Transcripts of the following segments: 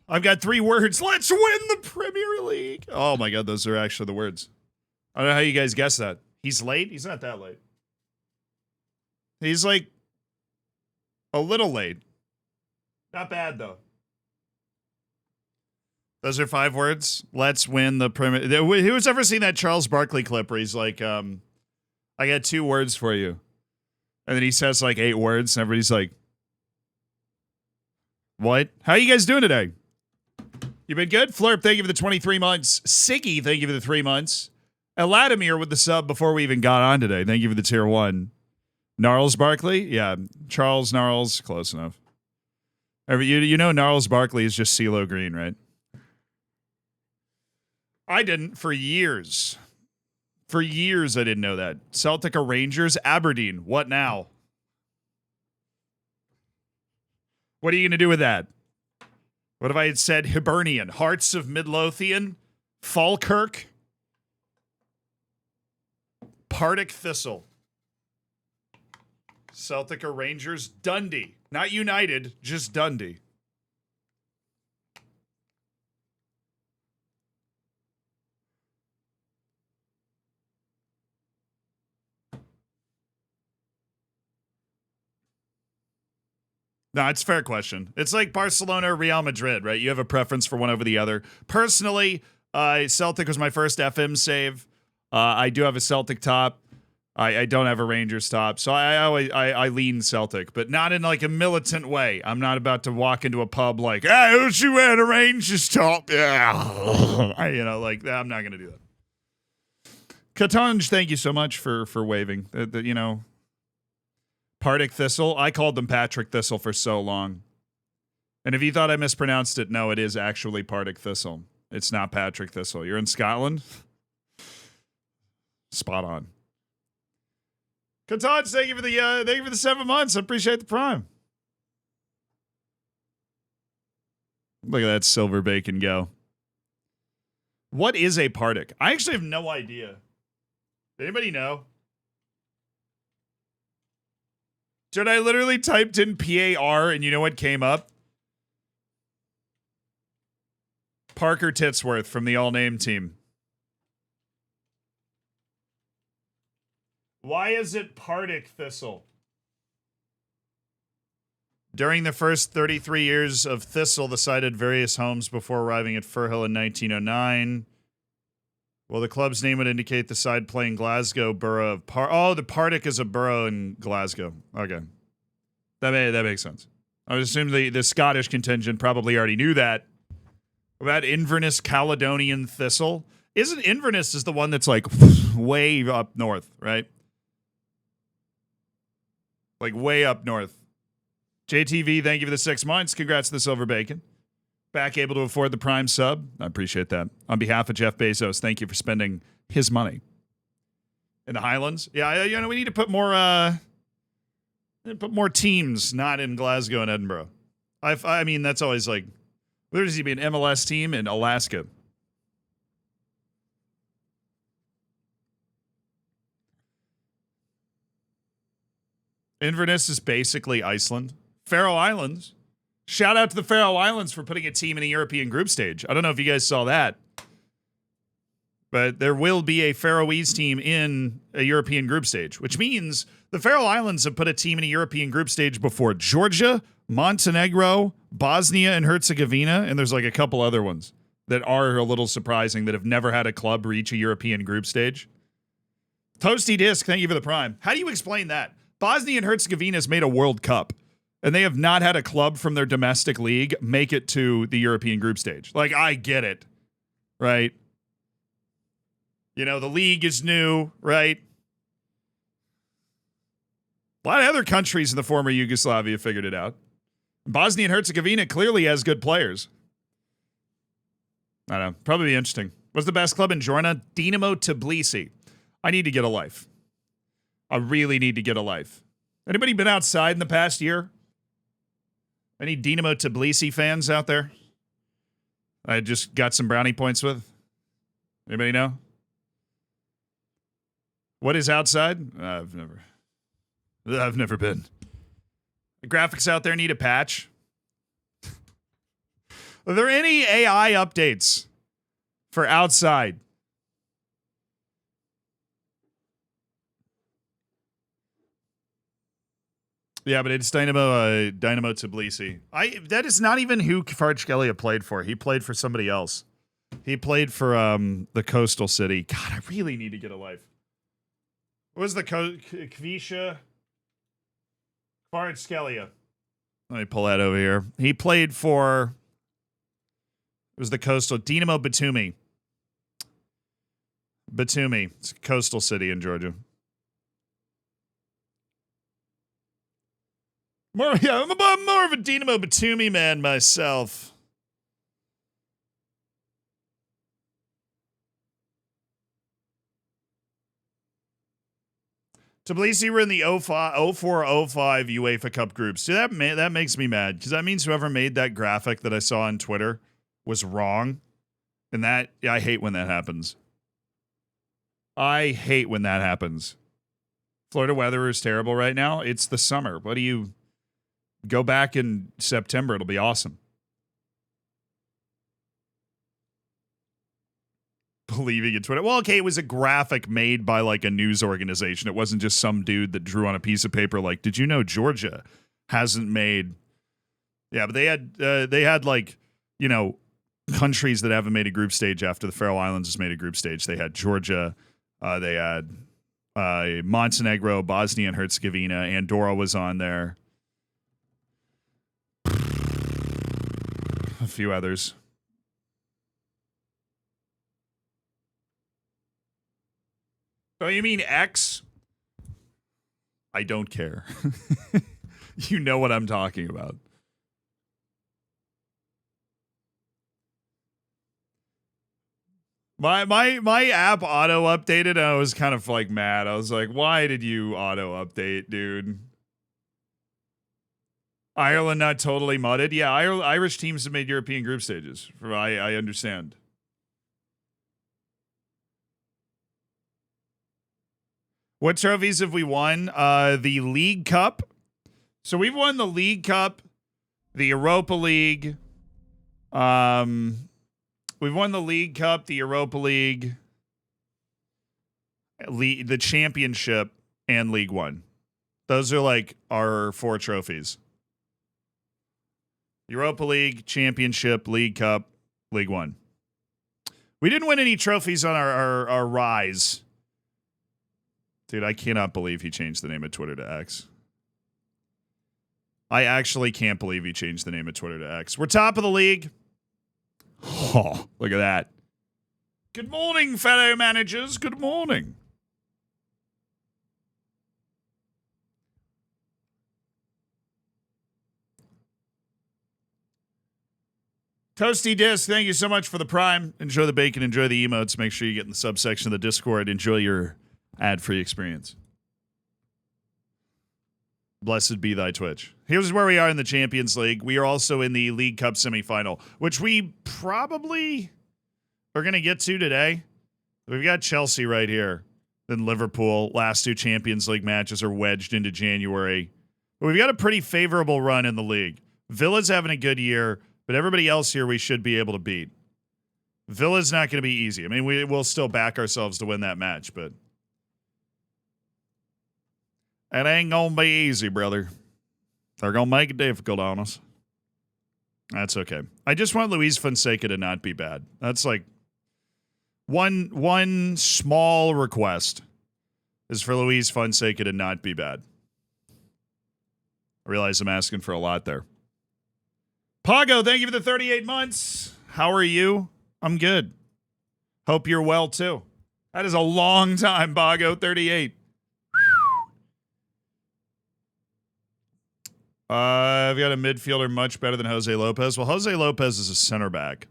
I've got 3 words. Let's win the Premier League. Oh my God, those are actually the words. I don't know how you guys guess that. He's late? He's not that late. He's like a little late. Not bad though. Those are 5 words. Let's win the Premier. Who's ever seen that Charles Barkley clip where he's like, I got 2 words for you. And then he says like 8 words and everybody's like, what? How you guys doing today? You been good? Flurp, thank you for the 23 months. Siggy, thank you for the 3 months. Vladimir with the sub before we even got on today. Thank you for the tier 1. Gnarls Barkley? Yeah, Charles Gnarls. Close enough. You know Gnarls Barkley is just CeeLo Green, right? I didn't for years. For years, I didn't know that. Celtic or Rangers? Aberdeen. What now? What are you going to do with that? What if I had said Hibernian? Hearts of Midlothian? Falkirk? Partick Thistle. Celtic or Rangers? Dundee. Not United, just Dundee. No, it's a fair question. It's like Barcelona or Real Madrid, right? You have a preference for one over the other. Personally, Celtic was my first FM save. I do have a Celtic top. I don't have a Rangers top. So I lean Celtic, but not in like a militant way. I'm not about to walk into a pub like, hey, who's you wearing a Rangers top? Yeah. Like I'm not going to do that. Katanj, thank you so much for waving. Partick Thistle. I called them Patrick Thistle for so long. And if you thought I mispronounced it, no, it is actually Partick Thistle. It's not Patrick Thistle. You're in Scotland? Spot on. Katanj, thank you for the 7 months. I appreciate the prime. Look at that silver bacon go. What is a Partick? I actually have no idea. Anybody know? Dude, I literally typed in PAR and you know what came up? Parker Titsworth from the all-name team. Why is it Partick Thistle? During the first 33 years of Thistle, the side had various homes before arriving at Firhill in 1909. Well, the club's name would indicate the side playing Glasgow borough of the Partick is a borough in Glasgow. Okay. That makes sense. I would assume the Scottish contingent probably already knew that. About Inverness Caledonian Thistle. Isn't Inverness is the one that's like way up north, right? Like way up north. JTV, thank you for the 6 months. Congrats to the silver bacon. Back able to afford the prime sub. I appreciate that. On behalf of Jeff Bezos, thank you for spending his money. In the Highlands? Yeah, we need to put more teams not in Glasgow and Edinburgh. I mean, that's always like, there needs to be an MLS team in Alaska. Inverness is basically Iceland. Faroe Islands. Shout out to the Faroe Islands for putting a team in the European group stage. I don't know if you guys saw that. But there will be a Faroese team in a European group stage, which means the Faroe Islands have put a team in a European group stage before Georgia, Montenegro, Bosnia and Herzegovina, and there's like a couple other ones that are a little surprising that have never had a club reach a European group stage. Toasty Disc, thank you for the prime. How do you explain that? Bosnia and Herzegovina has made a World Cup. And they have not had a club from their domestic league make it to the European group stage. Like, I get it, right? The league is new, right? A lot of other countries in the former Yugoslavia figured it out. Bosnia and Herzegovina clearly has good players. I don't know. Probably be interesting. What's the best club in Jorna? Dinamo Tbilisi. I need to get a life. I really need to get a life. Anybody been outside in the past year? Any Dinamo Tbilisi fans out there? I just got some brownie points with. Anybody know? What is outside? I've never been. The graphics out there need a patch. Are there any AI updates for outside? Yeah, but it's Dynamo Tbilisi. That is not even who Kvaratskhelia played for. He played for somebody else. He played for the coastal city. God, I really need to get a life. What was the Kvisha Kvaratskhelia? Let me pull that over here. He played for, it was the coastal, Dinamo Batumi. Batumi. It's a coastal city in Georgia. I'm more of a Dinamo Batumi man myself. Tbilisi were in the 04-05 UEFA Cup groups. See, that makes me mad because that means whoever made that graphic that I saw on Twitter was wrong. And I hate when that happens. I hate when that happens. Florida weather is terrible right now. It's the summer. What do you go back in September? It'll be awesome. Believing in Twitter. Well, okay, it was a graphic made by like a news organization. It wasn't just some dude that drew on a piece of paper like, did you know Georgia hasn't made... Yeah, but they had like, you know, countries that haven't made a group stage after the Faroe Islands has made a group stage. They had Georgia, they had Montenegro, Bosnia and Herzegovina, Andorra was on there. A few others. Oh, you mean X? I don't care. You know what I'm talking about. My app auto updated and I was kind of like mad. I was like, why did you auto update, dude? Ireland not totally mudded. Yeah, Irish teams have made European group stages. I understand. What trophies have we won? The League Cup. So we've won the League Cup, the Europa League. We've won the League Cup, the Europa League, the Championship, and League One. Those are like our 4 trophies. Europa League, Championship, League Cup, League One. We didn't win any trophies on our rise. Dude, I cannot believe he changed the name of Twitter to X. I actually can't believe he changed the name of Twitter to X. We're top of the league. Oh, look at that. Good morning, fellow managers. Good morning. Toasty Disc, thank you so much for the Prime. Enjoy the bacon. Enjoy the emotes. Make sure you get in the subsection of the Discord. Enjoy your ad-free experience. Blessed be thy Twitch. Here's where we are in the Champions League. We are also in the League Cup semifinal, which we probably are going to get to today. We've got Chelsea right here. Then Liverpool. Last 2 Champions League matches are wedged into January. But we've got a pretty favorable run in the league. Villa's having a good year, but everybody else here we should be able to beat. Villa's not going to be easy. I mean, we'll still back ourselves to win that match, but it ain't going to be easy, brother. They're going to make it difficult on us. That's okay. I just want Luis Fonseca to not be bad. That's like one small request is for Luis Fonseca to not be bad. I realize I'm asking for a lot there. Pago, thank you for the 38 months. How are you? I'm good. Hope you're well, too. That is a long time, Pago, 38. I've got a midfielder much better than Jose Lopez. Well, Jose Lopez is a center back.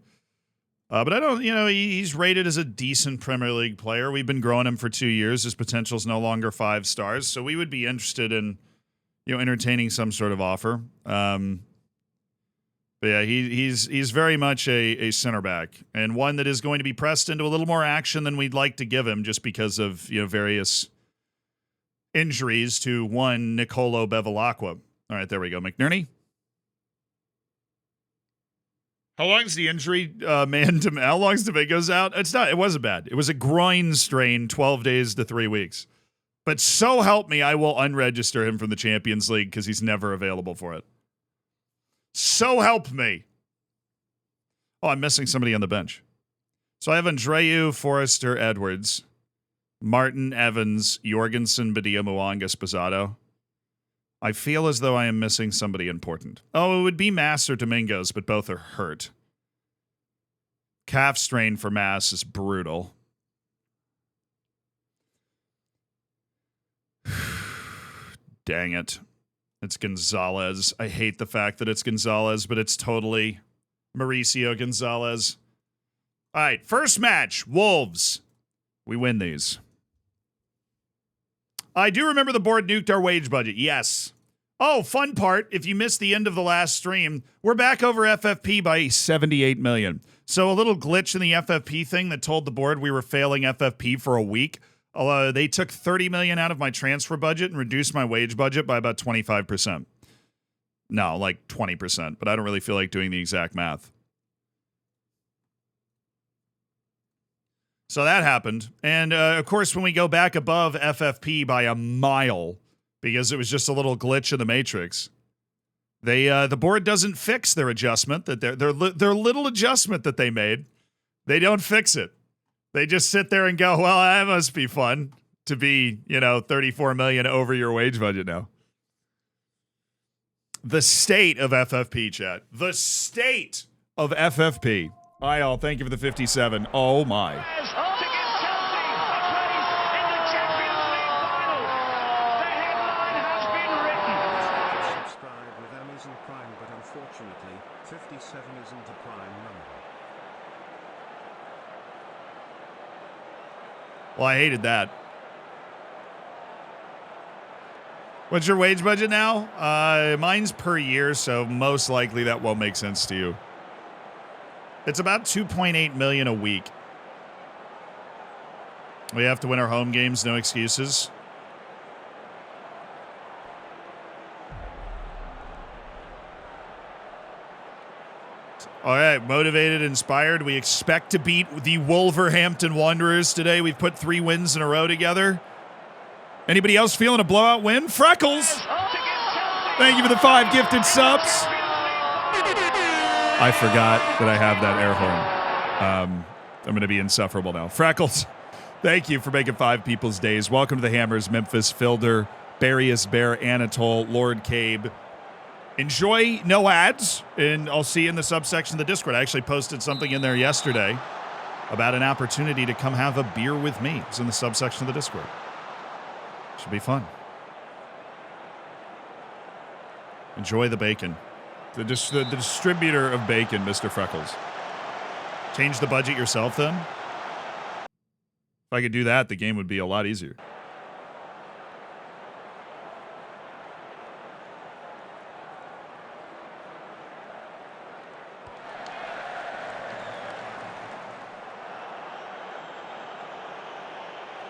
But I don't, he's rated as a decent Premier League player. We've been growing him for 2 years. His potential is no longer 5 stars. So we would be interested in, entertaining some sort of offer. But yeah, he's very much a center back and one that is going to be pressed into a little more action than we'd like to give him just because of, various injuries to one Nicolo Bevilacqua. All right, there we go. McNerney. How long is the injury, man? How long is Domingo's out? It wasn't bad. It was a groin strain, 12 days to 3 weeks. But so help me, I will unregister him from the Champions League because he's never available for it. So help me. Oh, I'm missing somebody on the bench. So I have Andreu, Forrester, Edwards, Martin, Evans, Jorgensen, Badia, Mwanga, Sposato. I feel as though I am missing somebody important. Oh, it would be Mass or Domingos, but both are hurt. Calf strain for Mass is brutal. Dang it. It's Gonzalez. I hate the fact that it's Gonzalez, but it's totally Mauricio Gonzalez. All right, first match, Wolves. We win these. I do remember the board nuked our wage budget. Yes. Oh, fun part. If you missed the end of the last stream, we're back over FFP by 78 million. So a little glitch in the FFP thing that told the board we were failing FFP for a week. They took 30 million out of my transfer budget and reduced my wage budget by about 25%. No, like 20%, but I don't really feel like doing the exact math. So that happened. And, of course, when we go back above FFP by a mile, because it was just a little glitch in the matrix, the board doesn't fix their adjustment, that their little adjustment that they made. They don't fix it. They just sit there and go, well, that must be fun to be, 34 million over your wage budget now. The state of FFP, chat. The state of FFP. Hi, all. Thank you for the 57. Oh, my. Subscribe with Amazon Prime, but unfortunately, 57 isn't a prime number. Well, I hated that. What's your wage budget now? Mine's per year, so most likely that won't make sense to you. It's about 2.8 million a week. We have to win our home games, no excuses. All right, motivated, inspired. We expect to beat the Wolverhampton Wanderers today. We've put 3 wins in a row together. Anybody else feeling a blowout win? Freckles! Thank you for the 5 gifted subs. I forgot that I have that air horn. I'm going to be insufferable now. Freckles, thank you for making 5 people's days. Welcome to the Hammers, Memphis, Filder, Barius Bear, Anatole, Lord Cabe. Enjoy no ads, and I'll see you in the subsection of the Discord. I actually posted something in there yesterday about an opportunity to come have a beer with me. It's in the subsection of the Discord. Should be fun. Enjoy the bacon. The distributor of bacon, Mr. Freckles. Change the budget yourself, then? If I could do that, the game would be a lot easier.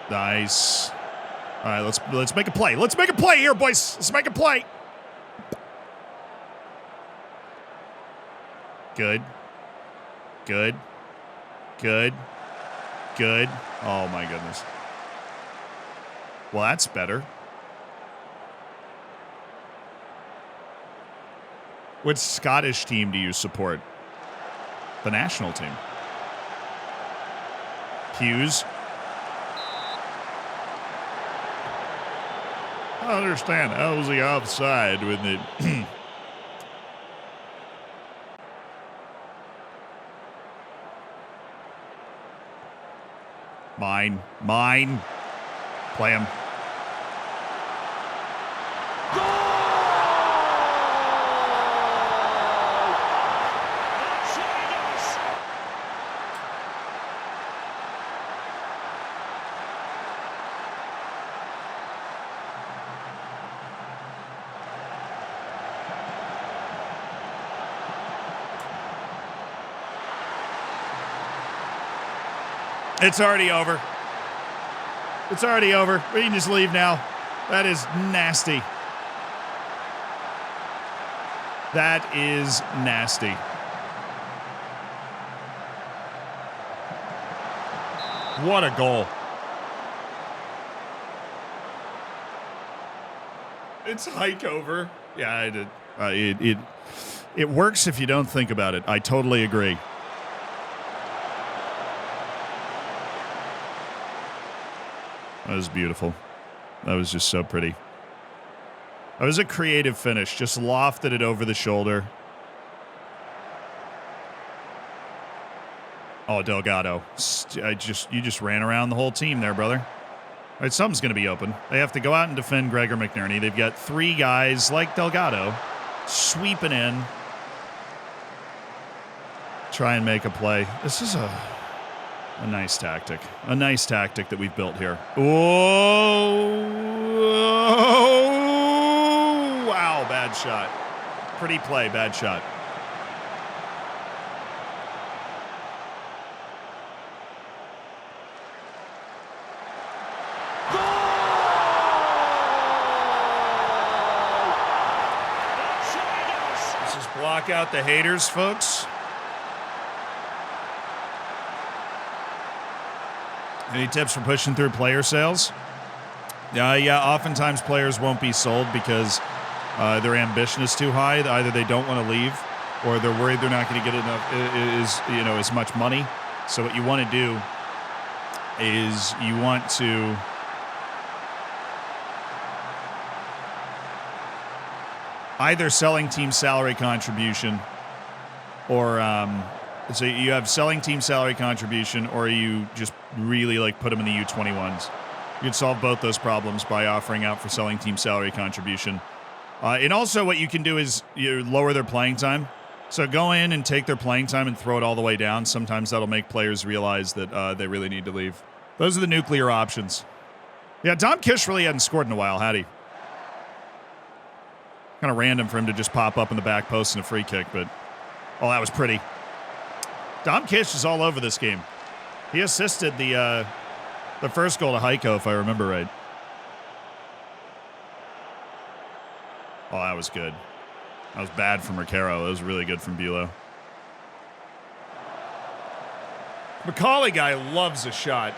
Nice. All right, let's make a play. Let's make a play here, boys. Let's make a play. Good. Good. Good. Good. Oh, my goodness. Well, that's better. What Scottish team do you support? The national team. Hughes. I don't understand. How was he offside with it? Mine. Play him. It's already over. It's already over. We can just leave now. That is nasty. That is nasty. What a goal. It's hike over. Yeah, I did. It works if you don't think about it. I totally agree. That was beautiful. That was just so pretty. That was a creative finish. Just lofted it over the shoulder. Oh, Delgado. You just ran around the whole team there, brother. All right, something's going to be open. They have to go out and defend Gregor McNerney. They've got 3 guys like Delgado sweeping in. Try and make a play. This is a nice tactic. A nice tactic that we've built here. Oh, wow, bad shot. Pretty play, bad shot. Block out the haters, folks. Any tips for pushing through player sales? Yeah, oftentimes players won't be sold because their ambition is too high. Either they don't want to leave or they're worried they're not going to get enough as much money. So what you want to do is you want to either selling team salary contribution or so you have selling team salary contribution or you just really like put them in the U21s. You can solve both those problems by offering out for selling team salary contribution. And also what you can do is you lower their playing time. So go in and take their playing time and throw it all the way down. Sometimes that'll make players realize that they really need to leave. Those are the nuclear options. Yeah, Dom Kish really hadn't scored in a while, had he? Kind of random for him to just pop up in the back post in a free kick, but oh, that was pretty. Dom Kish is all over this game. He assisted the first goal to Heiko, if I remember right. Oh, that was good. That was bad from Ricaro. That was really good from Bulow. Macaulay guy loves a shot.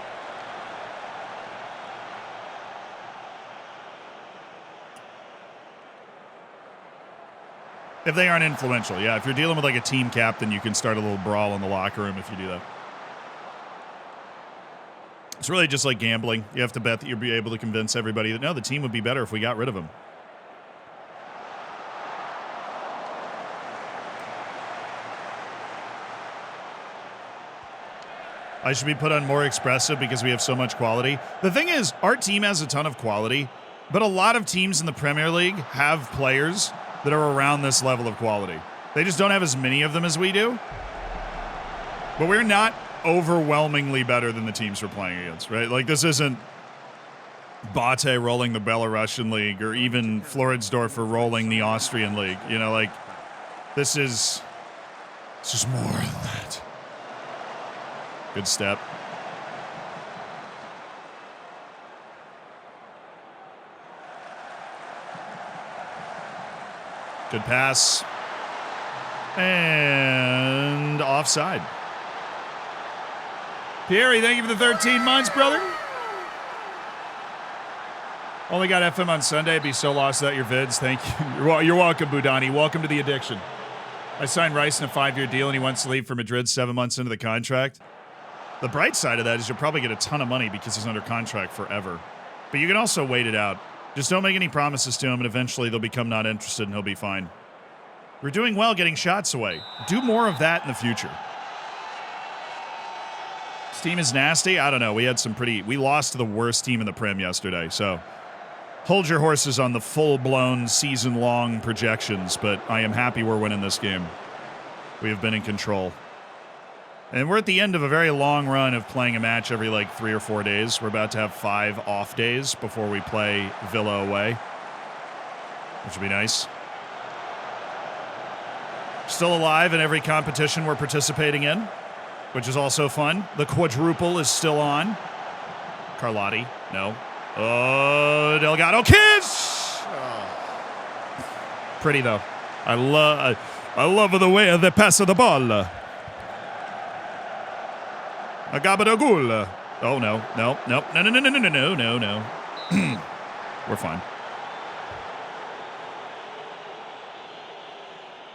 If they aren't influential, yeah. If you're dealing with like a team captain, you can start a little brawl in the locker room if you do that. It's really just like gambling. You have to bet that you'll be able to convince everybody that, no, the team would be better if we got rid of him. I should be put on more expressive because we have so much quality. The thing is, our team has a ton of quality, but a lot of teams in the Premier League have players that are around this level of quality. They just don't have as many of them as we do. But we're not overwhelmingly better than the teams we're playing against, right? Like, this isn't Bate rolling the Belarusian league or even Floridsdorfer rolling the Austrian league. You know, like, this is just more than that. Good step. Good pass. And offside. Pierre, thank you for the 13 months, brother. Only got FM on Sunday. Be so lost without your vids. Thank you. You're welcome, Budani. Welcome to the addiction. I signed Rice in a 5-year deal, and he wants to leave for Madrid 7 months into the contract. The bright side of that is you'll probably get a ton of money because he's under contract forever. But you can also wait it out. Just don't make any promises to him, and eventually they'll become not interested, and he'll be fine. We're doing well getting shots away. Do more of that in the future. This team is nasty. I don't know. We lost to the worst team in the Prem yesterday, so hold your horses on the full-blown, season-long projections, but I am happy we're winning this game. We have been in control. And we're at the end of a very long run of playing a match every, 3 or 4 days. We're about to have 5 off days before we play Villa away, which will be nice. Still alive in every competition we're participating in, which is also fun. The quadruple is still on. Carlotti, no. Oh, Delgado kiss! Oh. Pretty, though. I love the way they pass the ball. Agabadagul. Oh, no. No. No. No, no, no, no, no, no, no, no. We're fine.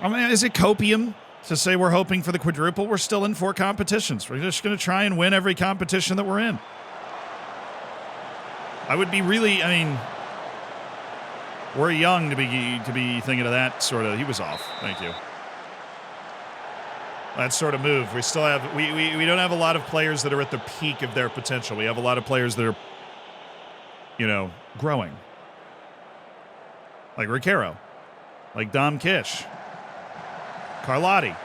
I mean, is it copium to say we're hoping for the quadruple? We're still in 4 competitions. We're just going to try and win every competition that we're in. I would be really, I mean, we're young to be thinking of that sort of. He was off. Thank you. That sort of move. We still have, we don't have a lot of players that are at the peak of their potential. We have a lot of players that are, you know, growing. Like Riquero. Like Dom Kish. Carlotti.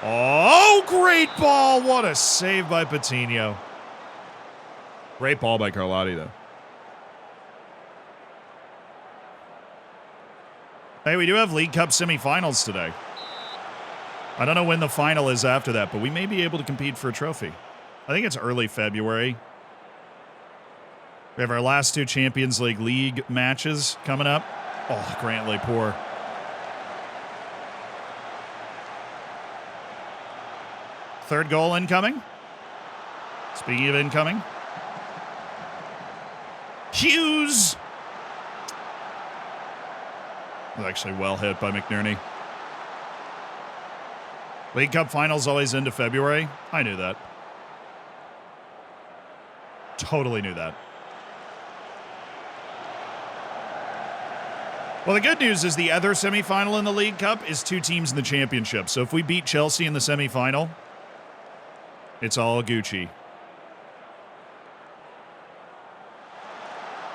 Oh, great ball. What a save by Patino. Great ball by Carlotti, though. Hey, we do have League Cup semifinals today. I don't know when the final is after that, but we may be able to compete for a trophy. I think it's early February. We have our last 2 Champions League matches coming up. Oh, Grantley, poor. Third goal incoming. Speaking of incoming. Hughes. Was actually well hit by McNerney. League Cup finals always into February. I knew that. Totally knew that. Well, the good news is the other semifinal in the League Cup is 2 teams in the championship. So if we beat Chelsea in the semifinal, it's all Gucci.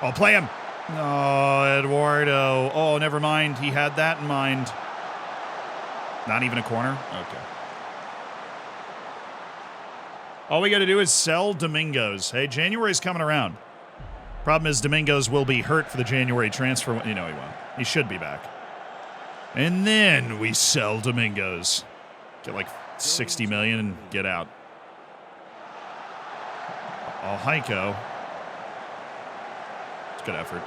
Oh, play him. Oh, Eduardo. Oh, never mind. He had that in mind. Not even a corner? Okay. All we got to do is sell Domingos. Hey, January's coming around. Problem is Domingos will be hurt for the January transfer. You know he won't. He should be back. And then we sell Domingos. Get like 60 million and get out. Oh, Heiko. It's good effort.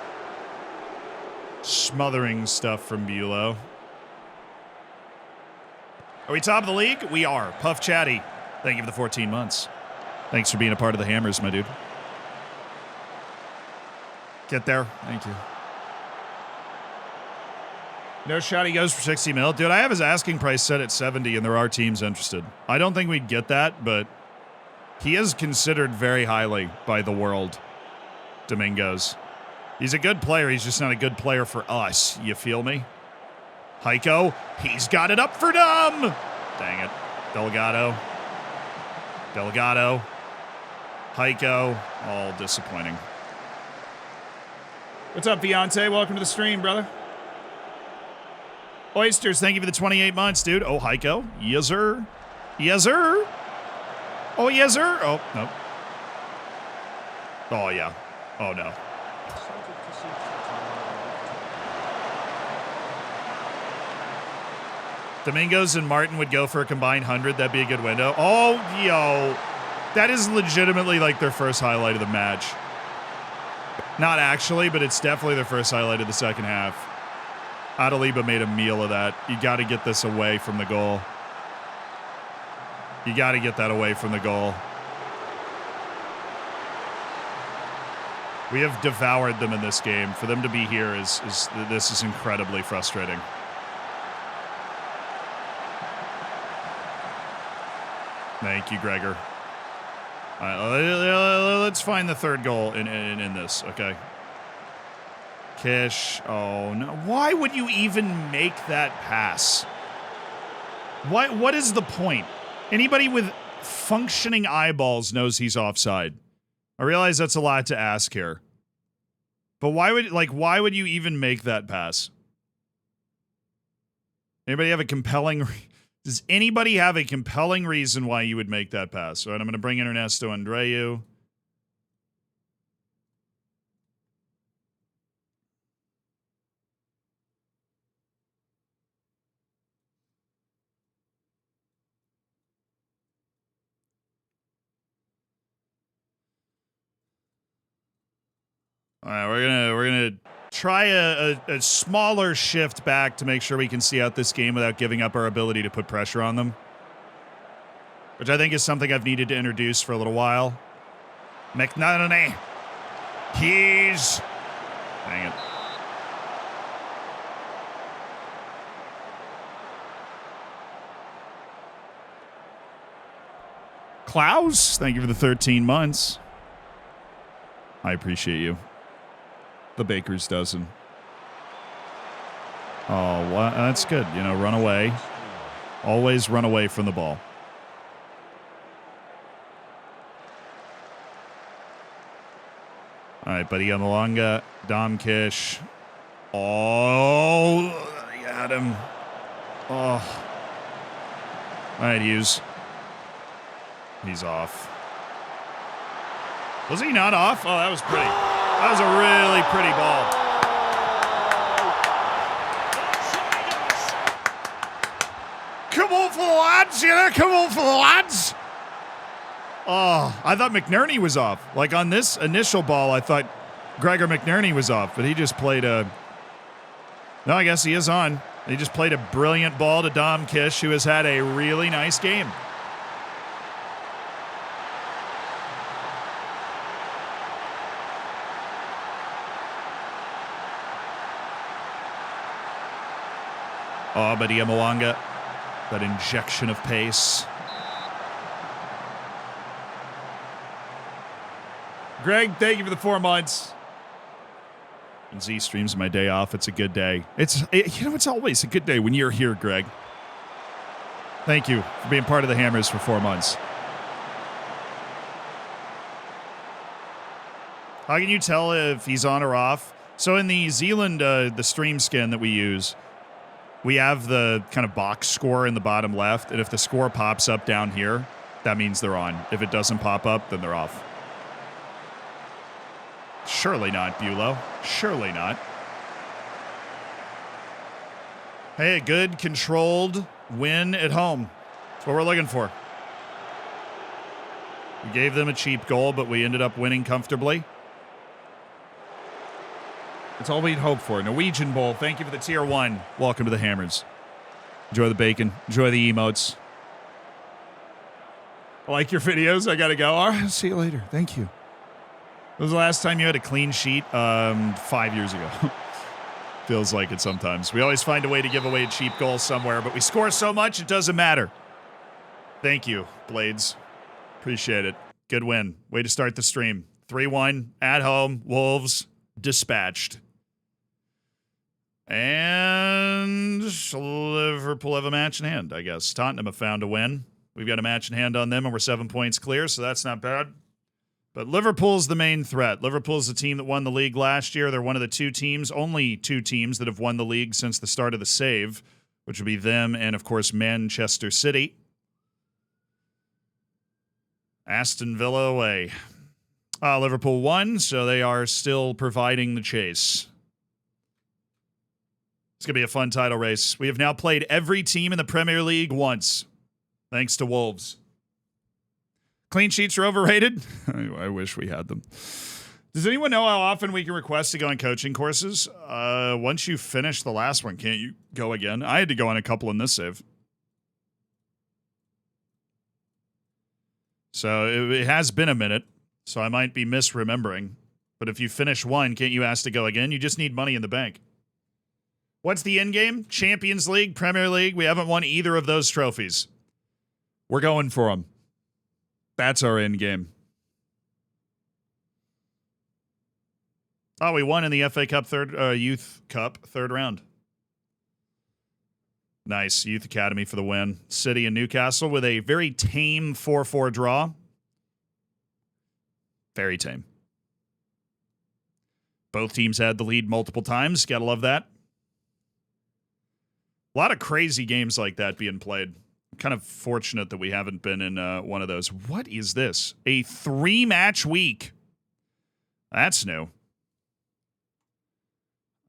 Smothering stuff from Bulow. Are we top of the league? We are. Puff Chatty. Thank you for the 14 months. Thanks for being a part of the Hammers, my dude. Get there. Thank you. No shot he goes for 60 mil. Dude, I have his asking price set at 70, and there are teams interested. I don't think we'd get that, but he is considered very highly by the world, Domingos. He's a good player. He's just not a good player for us. You feel me? Heiko, he's got it up for Dom. Dang it. Delgado. Heiko. All disappointing. What's up, Viante? Welcome to the stream, brother. Oysters, thank you for the 28 months, dude. Oh, Heiko. Yes, sir. Yes, sir. Oh, yes, sir. Oh, no. Oh, yeah. Oh, no. Domingos and Martin would go for a combined 100. That'd be a good window. Oh, yo. That is legitimately like their first highlight of the match. Not actually, but it's definitely their first highlight of the second half. Adaliba made a meal of that. You got to get this away from the goal. You got to get that away from the goal. We have devoured them in this game. For them to be here this is incredibly frustrating. Thank you, Gregor. All right, let's find the third goal in this, okay? Kish. Oh, no. Why would you even make that pass? What is the point? Anybody with functioning eyeballs knows he's offside. I realize that's a lot to ask here. But why would you even make that pass? Anybody have a compelling... Does anybody have a compelling reason why you would make that pass? All right, I'm going to bring in Ernesto Andreu. All right, we're gonna try a smaller shift back to make sure we can see out this game without giving up our ability to put pressure on them. which I think is something I've needed to introduce for a little while. McNerney. Keys. Dang it. Klaus, thank you for the 13 months. I appreciate you. The baker's dozen. Oh, well, that's good. You know, run away. Always run away from the ball. All right, buddy Yamalanga, Dom Kish. Oh, I got him. Oh. All right, Hughes. He's off. Was he not off? Oh, that was pretty. That was a really pretty ball. Come on for the lads, you know? Come on for the lads. Oh, I thought McNerney was off. Like on this initial ball, I thought Gregor McNerney was off, but he just played a... No, I guess he is on. He just played a brilliant ball to Dom Kish, who has had a really nice game. Oh, but Iamawanga, that injection of pace. Greg, thank you for the 4 months. And Z streams my day off. It's a good day. It's always a good day when you're here, Greg. Thank you for being part of the Hammers for 4 months. How can you tell if he's on or off? So in the Zealand, the stream skin that we use, we have the kind of box score in the bottom left, and if the score pops up down here, that means they're on. If it doesn't pop up, then they're off. Surely not, Bulow. Surely not. Hey, a good, controlled win at home. That's what we're looking for. We gave them a cheap goal, but we ended up winning comfortably. That's all we'd hope for. Norwegian Bowl, thank you for the tier 1. Welcome to the Hammers. Enjoy the bacon. Enjoy the emotes. I like your videos. I got to go. All right, see you later. Thank you. When was the last time you had a clean sheet? 5 years ago. Feels like it sometimes. We always find a way to give away a cheap goal somewhere, but we score so much it doesn't matter. Thank you, Blades. Appreciate it. Good win. Way to start the stream. 3-1 at home. Wolves dispatched. And Liverpool have a match in hand, I guess. Tottenham have found a win. We've got a match in hand on them, and we're 7 points clear, so that's not bad. But Liverpool's the main threat. Liverpool's the team that won the league last year. They're one of the only two teams that have won the league since the start of the save, which would be them and, of course, Manchester City. Aston Villa away. Liverpool won, so they are still providing the chase. It's going to be a fun title race. We have now played every team in the Premier League once, thanks to Wolves. Clean sheets are overrated? I wish we had them. Does anyone know how often we can request to go on coaching courses? Once you finish the last one, can't you go again? I had to go on a couple in this save. So it has been a minute, so I might be misremembering. But if you finish one, can't you ask to go again? You just need money in the bank. What's the end game? Champions League, Premier League. We haven't won either of those trophies. We're going for them. That's our end game. Oh, we won in the FA Cup Youth Cup third round. Nice. Youth Academy for the win. City and Newcastle with a very tame 4-4 draw. Very tame. Both teams had the lead multiple times. Gotta love that. A lot of crazy games like that being played. I'm kind of fortunate that we haven't been in one of those. What is this? A 3-match week. That's new.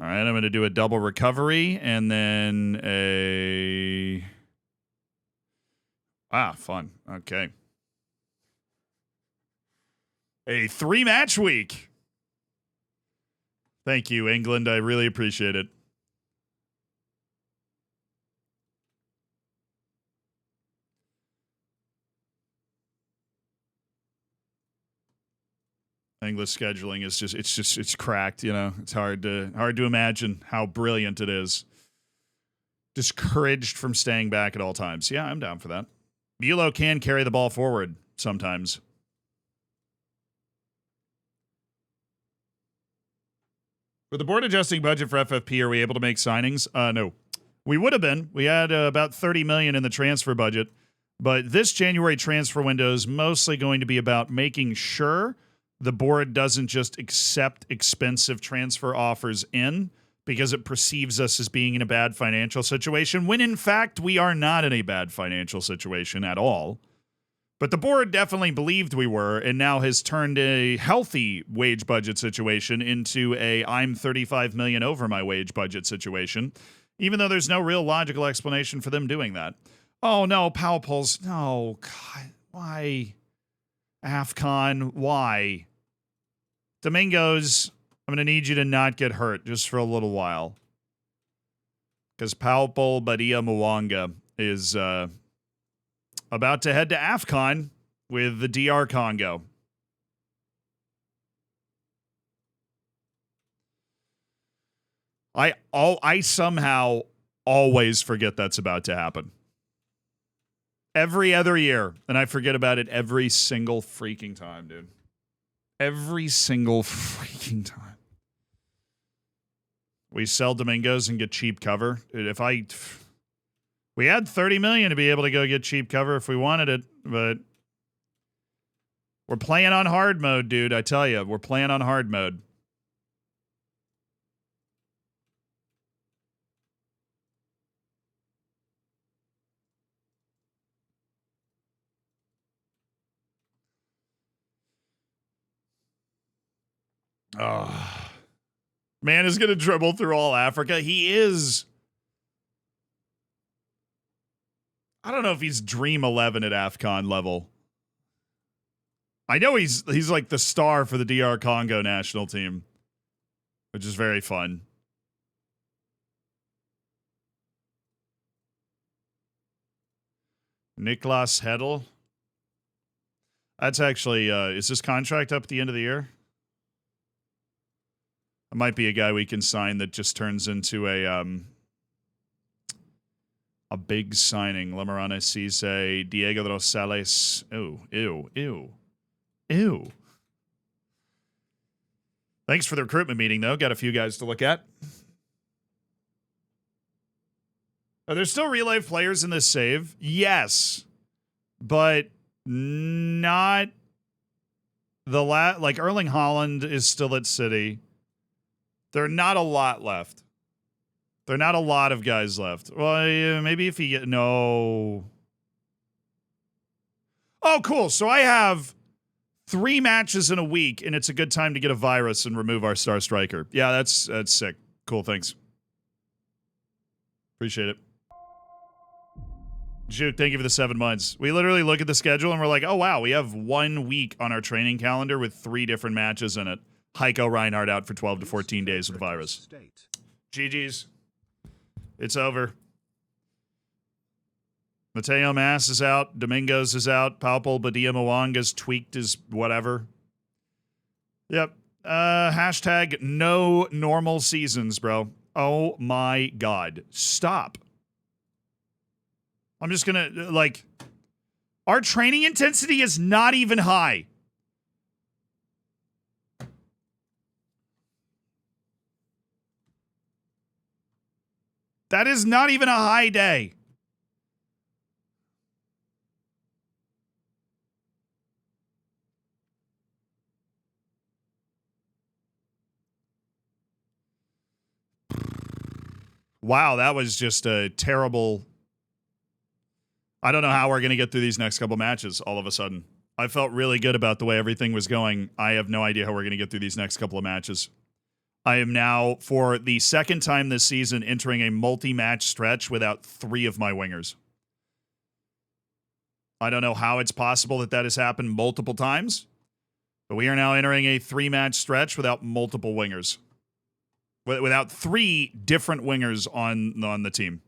All right, I'm going to do a double recovery and then a... fun. Okay. A 3-match week. Thank you, England. I really appreciate it. English scheduling is it's cracked, you know. It's hard to imagine how brilliant it is. Discouraged from staying back at all times. Yeah, I'm down for that. Bulow can carry the ball forward sometimes. With the board adjusting budget for FFP, are we able to make signings? No. We would have been. We had about $30 million in the transfer budget, but this January transfer window is mostly going to be about making sure the board doesn't just accept expensive transfer offers in because it perceives us as being in a bad financial situation, when in fact we are not in a bad financial situation at all. But the board definitely believed we were, and now has turned a healthy wage budget situation into a I'm 35 million over my wage budget situation, even though there's no real logical explanation for them doing that. Oh no, Powell's. No, God, why? AFCON, why? Domingos, I'm going to need you to not get hurt just for a little while. Because Powell Badia Mwanga is about to head to AFCON with the DR Congo. I somehow always forget that's about to happen. Every other year, and I forget about it every single freaking time, dude. Every single freaking time. We sell Domingos and get cheap cover. Dude, we had $30 million to be able to go get cheap cover if we wanted it, but we're playing on hard mode, dude. I tell you, we're playing on hard mode. Oh, man is going to dribble through all Africa. He is. I don't know if he's Dream 11 at AFCON level. I know he's like the star for the DR Congo national team, which is very fun. Niklas Hedl. That's actually, is this contract up at the end of the year? It might be a guy we can sign that just turns into a big signing. Lemarana Cisse, Diego Rosales. Ew. Thanks for the recruitment meeting, though. Got a few guys to look at. Are there still real life players in this save? Yes. But not the like Erling Haaland is still at City. There are not a lot left. There are not a lot of guys left. Well, yeah, maybe if you get... No. Oh, cool. So I have 3 matches in a week, and it's a good time to get a virus and remove our star striker. Yeah, that's sick. Cool, thanks. Appreciate it. Jude, thank you for the 7 months. We literally look at the schedule, and we're like, oh, wow, we have 1 week on our training calendar with 3 different matches in it. Heiko Reinhardt out for 12 to 14 days with the virus. GG's. It's over. Mateo Mas is out. Domingos is out. Paupel Badia Mwanga's tweaked his whatever. Yep. Hashtag no normal seasons, bro. Oh my God. Stop. I'm just gonna, like, our training intensity is not even high. That is not even a high day. Wow, that was just a terrible... I don't know how we're going to get through these next couple matches all of a sudden. I felt really good about the way everything was going. I have no idea how we're going to get through these next couple of matches. I am now, for the second time this season, entering a multi-match stretch without 3 of my wingers. I don't know how it's possible that that has happened multiple times, but we are now entering a 3-match stretch without multiple wingers. Without 3 different wingers on the team.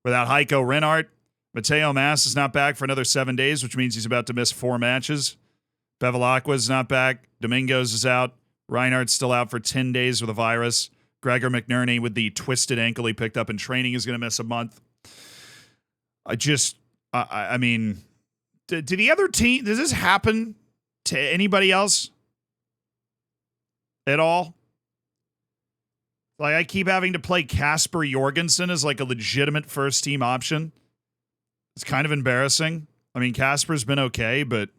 Without Heiko Reinhardt, Mateo Mas is not back for another 7 days, which means he's about to miss 4 matches. Bevilacqua's not back. Domingos is out. Reinhardt's still out for 10 days with a virus. Gregor McNerney with the twisted ankle he picked up in training is going to miss a month. I mean, did the other team, does this happen to anybody else at all? Like, I keep having to play Kasper Jorgensen as like a legitimate first team option. It's kind of embarrassing. I mean, Kasper's been okay, but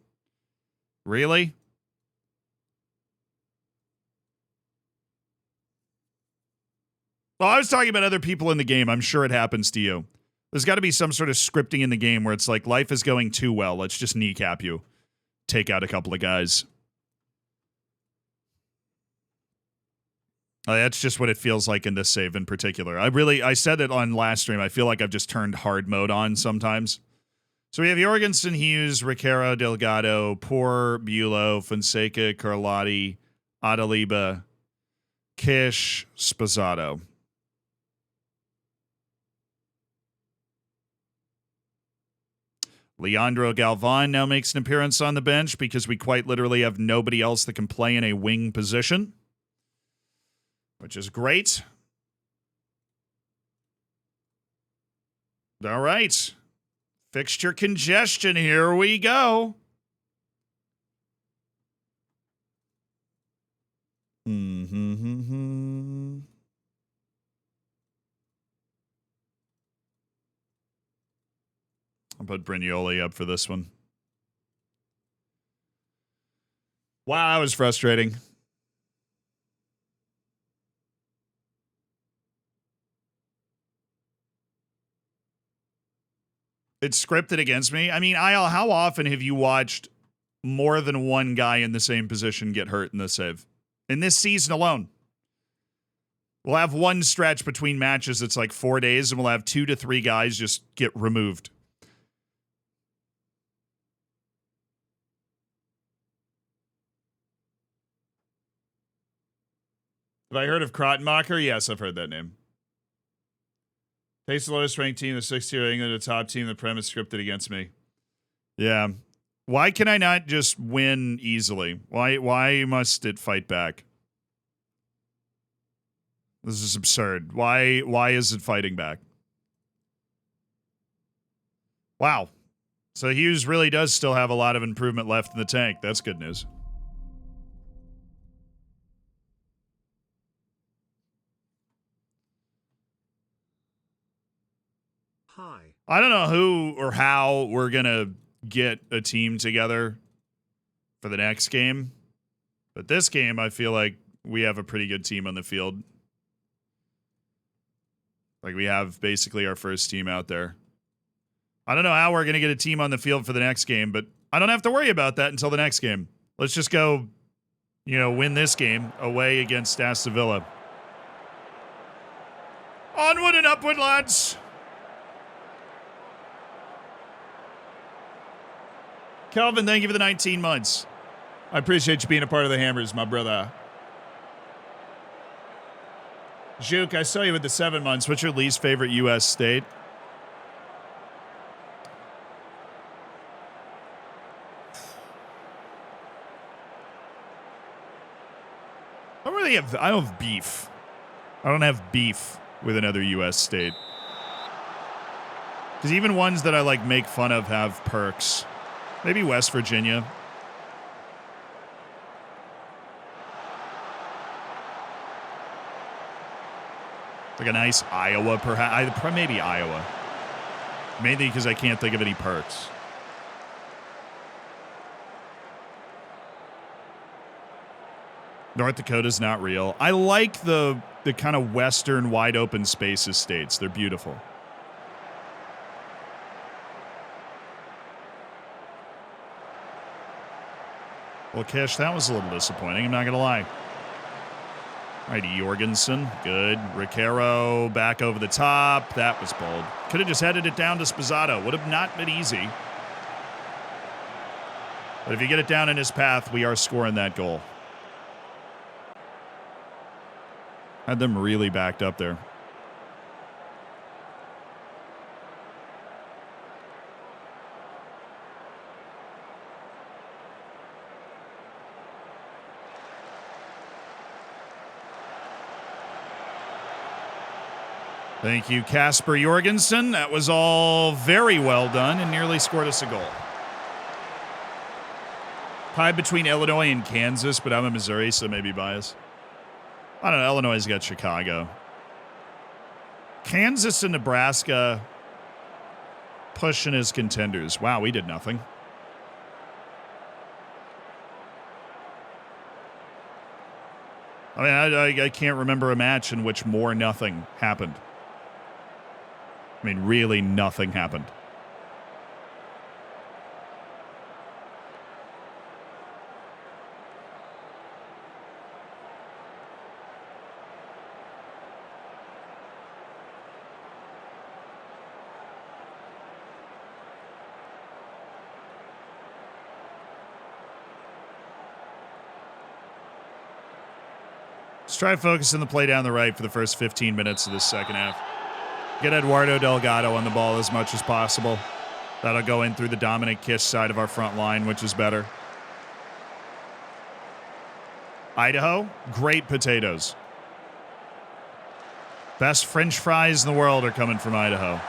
really? Well, I was talking about other people in the game. I'm sure it happens to you. There's got to be some sort of scripting in the game where it's like, life is going too well. Let's just kneecap you. Take out a couple of guys. That's just what it feels like in this save in particular. I said it on last stream. I feel like I've just turned hard mode on sometimes. So we have Jorgensen, Hughes, Riquero, Delgado, Poor, Bulow, Fonseca, Carlotti, Adaliba, Kish, Spazzato. Leandro Galvan now makes an appearance on the bench because we quite literally have nobody else that can play in a wing position, which is great. All right. Fixture congestion. Here we go. I'll put Brignoli up for this one. Wow, that was frustrating. It's scripted against me. I mean, Isle, how often have you watched more than one guy in the same position get hurt in this save? In this season alone. We'll have one stretch between matches that's like 4 days, and we'll have 2 to 3 guys just get removed. Have I heard of Krottenmacher? Yes, I've heard that name. Face the lowest ranked team, the 6th tier England, the top team, the premise scripted against me. Yeah. Why can I not just win easily? Why must it fight back? This is absurd. Why is it fighting back? Wow. So Hughes really does still have a lot of improvement left in the tank. That's good news. Hi. I don't know who or how we're going to get a team together for the next game. But this game, I feel like we have a pretty good team on the field. Like, we have basically our first team out there. I don't know how we're going to get a team on the field for the next game, but I don't have to worry about that until the next game. Let's just go, win this game away against Aston Villa. Onward and upward, lads! Calvin, thank you for the 19 months. I appreciate you being a part of the Hammers, my brother. Juke, I saw you with the 7 months. What's your least favorite U.S. state? I don't have beef. I don't have beef with another U.S. state. Because even ones that I make fun of have perks. Maybe West Virginia. Like a nice Iowa, perhaps. Maybe Iowa. Mainly because I can't think of any perks. North Dakota's not real. I like the kind of western, wide open spaces states. They're beautiful. Well, Kish, that was a little disappointing. I'm not going to lie. All right, Jorgensen, good. Riquero back over the top. That was bold. Could have just headed it down to Spazzato. Would have not been easy. But if you get it down in his path, we are scoring that goal. Had them really backed up there. Thank you, Casper Jorgensen. That was all very well done and nearly scored us a goal. Tied between Illinois and Kansas, but I'm a Missouri, so maybe bias. I don't know. Illinois has got Chicago. Kansas and Nebraska pushing as contenders. Wow, we did nothing. I mean, I can't remember a match in which more nothing happened. I mean, really nothing happened. Let's try focusing the play down the right for the first 15 minutes of this second half. Get Eduardo Delgado on the ball as much as possible. That'll go in through the Dominic Kish side of our front line, which is better. Idaho, great potatoes. Best French fries in the world are coming from Idaho.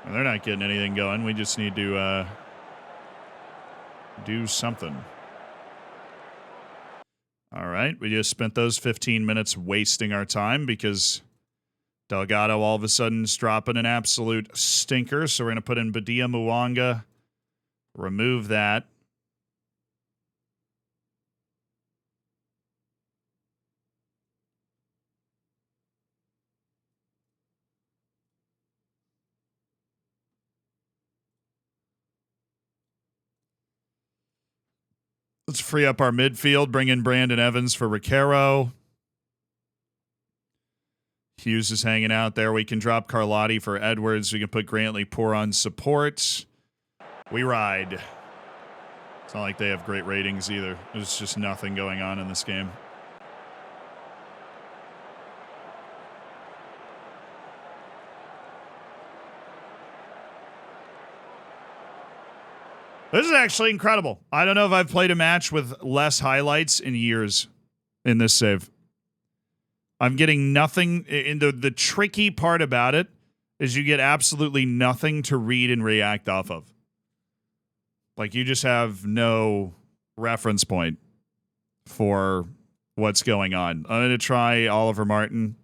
Well, they're not getting anything going. We just need to do something. All right, we just spent those 15 minutes wasting our time because Delgado all of a sudden is dropping an absolute stinker. So we're going to put in Badia Mwanga, remove that. Let's free up our midfield, bring in Brandon Evans for Riquero. Hughes is hanging out there. We can drop Carlotti for Edwards. We can put Grantley Poor on support. We ride. It's not like they have great ratings either. There's just nothing going on in this game. This is actually incredible. I don't know if I've played a match with less highlights in years in this save. I'm getting nothing. In the tricky part about it is you get absolutely nothing to read and react off of. Like, you just have no reference point for what's going on. I'm going to try Oliver Martin.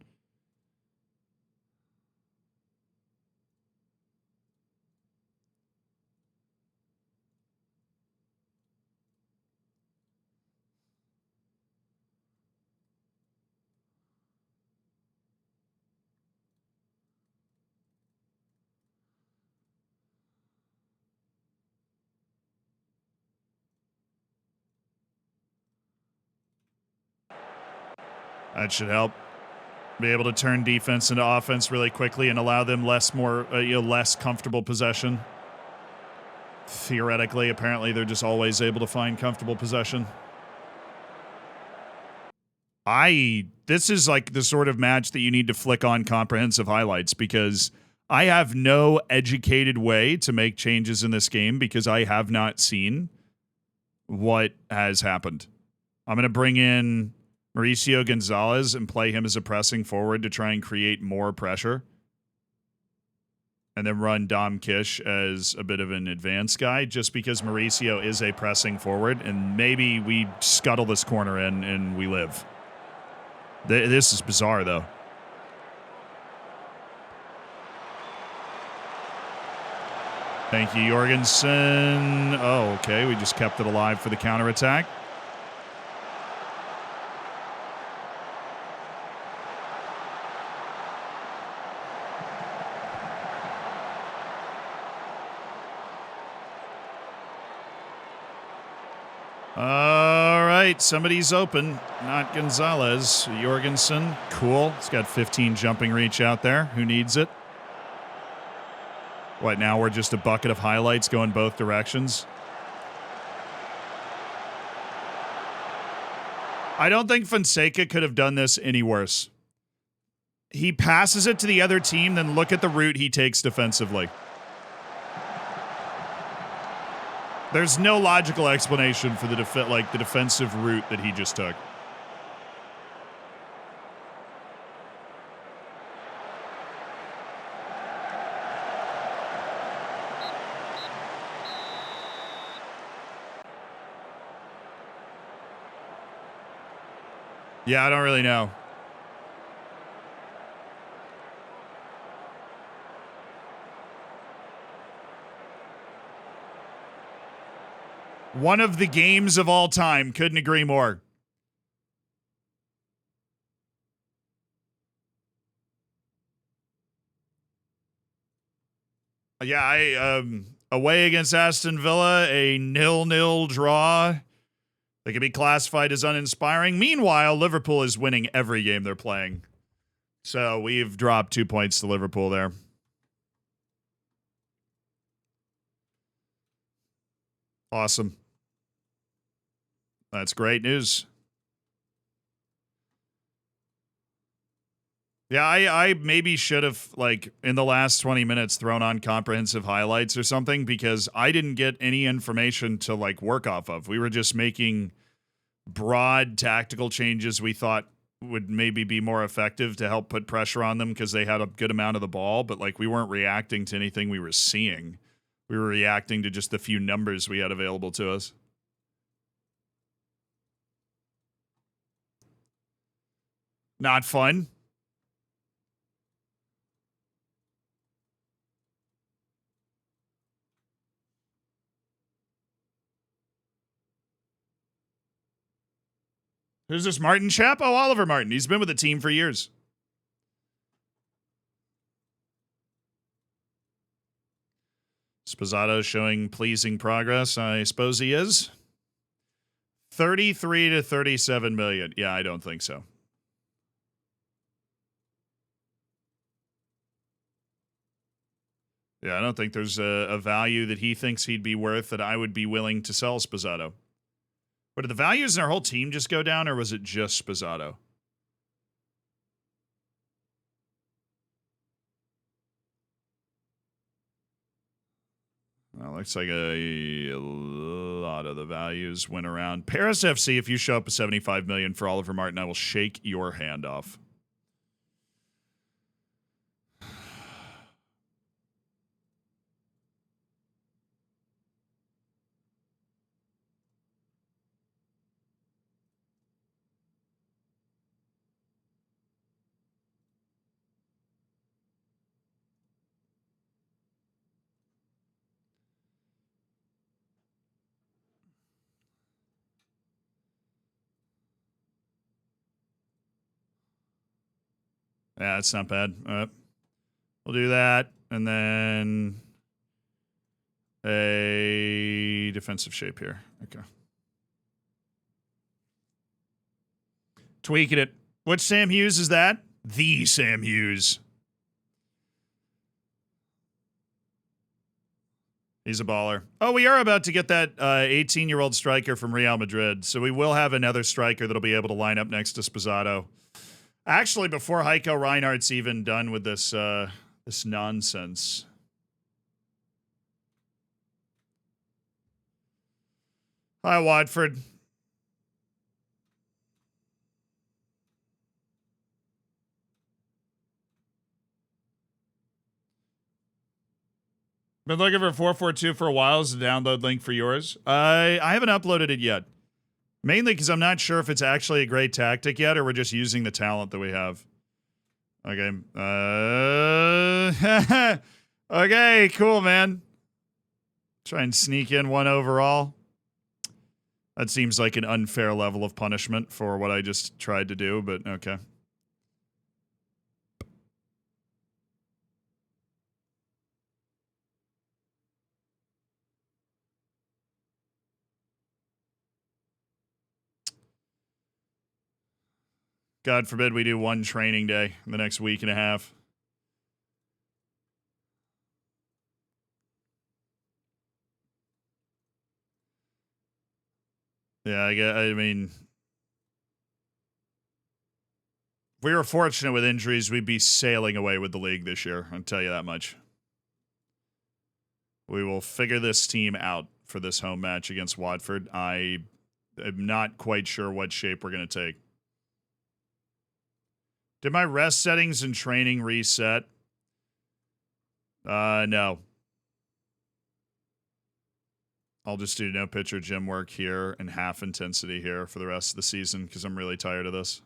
That should help. Be able to turn defense into offense really quickly and allow them less comfortable possession. Theoretically, apparently, they're just always able to find comfortable possession. This is like the sort of match that you need to flick on comprehensive highlights because I have no educated way to make changes in this game because I have not seen what has happened. I'm going to bring in Mauricio Gonzalez and play him as a pressing forward to try and create more pressure. And then run Dom Kish as a bit of an advanced guy just because Mauricio is a pressing forward. And maybe we scuttle this corner in and we live. This is bizarre, though. Thank you, Jorgensen. Oh, okay. We just kept it alive for the counterattack. All right, somebody's open. Not Gonzalez. Jorgensen. Cool. He's got 15 jumping reach out there. Who needs it? What, now we're just a bucket of highlights going both directions? I don't think Fonseca could have done this any worse. He passes it to the other team, then look at the route he takes defensively. There's no logical explanation for the defensive route that he just took. Yeah, I don't really know. One of the games of all time. Couldn't agree more. Yeah, away against Aston Villa, a 0-0 draw. They can be classified as uninspiring. Meanwhile, Liverpool is winning every game they're playing. So we've dropped 2 points to Liverpool there. Awesome. That's great news. Yeah, I maybe should have, like, in the last 20 minutes thrown on comprehensive highlights or something, because I didn't get any information to, like, work off of. We were just making broad tactical changes we thought would maybe be more effective to help put pressure on them because they had a good amount of the ball, but, like, we weren't reacting to anything we were seeing. We were reacting to just the few numbers we had available to us. Not fun. Who's this Martin chap? Oh, Oliver Martin. He's been with the team for years. Sposato showing pleasing progress. I suppose he is. 33 to 37 million. Yeah, I don't think so. Yeah, I don't think there's a value that he thinks he'd be worth that I would be willing to sell Sposato. But did the values in our whole team just go down, or was it just Sposato? Well, looks like a lot of the values went around. Paris FC, if you show up with 75 million for Oliver Martin, I will shake your hand off. Yeah, it's not bad. We'll do that. And then a defensive shape here. Okay. Tweaking it. Which Sam Hughes is that? The Sam Hughes. He's a baller. Oh, we are about to get that 18-year-old striker from Real Madrid. So we will have another striker that'll be able to line up next to Sposato. Actually, before Heiko Reinhardt's even done with this this nonsense. Hi, Watford. Been looking for 442 for a while as a download link for yours. I haven't uploaded it yet. Mainly because I'm not sure if it's actually a great tactic yet, or we're just using the talent that we have. Okay. Okay, cool, man. Try and sneak in one overall. That seems like an unfair level of punishment for what I just tried to do, but okay. God forbid we do one training day in the next week and a half. Yeah, I mean, if we were fortunate with injuries, we'd be sailing away with the league this year. I'll tell you that much. We will figure this team out for this home match against Watford. I am not quite sure what shape we're going to take. Did my rest settings and training reset? No. I'll just do no pitch or gym work here and half intensity here for the rest of the season because I'm really tired of this.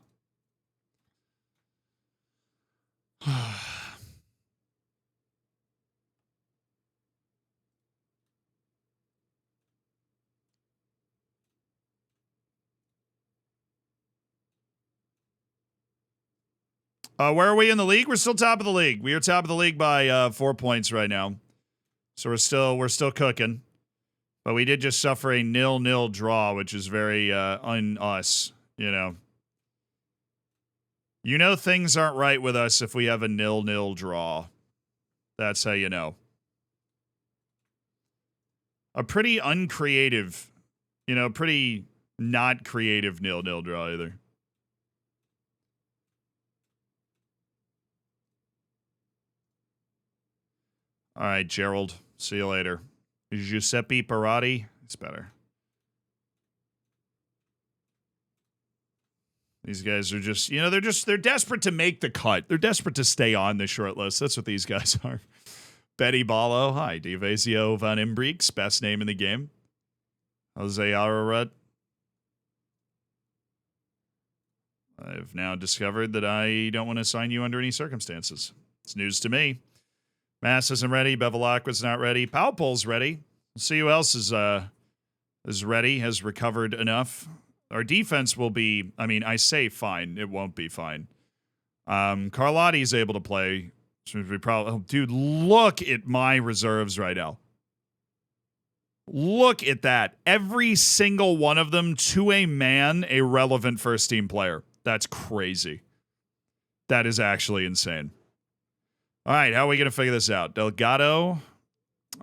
Where are we in the league? We're still top of the league. We are top of the league by 4 points right now. So we're still cooking. But we did just suffer a 0-0 draw, which is very un-us, you know. You know things aren't right with us if we have a 0-0 draw. That's how you know. A pretty uncreative, you know, pretty not creative 0-0 draw either. All right, Gerald. See you later. Giuseppe Parati. It's better. These guys are just, you know, they're desperate to make the cut. They're desperate to stay on the short list. That's what these guys are. Betty Ballo. Hi. Divasio van Imbreeks. Best name in the game. Jose Ararat. I've now discovered that I don't want to sign you under any circumstances. It's news to me. Mass isn't ready. Bevilacqua's not ready. Powell's ready. We'll see who else is ready, has recovered enough. Our defense will be, I mean, I say fine. It won't be fine. Carlotti's able to play. We probably, oh, dude, look at my reserves right now. Look at that. Every single one of them, to a man, a relevant first-team player. That's crazy. That is actually insane. All right, how are we going to figure this out? Delgado,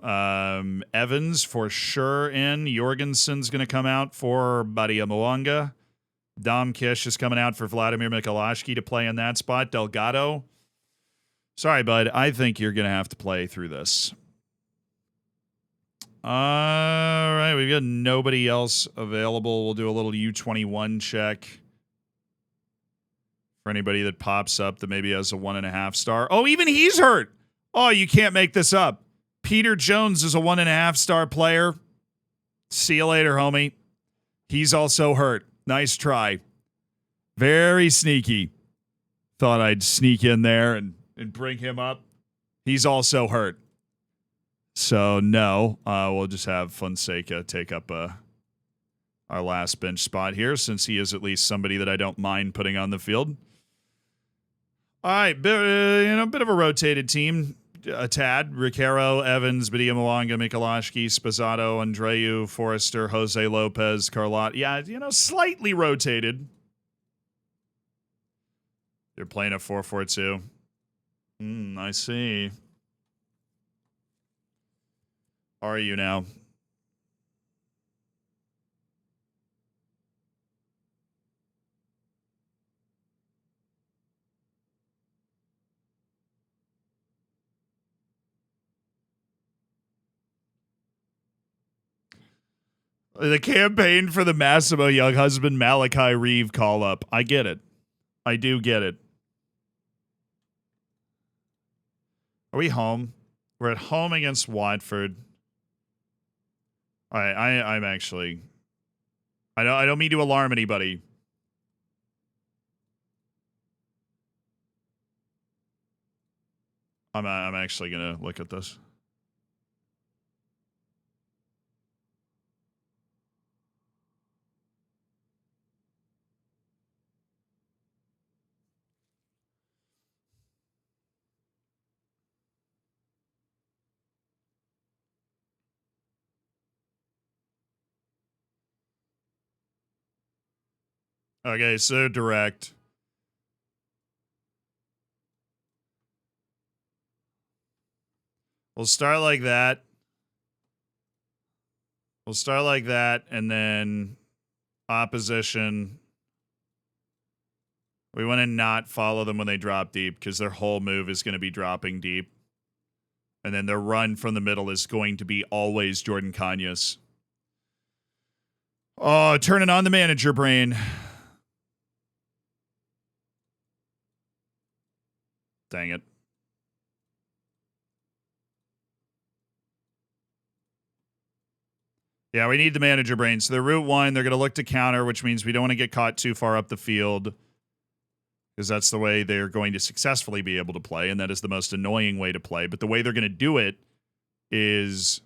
Evans for sure in. Jorgensen's going to come out for Badia Moanga. Dom Kish is coming out for Vladimir Mikulashki to play in that spot. Delgado, sorry, bud. I think you're going to have to play through this. All right, we've got nobody else available. We'll do a little U21 check. For anybody that pops up that maybe has a 1.5 star. Oh, even he's hurt. Oh, you can't make this up. Peter Jones is a 1.5 star player. See you later, homie. He's also hurt. Nice try. Very sneaky. Thought I'd sneak in there and bring him up. He's also hurt. So, no. We'll just have Fonseca take up our last bench spot here since he is at least somebody that I don't mind putting on the field. All right, bit of a rotated team. A tad. Ricaro, Evans, Badia Moanga, Mikulashki, Spazzato, Andreu, Forrester, Jose Lopez, Carlot. Yeah, slightly rotated. You're playing a 4-4-2. I see. Are you now? The campaign for the Massimo young husband Malachi Reeve call up. I get it. I do get it. Are we home? We're at home against Watford. All right, I'm actually. I don't mean to alarm anybody. I'm actually gonna look at this. Okay, so direct. We'll start like that. We'll start like that, and then opposition. We want to not follow them when they drop deep because their whole move is going to be dropping deep. And then their run from the middle is going to be always Jordan Kanyas. Oh, turning on the manager brain. Dang it. Yeah, we need the manager brain. So they're route one. They're going to look to counter, which means we don't want to get caught too far up the field. because that's the way they're going to successfully be able to play, and that is the most annoying way to play. But the way they're going to do it is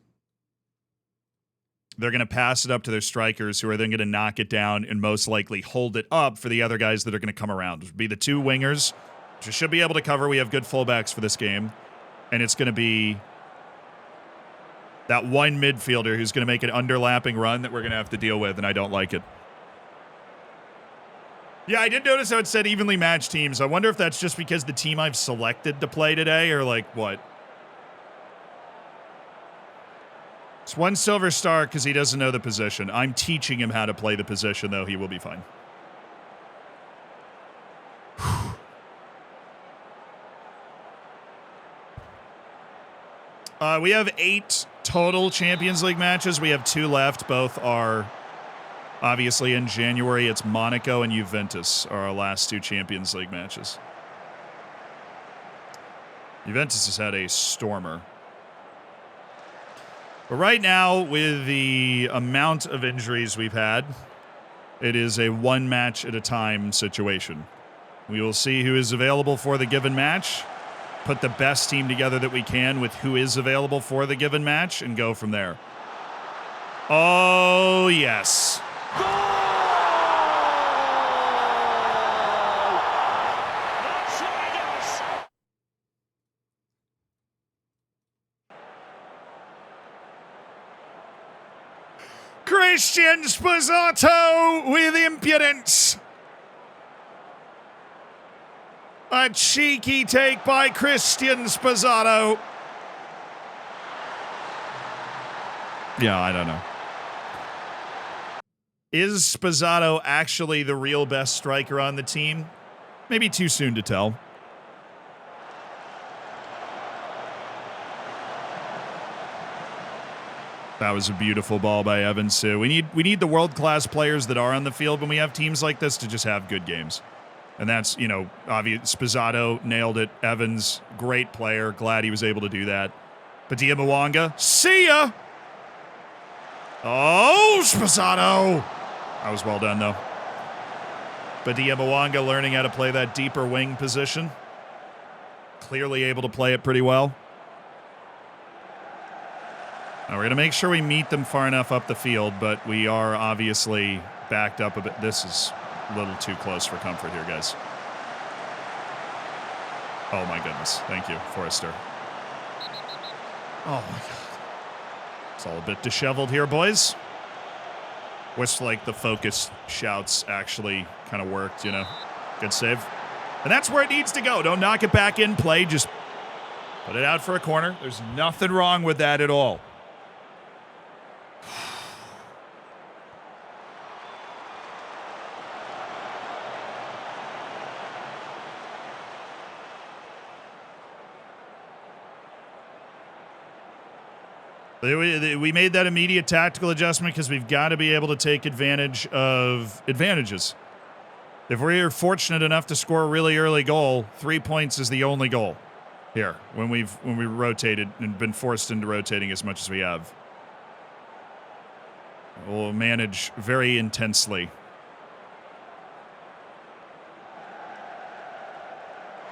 they're going to pass it up to their strikers, who are then going to knock it down and most likely hold it up for the other guys that are going to come around. It'll be the two wingers, which should be able to cover. We have good fullbacks for this game. And it's going to be that one midfielder who's going to make an underlapping run that we're going to have to deal with, and I don't like it. Yeah, I did notice how it said evenly matched teams. I wonder if that's just because the team I've selected to play today, or like what? It's 1 silver star because he doesn't know the position. I'm teaching him how to play the position, though. He will be fine. We have 8 total Champions League matches. We have 2 left. Both are obviously in January. It's Monaco and Juventus are our last 2 Champions League matches. Juventus has had a stormer. But right now, with the amount of injuries we've had, it is a one match at a time situation. We will see who is available for the given match, put the best team together that we can with who is available for the given match, and go from there. Oh, yes. Christian Sposato with impudence. A cheeky take by Christian Sposato. Yeah, I don't know. Is Sposato actually the real best striker on the team? Maybe too soon to tell. That was a beautiful ball by Evans, too. We need the world-class players that are on the field when we have teams like this to just have good games. And that's, you know, obvious. Sposato nailed it. Evans, great player. Glad he was able to do that. But Mwanga, see ya! Oh, Sposato! That was well done, though. But Mwanga learning how to play that deeper wing position. Clearly able to play it pretty well. Now we're going to make sure we meet them far enough up the field, but we are obviously backed up a bit. This is a little too close for comfort here, guys. Oh, my goodness. Thank you, Forrester. Oh, my God. It's all a bit disheveled here, boys. Wish, like, the focus shouts actually kind of worked, you know. Good save. And that's where it needs to go. Don't knock it back in play. Just put it out for a corner. There's nothing wrong with that at all. We made that immediate tactical adjustment because we've got to be able to take advantage of advantages. If we're fortunate enough to score a really early goal, 3 points is the only goal here when we rotated and been forced into rotating as much as we have. We'll manage very intensely.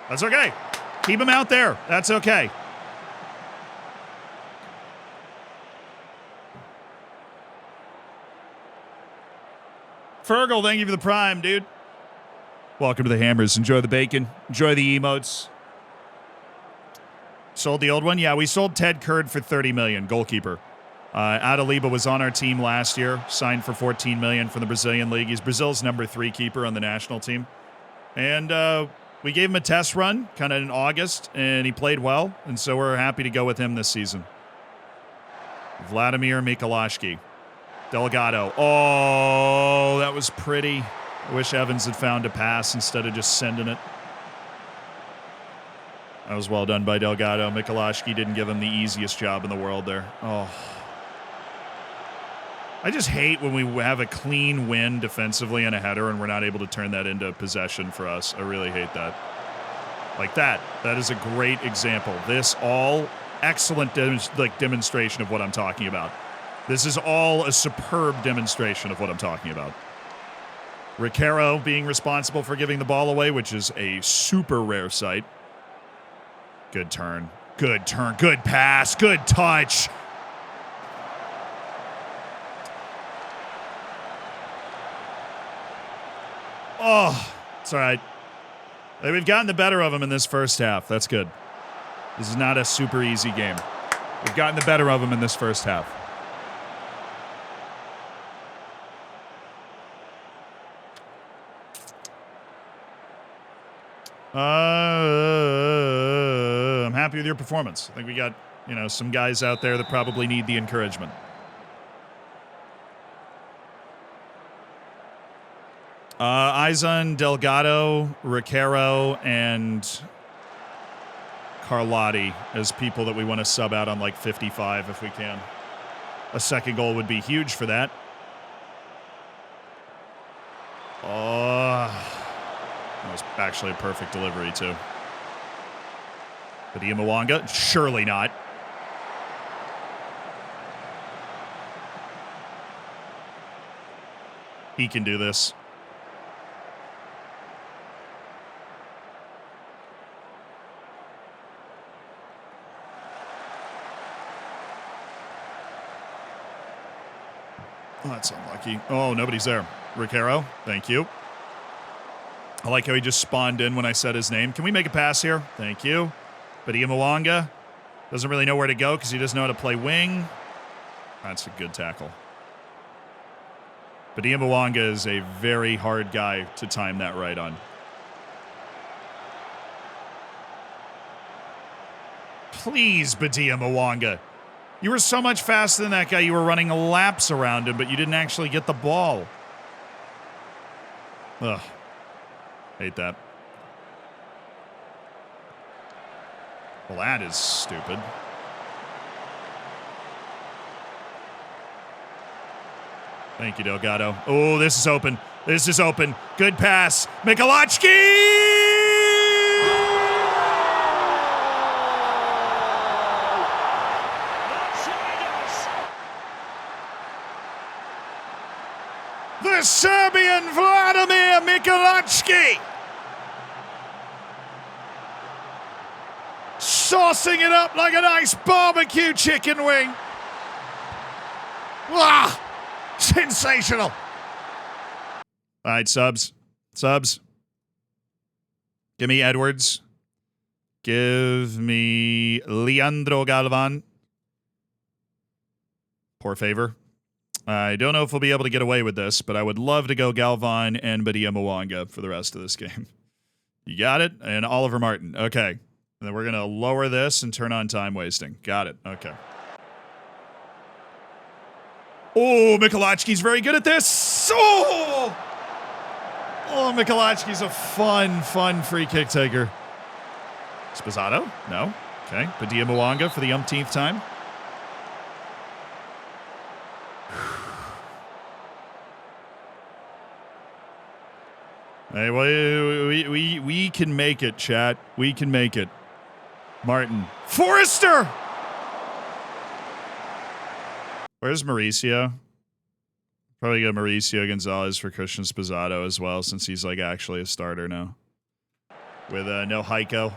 That's okay. Keep him out there. That's okay. Fergal, thank you for the prime, dude. Welcome to the Hammers. Enjoy the bacon. Enjoy the emotes. Sold the old one? Yeah, we sold Ted Kurd for $30 million, goalkeeper. Adaliba was on our team last year, signed for $14 million from the Brazilian League. He's Brazil's number 3 keeper on the national team. And we gave him a test run kind of in August, and he played well. And so we're happy to go with him this season. Vladimir Mikulashki. Delgado. Oh, that was pretty. I wish Evans had found a pass instead of just sending it. That was well done by Delgado. Mikulashki didn't give him the easiest job in the world there. Oh. I just hate when we have a clean win defensively and a header and we're not able to turn that into possession for us. I really hate that. Like that. That is a great example. This all excellent demonstration of what I'm talking about. This is all a superb demonstration of what I'm talking about. Riquero being responsible for giving the ball away, which is a super rare sight. Good turn. Good turn. Good pass. Good touch. Oh, it's all right. We've gotten the better of them in this first half. That's good. This is not a super easy game. We've gotten the better of them in this first half. I'm happy with your performance. I think we got, some guys out there that probably need the encouragement. Izan, Delgado, Riquero, and Carlotti as people that we want to sub out on like 55 if we can. A second goal would be huge for that. That was actually a perfect delivery, too. Badia Mwanga? Surely not. He can do this. Oh, that's unlucky. Oh, nobody's there. Riquero, thank you. I like how he just spawned in when I said his name. Can we make a pass here? Thank you. Badia Mwanga doesn't really know where to go because he doesn't know how to play wing. That's a good tackle. Badia Mwanga is a very hard guy to time that right on. Please, Badia Mwanga. You were so much faster than that guy. You were running laps around him, but you didn't actually get the ball. Ugh. Hate that. Well, that is stupid. Thank you, Delgado. Oh, this is open. This is open. Good pass. Michalowski! The Serbian Vladimir Michalowski! Saucing it up like a nice barbecue chicken wing. Ah! Sensational. All right, subs. Subs. Give me Edwards. Give me Leandro Galvan. Poor favor. I don't know if we'll be able to get away with this, but I would love to go Galvan and Badia Mwanga for the rest of this game. You got it? And Oliver Martin. Okay. And then we're going to lower this and turn on time wasting. Got it. Okay. Oh, Michalowski's very good at this. Oh, Michalowski's a fun free kick taker. Sposato? No. Okay. Badia Mwanga for the umpteenth time. Hey, we can make it, chat. We can make it. Martin. Forrester! Where's Mauricio? Probably get Mauricio Gonzalez for Christian Sposato as well, since he's like actually a starter now. With no Heiko.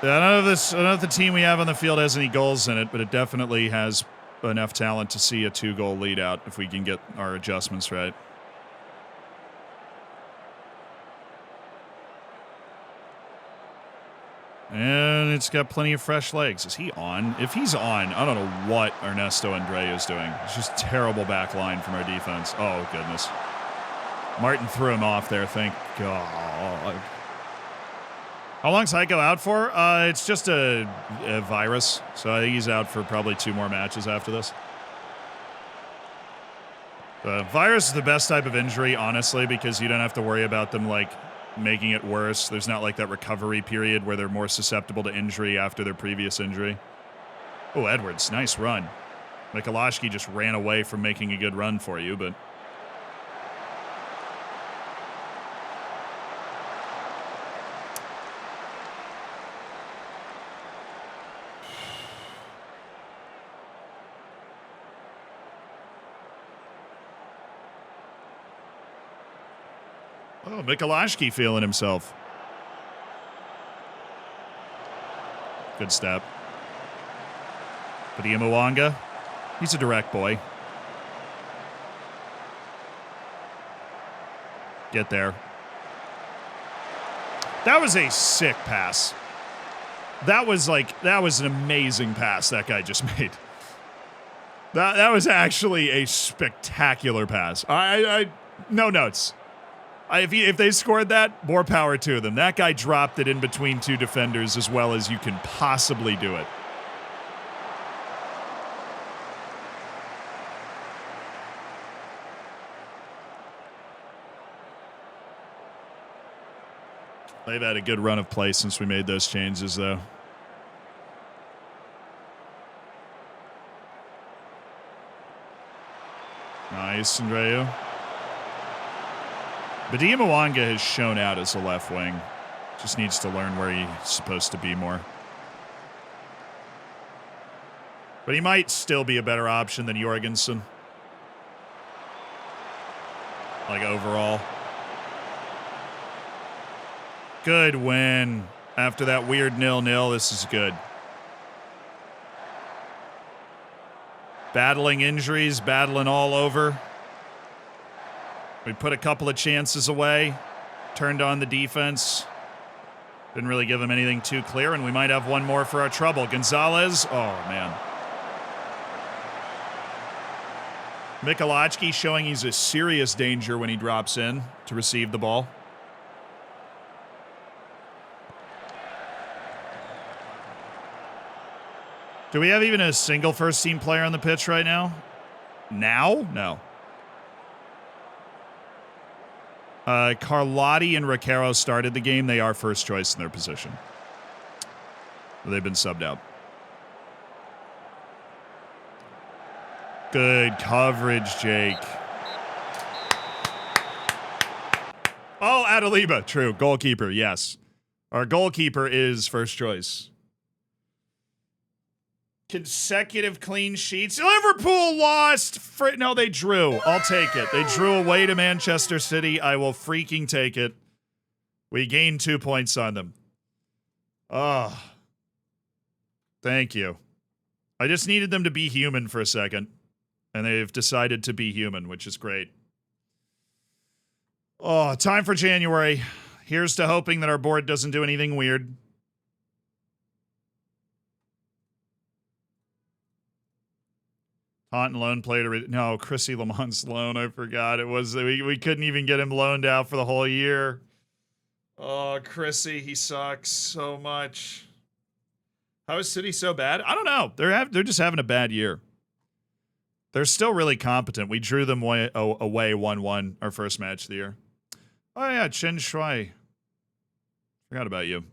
I don't know if the team we have on the field has any goals in it, but it definitely has enough talent to see a 2-goal lead out if we can get our adjustments right. And it's got plenty of fresh legs. Is he on? If he's on, I don't know what Ernesto Andreu is doing. It's just terrible back line from our defense. Oh, goodness. Martin threw him off there, thank God. How long's Heiko out for? It's just a virus, so I think he's out for probably 2 more matches after this. The virus is the best type of injury, honestly, because you don't have to worry about them, like, making it worse. There's not like that recovery period where they're more susceptible to injury after their previous injury. Oh, Edwards, nice run. Michalowski just ran away from making a good run for you, but... Oh, Mikulashki feeling himself. Good step. Padilla Mwanga. He's a direct boy. Get there. That was a sick pass. That was an amazing pass that guy just made. That was actually a spectacular pass. I no notes. If they scored that, more power to them. That guy dropped it in between two defenders as well as you can possibly do it. They've had a good run of play since we made those changes, though. Nice, Andreu. Padilla Mwanga has shown out as a left wing. Just needs to learn where he's supposed to be more. But he might still be a better option than Jorgensen. Like overall. Good win. After that weird 0-0, this is good. Battling injuries, battling all over. We put a couple of chances away, turned on the defense. Didn't really give them anything too clear, and we might have one more for our trouble. Gonzalez, oh man. Mikulashki showing he's a serious danger when he drops in to receive the ball. Do we have even a single first-team player on the pitch right now? Now? No. Carlotti and Recaro started the game. They are first choice in their position. They've been subbed out. Good coverage, Jake. Oh, Adaliba. True. Goalkeeper, yes. Our goalkeeper is first choice. Consecutive clean sheets. Liverpool lost. No, they drew. I'll take it. They drew away to Manchester City. I will freaking take it. We gained 2 points on them. Oh. Thank you. I just needed them to be human for a second. And they've decided to be human, which is great. Oh, time for January. Here's to hoping that our board doesn't do anything weird. Taunton loan player. No, Chrissy Lamont's loan. I forgot. It was we couldn't even get him loaned out for the whole year. Oh, Chrissy, he sucks so much. How is City so bad? I don't know. They're just having a bad year. They're still really competent. We drew them away 1-1 our first match of the year. Oh yeah, Chen Shui. Forgot about you.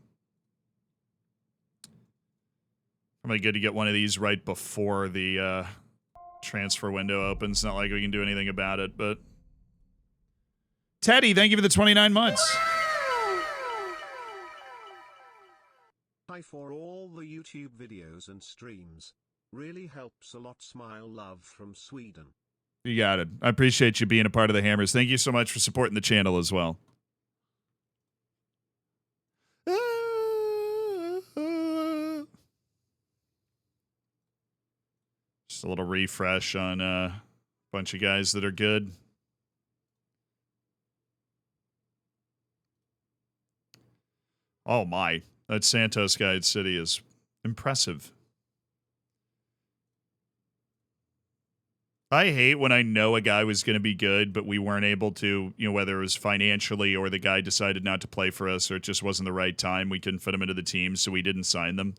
Probably good to get one of these right before the transfer window opens. Not like we can do anything about it, but Teddy, thank you for the 29 months. Hi for all the YouTube videos and streams. Really helps a lot. Smile, love from Sweden. You got it. I appreciate you being a part of the Hammers. Thank you so much for supporting the channel as well. Just a little refresh on a bunch of guys that are good. Oh my, that Santos guy at City is impressive. I hate when I know a guy was going to be good, but we weren't able to, whether it was financially or the guy decided not to play for us or it just wasn't the right time. We couldn't fit him into the team, so we didn't sign them.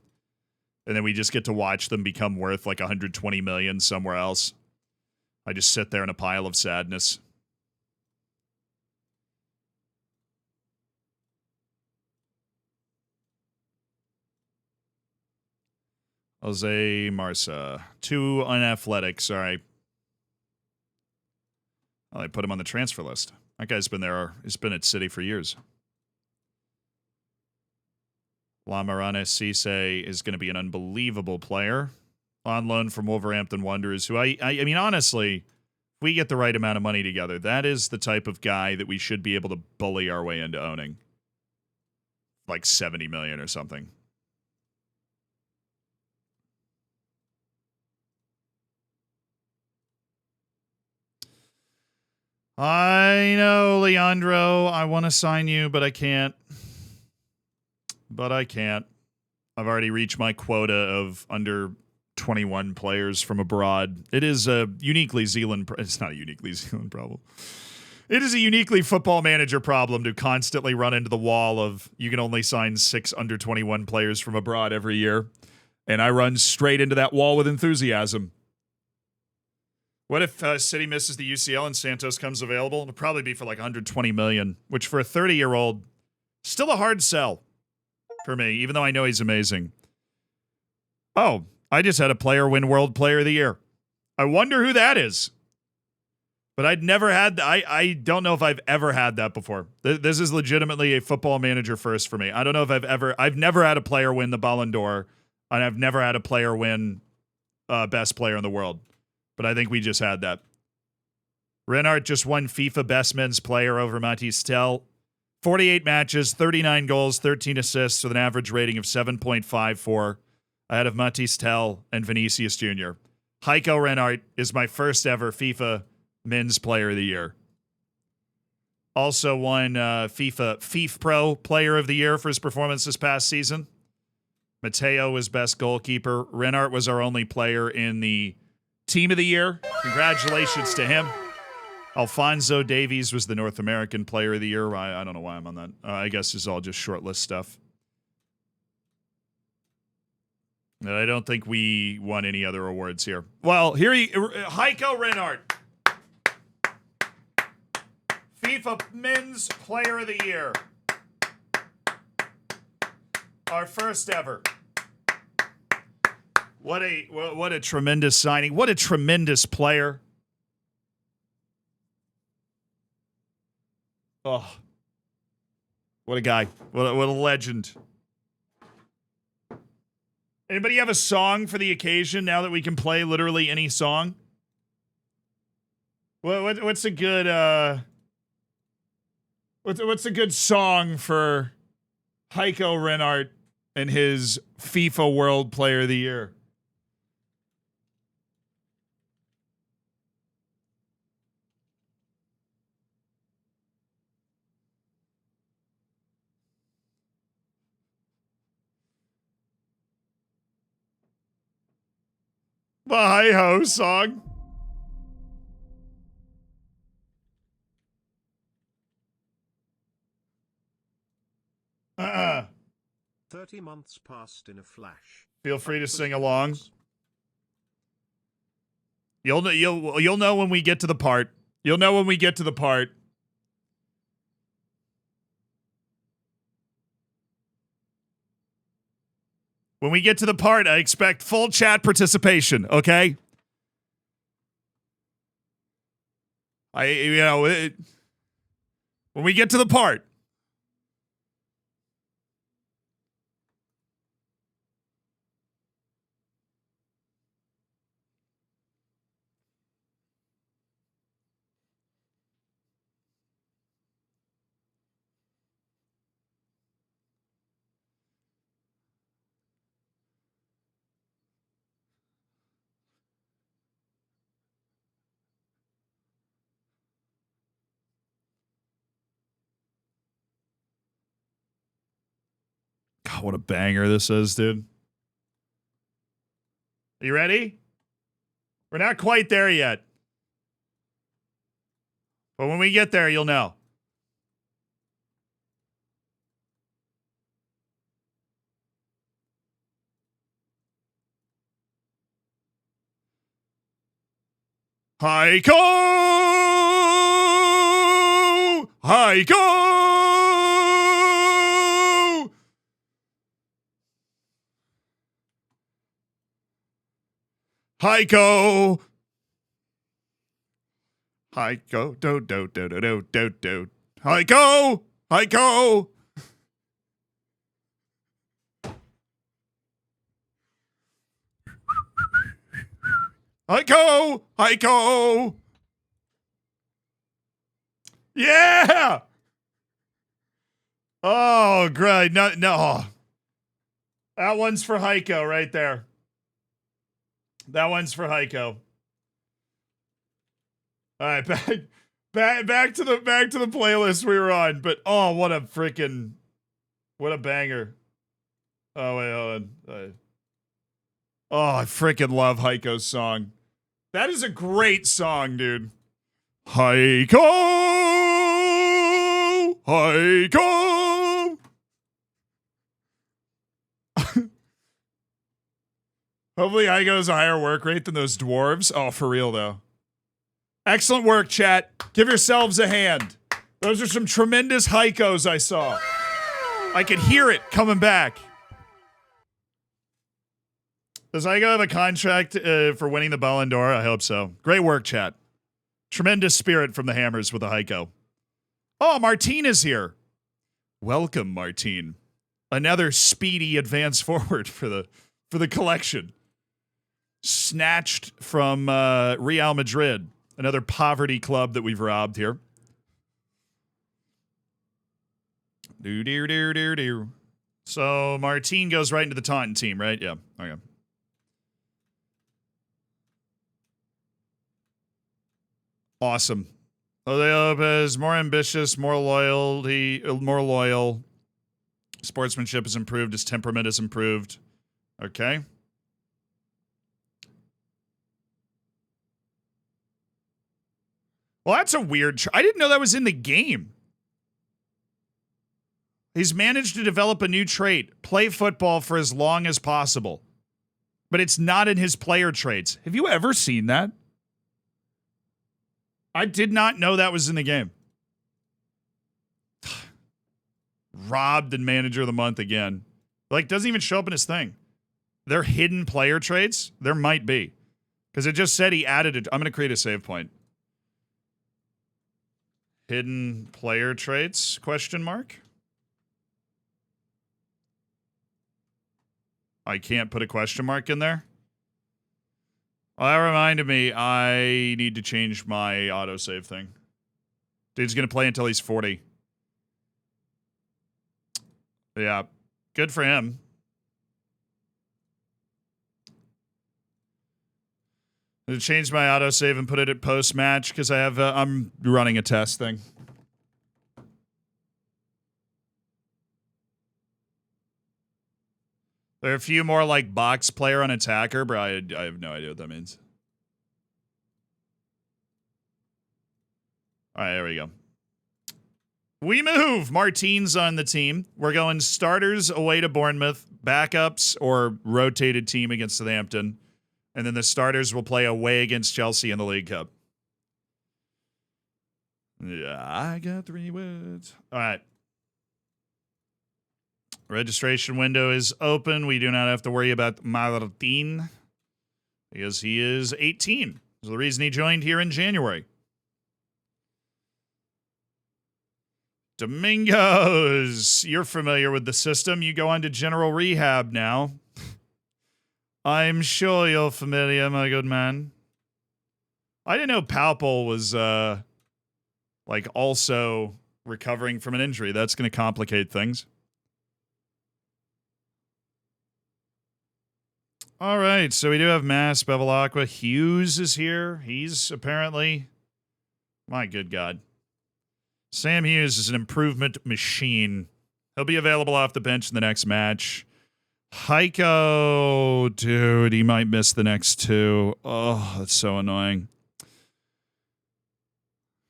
And then we just get to watch them become worth like 120 million somewhere else. I just sit there in a pile of sadness. Jose Marsa. Too unathletic, sorry. Well, I put him on the transfer list. That guy's been there. He's been at City for years. Lamarane Cisse is going to be an unbelievable player. On loan from Wolverhampton Wanderers, who I mean, honestly, If we get the right amount of money together, that is the type of guy that we should be able to bully our way into owning. Like 70 million or something. I know, Leandro. I want to sign you, but I can't. I've already reached my quota of under 21 players from abroad. It is a uniquely Zealand. It's not a uniquely Zealand problem. It is a uniquely Football Manager problem to constantly run into the wall of you can only sign 6 under 21 players from abroad every year. And I run straight into that wall with enthusiasm. What if City misses the UCL and Santos comes available? It'll probably be for like 120 million, which for a 30-year-old, still a hard sell for me, even though I know he's amazing. Oh, I just had a player win World Player of the Year. I wonder who that is. But I'd never had, I don't know if I've ever had that before. This is legitimately a Football Manager first for me. I don't know if I've never had a player win the Ballon d'Or, and I've never had a player win best player in the world. But I think we just had that. Reinhardt just won FIFA Best Men's Player over Matthijs Tel. 48 matches, 39 goals, 13 assists with an average rating of 7.54 ahead of Matthijs Tel and Vinicius Jr. Heiko Reinhardt is my first ever FIFA Men's Player of the Year. Also won FIFA Pro Player of the Year for his performance this past season. Mateo was best goalkeeper. Reinhardt was our only player in the Team of the Year. Congratulations to him. Alphonso Davies was the North American Player of the Year. I don't know why I'm on that. I guess it's all just short list stuff. And I don't think we won any other awards here. Well, Heiko Reinhardt. FIFA Men's Player of the Year. Our first ever. What a tremendous signing. What a tremendous player. Oh. What a guy. What a legend. Anybody have a song for the occasion now that we can play literally any song? What's a good what's a good song for Heiko Reinhardt and his FIFA World Player of the Year? The hi-ho song. 30 months passed in a flash. Feel free to sing along. You'll know when we get to the part. You'll know when we get to the part. When we get to the part, I expect full chat participation, okay? When we get to the part. God, what a banger this is, dude. Are you ready? We're not quite there yet. But when we get there, you'll know. Heiko! Heiko! Heiko! Heiko! Do. Heiko! Heiko! Heiko! Heiko! Yeah. Oh, great. No, no. That one's for Heiko right there. That one's for Heiko. All right, back to the playlist we were on. But oh, what a banger. Oh wait, hold on. Oh, I freaking love Heiko's song. That is a great song, dude. Heiko! Heiko! Hopefully Heiko's a higher work rate than those dwarves. Oh, for real, though. Excellent work, chat. Give yourselves a hand. Those are some tremendous Heikos I saw. I could hear it coming back. Does Heiko have a contract for winning the Ballon d'Or? I hope so. Great work, chat. Tremendous spirit from the Hammers with the Heiko. Oh, Martine is here. Welcome, Martine. Another speedy advance forward for the collection. Snatched from Real Madrid. Another poverty club that we've robbed here. Do. So Martine goes right into the Taunton team, right? Yeah. Okay. Awesome. Jose Lopez, more ambitious, more loyal. Sportsmanship has improved. His temperament has improved. Okay. Well, that's a weird... I didn't know that was in the game. He's managed to develop a new trait. Play football for as long as possible. But it's not in his player traits. Have you ever seen that? I did not know that was in the game. Robbed and manager of the month again. Like, doesn't even show up in his thing. They're hidden player traits? There might be. Because it just said he added it. I'm going to create a save point. Hidden player traits? Question mark. I can't put a question mark in there. Well, that reminded me, I need to change my autosave thing. Dude's going to play until he's 40. Yeah, good for him. I'm going to change my autosave and put it at post-match because I'm running a test thing. There are a few more like box player on attacker, but I have no idea what that means. All right, there we go. We move. Martine's on the team. We're going starters away to Bournemouth, backups or rotated team against Southampton, and then the starters will play away against Chelsea in the League Cup. Yeah, I got 3 words. All right. Registration window is open. We do not have to worry about Martin because he is 18. That's the reason he joined here in January. Domingos, you're familiar with the system. You go on to general rehab now. I'm sure you're familiar, my good man. I didn't know Palpal was like also recovering from an injury. That's going to complicate things. All right, so we do have Mass, Bevilacqua. Hughes is here. He's apparently... My good God. Sam Hughes is an improvement machine. He'll be available off the bench in the next match. Heiko, dude, he might miss the next 2. Oh, that's so annoying.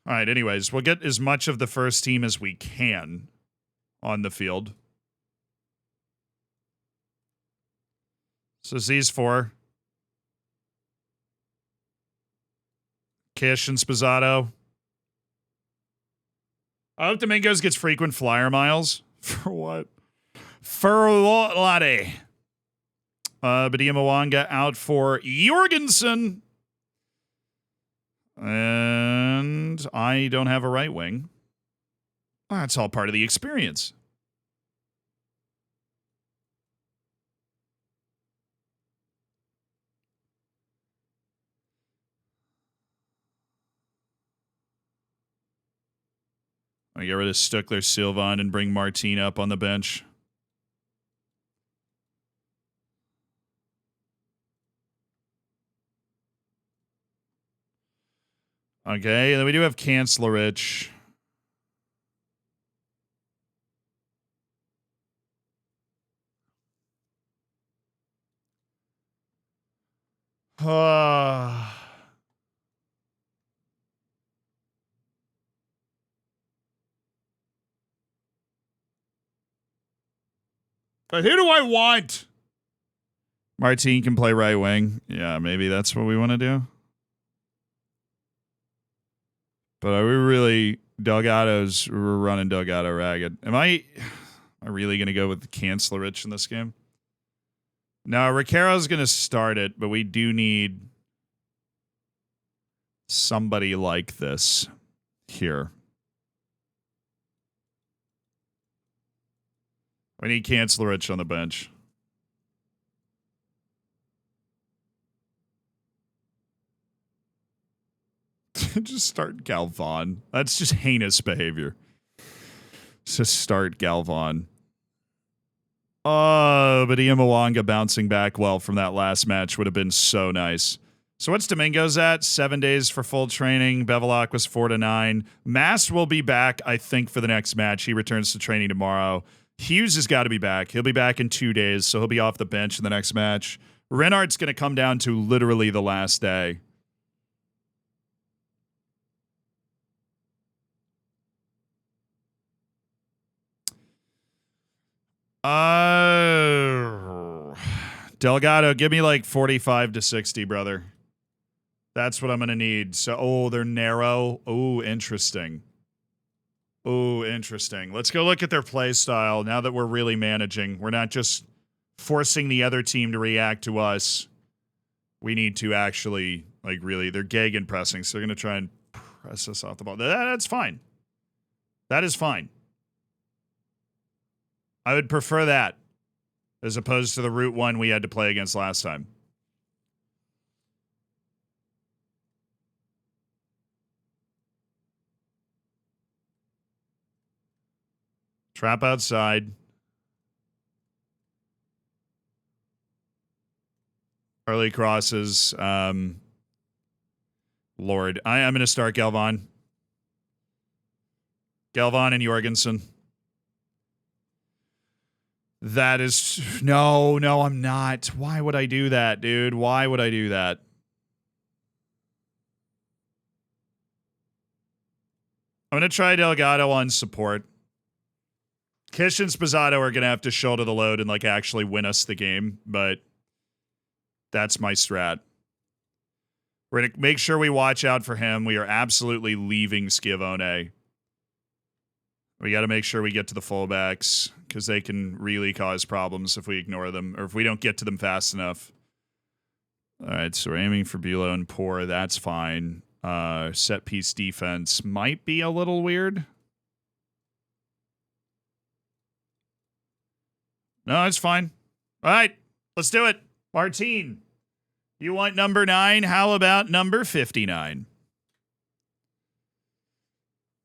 All right, anyways, we'll get as much of the first team as we can on the field. So these 4. Kish and Spizzato. I hope Domingos gets frequent flyer miles. For what? For what, laddie? Badia Mwanga out for Jorgensen. And I don't have a right wing. That's all part of the experience. I get rid of Stuckler, Sylvan, and bring Martin up on the bench. Okay, and then we do have Kancelarich. But who do I want? Martin can play right wing. Yeah, maybe that's what we want to do. But are we really... Delgado's... We're running Delgado ragged. Am I really going to go with the Kancelarich in this game? No, Ricaro's going to start it, but we do need somebody like this here. We need Kancelarich on the bench. Just start Galvan. That's just heinous behavior. Just start Galvan. But Ian Mwanga bouncing back well from that last match would have been so nice. So what's Domingo's at? 7 days for full training. Bevelak was 4 to 9. Mast will be back, I think, for the next match. He returns to training tomorrow. Hughes has got to be back. He'll be back in 2 days, so he'll be off the bench in the next match. Renard's going to come down to literally the last day. Delgado, give me like 45 to 60, brother. That's what I'm going to need. So, they're narrow. Oh, interesting. Oh, interesting. Let's go look at their play style now that we're really managing. We're not just forcing the other team to react to us. We need to actually, like, really, they're gegenpressing, so they're going to try and press us off the ball. That's fine. That is fine. I would prefer that as opposed to the Route 1 we had to play against last time. Trap outside. Early crosses. Lord. I'm going to start Galvan. Galvan and Jorgensen. That is... No, I'm not. Why would I do that, dude? Why would I do that? I'm going to try Delgado on support. Kish and Spazzato are going to have to shoulder the load and, like, actually win us the game, but that's my strat. We're going to make sure we watch out for him. We are absolutely leaving Schiavone. We got to make sure we get to the fullbacks because they can really cause problems if we ignore them or if we don't get to them fast enough. All right, so we're aiming for Bulow and Poor. That's fine. Set piece defense might be a little weird. No, it's fine. All right, let's do it. Martine, you want number 9? How about number 59?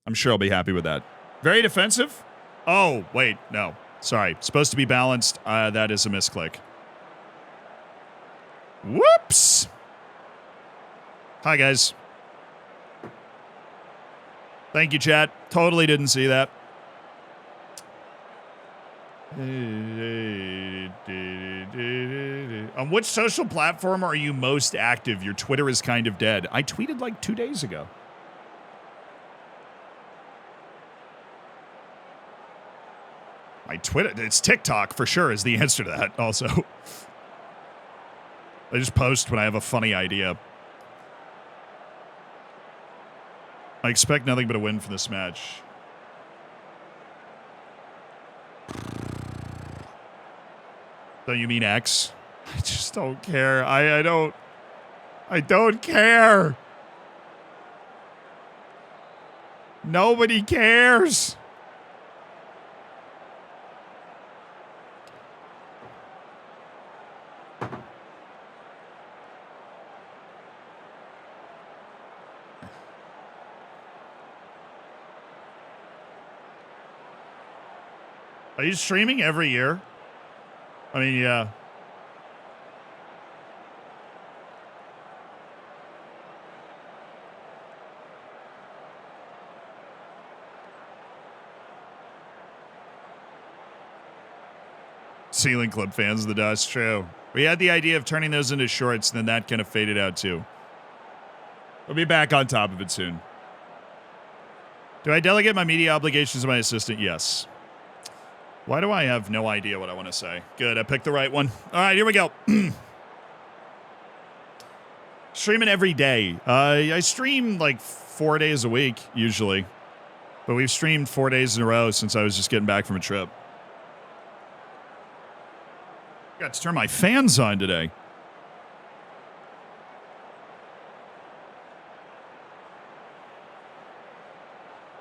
I'm sure I'll be happy with that. Very defensive? Oh, wait, no. Sorry. Supposed to be balanced. That is a misclick. Whoops! Hi, guys. Thank you, chat. Totally didn't see that. On which social platform are you most active? Your Twitter is kind of dead. I tweeted like 2 days ago. My Twitter, it's TikTok for sure is the answer to that also. I just post when I have a funny idea. I expect nothing but a win for this match. Don't you mean X? I just don't care. I don't care. Nobody cares. Are you streaming every year? I mean, yeah. Ceiling Club fans of the dust, true. We had the idea of turning those into shorts, and then that kind of faded out too. We'll be back on top of it soon. Do I delegate my media obligations to my assistant? Yes. Why do I have no idea what I want to say? Good, I picked the right one. All right, here we go. Streaming every day. I stream like 4 days a week, usually. But we've streamed 4 days in a row since I was just getting back from a trip. Got to turn my fans on today.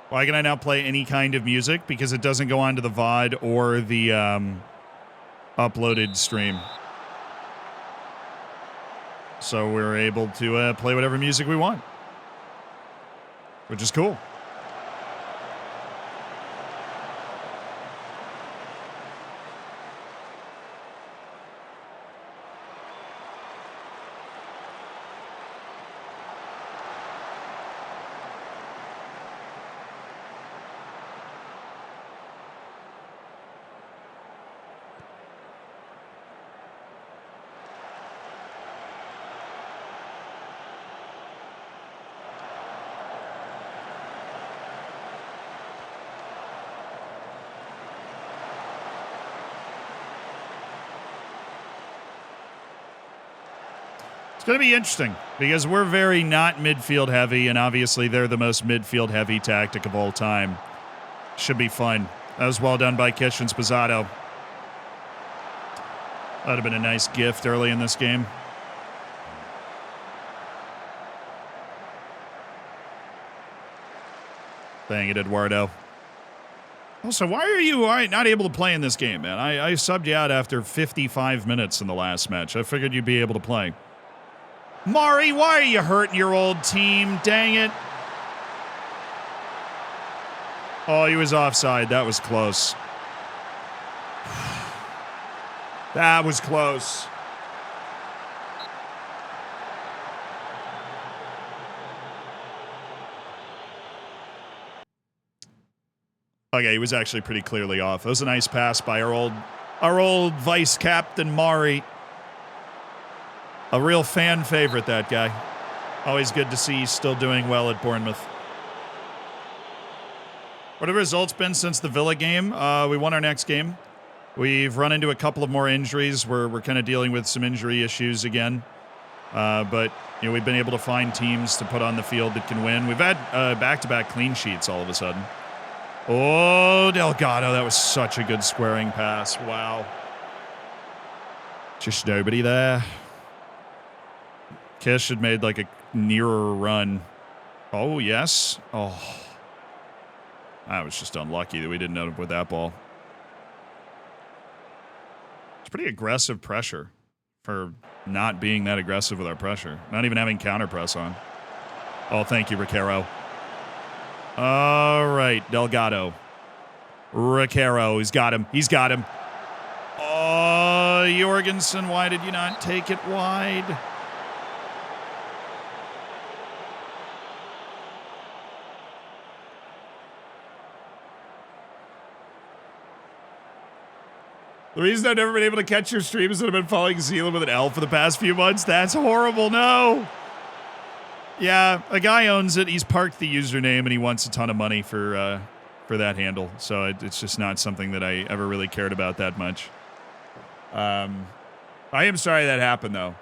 Why can I now play any kind of music? Because it doesn't go onto the VOD or the uploaded stream. So we're able to play whatever music we want. Which is cool. It's going to be interesting because we're very not midfield heavy, and obviously they're the most midfield heavy tactic of all time. Should be fun. That was well done by Kish and Spazzato. That would have been a nice gift early in this game. Dang it, Eduardo. Also, why are you not able to play in this game, man? I subbed you out after 55 minutes in the last match. I figured you'd be able to play. Mari, why are you hurting your old team? Dang it. Oh, he was offside. That was close. That was close. Okay, he was actually pretty clearly off. That was a nice pass by our old vice captain Mari. A real fan favorite, that guy. Always good to see he's still doing well at Bournemouth. What have the results been since the Villa game? We won our next game. We've run into a couple of more injuries. We're kind of dealing with some injury issues again. But we've been able to find teams to put on the field that can win. We've had back-to-back clean sheets all of a sudden. Oh, Delgado, that was such a good squaring pass. Wow. Just nobody there. Kish had made like a nearer run. Oh, yes. Oh. I was just unlucky that we didn't end up with that ball. It's pretty aggressive pressure for not being that aggressive with our pressure. Not even having counter press on. Oh, thank you, Riquero. All right, Delgado. Riquero, he's got him. He's got him. Oh, Jorgensen, why did you not take it wide? The reason I've never been able to catch your stream is that I've been following Zealand with an L for the past few months. That's horrible. No. Yeah, a guy owns it. He's parked the username, and he wants a ton of money for that handle. So it's just not something that I ever really cared about that much. I am sorry that happened, though.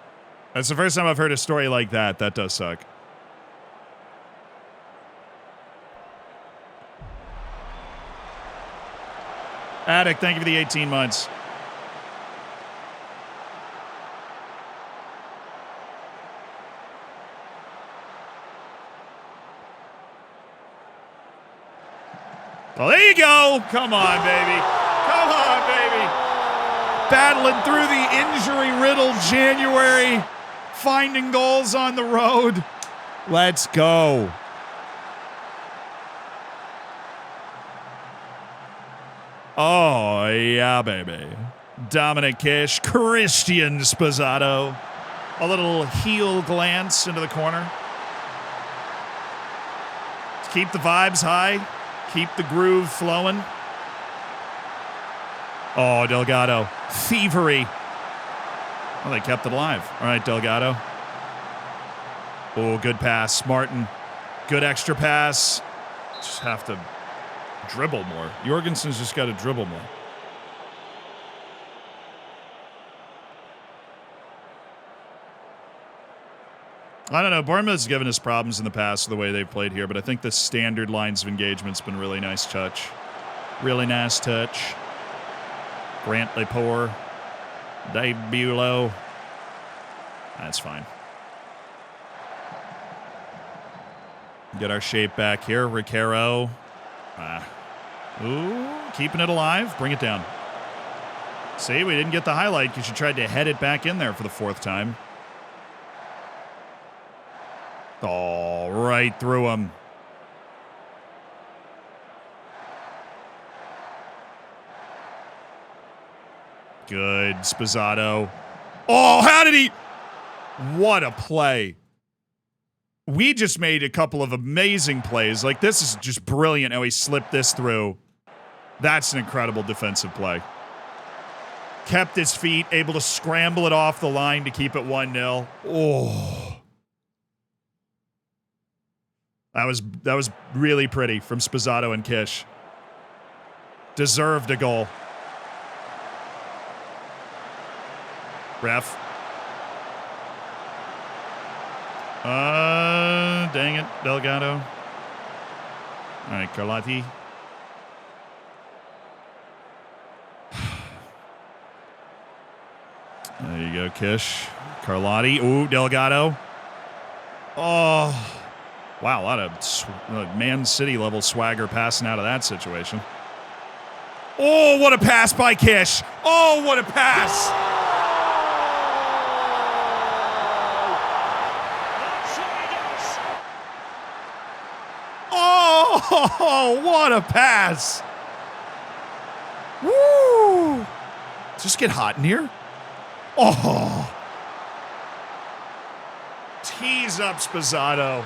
That's the first time I've heard a story like that. That does suck. Attic, thank you for the 18 months. Well, there you go. Come on, baby. Come on, baby. Battling through the injury-riddled January, finding goals on the road. Let's go. Oh, yeah, baby. Dominic Kish, Christian Spazzato. A little heel glance into the corner. Keep the vibes high. Keep the groove flowing. Oh, Delgado. Thievery. Well, they kept it alive. All right, Delgado. Oh, good pass. Martin. Good extra pass. Just have to dribble more. Jorgensen's just got to dribble more. I don't know. Bournemouth's given us problems in the past with the way they've played here, but I think the standard lines of engagement's been really nice touch. Really nice touch. Grant Lepore. Dave Bulow. That's fine. Get our shape back here. Riquero. Ooh, keeping it alive. Bring it down. See, we didn't get the highlight because you tried to head it back in there for the fourth time. Oh, right through him. Good, Spazzato. Oh, how did he? What a play. We just made a couple of amazing plays. Like, this is just brilliant how he slipped this through. That's an incredible defensive play. Kept his feet, able to scramble it off the line to keep it 1-0. Oh. That was really pretty from Spazzato and Kish. Deserved a goal. Ref. Dang it, Delgado. All right, Carlotti. There you go, Kish. Carlotti. Ooh, Delgado. Oh. Wow, a lot of Man City level swagger passing out of that situation. Oh, what a pass by Kish. Oh, what a pass. Oh, what a pass. Woo. Does this get hot in here? Oh. Tease up Spazzato.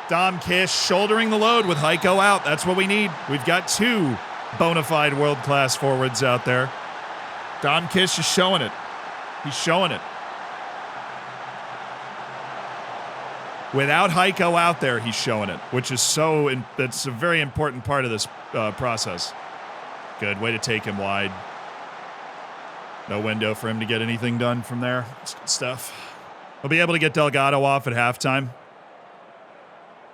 Dom Kish shouldering the load with Heiko out. That's what we need. We've got two bona fide world-class forwards out there. Dom Kish is showing it. He's showing it. Without Heiko out there, he's showing it, which is that's a very important part of this process. Good way to take him wide. No window for him to get anything done from there. It's good stuff. We'll be able to get Delgado off at halftime.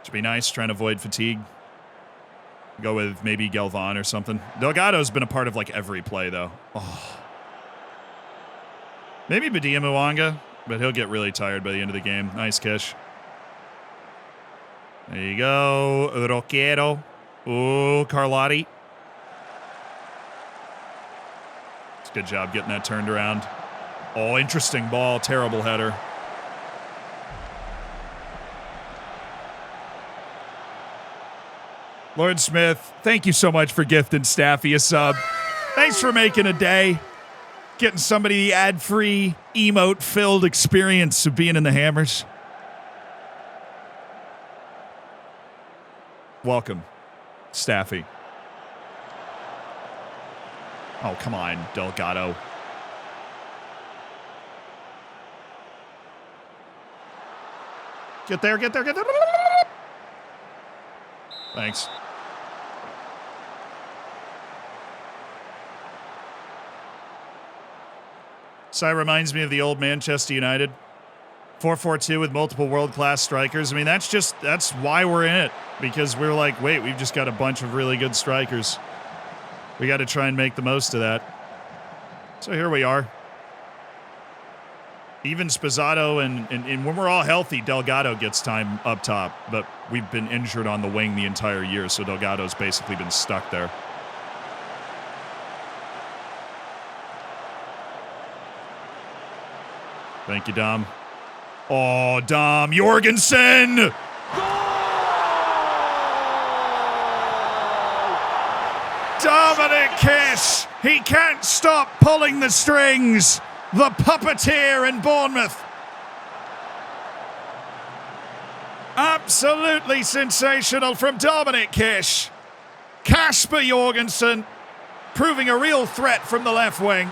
Should be nice, trying to avoid fatigue. Go with maybe Galvan or something. Delgado's been a part of like every play, though. Oh. Maybe Badia Mwanga, but he'll get really tired by the end of the game. Nice, Kish. There you go. Roquero. Ooh, Carlotti. It's a good job getting that turned around. Oh, interesting ball. Terrible header. Lord Smith, thank you so much for gifting Staffy a sub. Thanks for making a day. Getting somebody the ad-free, emote-filled experience of being in the Hammers. Welcome, Staffy. Oh, come on, Delgado. Get there, get there, get there. Thanks. Sai reminds me of the old Manchester United. 4-4-2 with multiple world-class strikers. I mean, that's why we're in it. Because we're like, wait, we've just got a bunch of really good strikers. We got to try and make the most of that. So here we are. Even Spazzato and when we're all healthy, Delgado gets time up top. But we've been injured on the wing the entire year, so Delgado's basically been stuck there. Thank you, Dom. Oh, Dom Jorgensen! Dominic Kish, he can't stop pulling the strings. The puppeteer in Bournemouth. Absolutely sensational from Dominic Kish. Kasper Jorgensen proving a real threat from the left wing.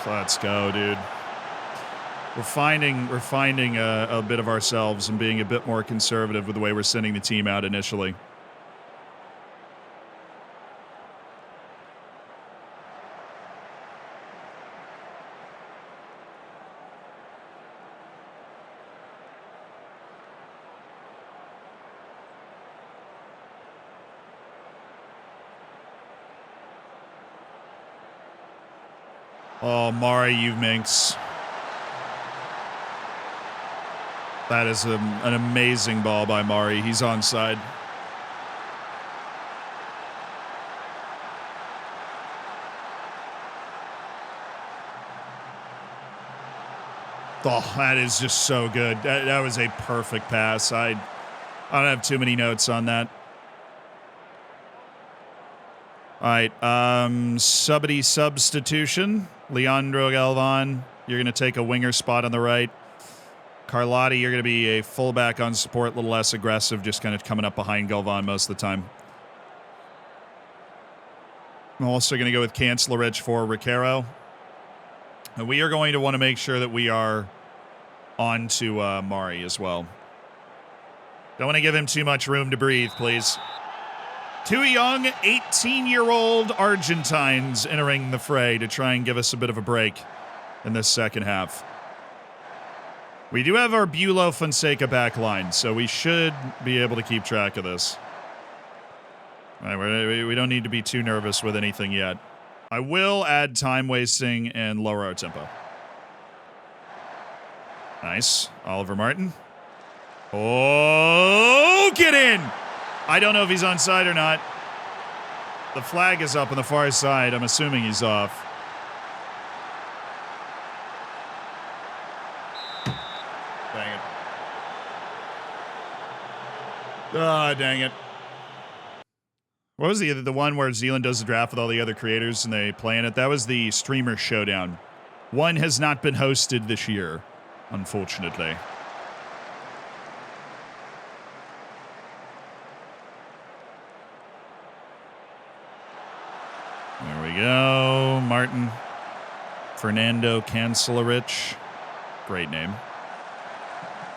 Let's go, dude. We're finding a bit of ourselves and being a bit more conservative with the way we're sending the team out initially. Oh, Mari, you minx. That is an amazing ball by Mari. He's onside. Oh, that is just so good. That was a perfect pass. I don't have too many notes on that. All right, subbity substitution. Leandro Galvan, you're going to take a winger spot on the right. Carlotti, you're going to be a fullback on support, a little less aggressive, just kind of coming up behind Galvan most of the time. I'm also going to go with Kancelarich for Riquero. And we are going to want to make sure that we are on to Mari as well. Don't want to give him too much room to breathe, please. Two young 18-year-old Argentines entering the fray to try and give us a bit of a break in this second half. We do have our Bulow-Fonseca back line, so we should be able to keep track of this. All right, we don't need to be too nervous with anything yet. I will add time wasting and lower our tempo. Nice. Oliver Martin. Oh, get in! I don't know if he's onside or not. The flag is up on the far side. I'm assuming he's off. Dang it. Ah, dang it. What was the one where Zealand does the draft with all the other creators and they play in it? That was the Streamer Showdown. One has not been hosted this year, unfortunately. There we go. Martin. Fernando Kancelarich. Great name.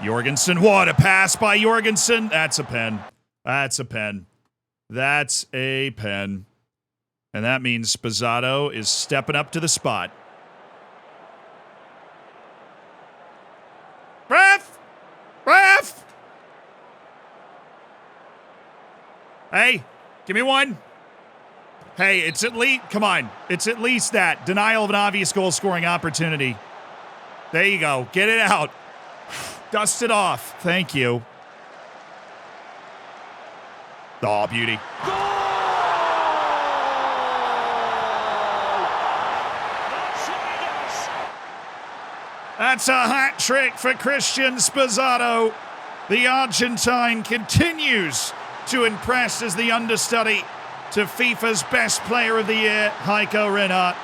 Jorgensen. What a pass by Jorgensen. That's a pen. That's a pen. That's a pen. And that means Spazzato is stepping up to the spot. Ref! Ref! Hey, give me one. Hey, it's at least, come on. It's at least that. Denial of an obvious goal-scoring opportunity. There you go. Get it out. Dust it off. Thank you. Oh, beauty. That's a hat trick for Christian Spazzato. The Argentine continues to impress as the understudy to FIFA's best player of the year, Heiko Reinhardt,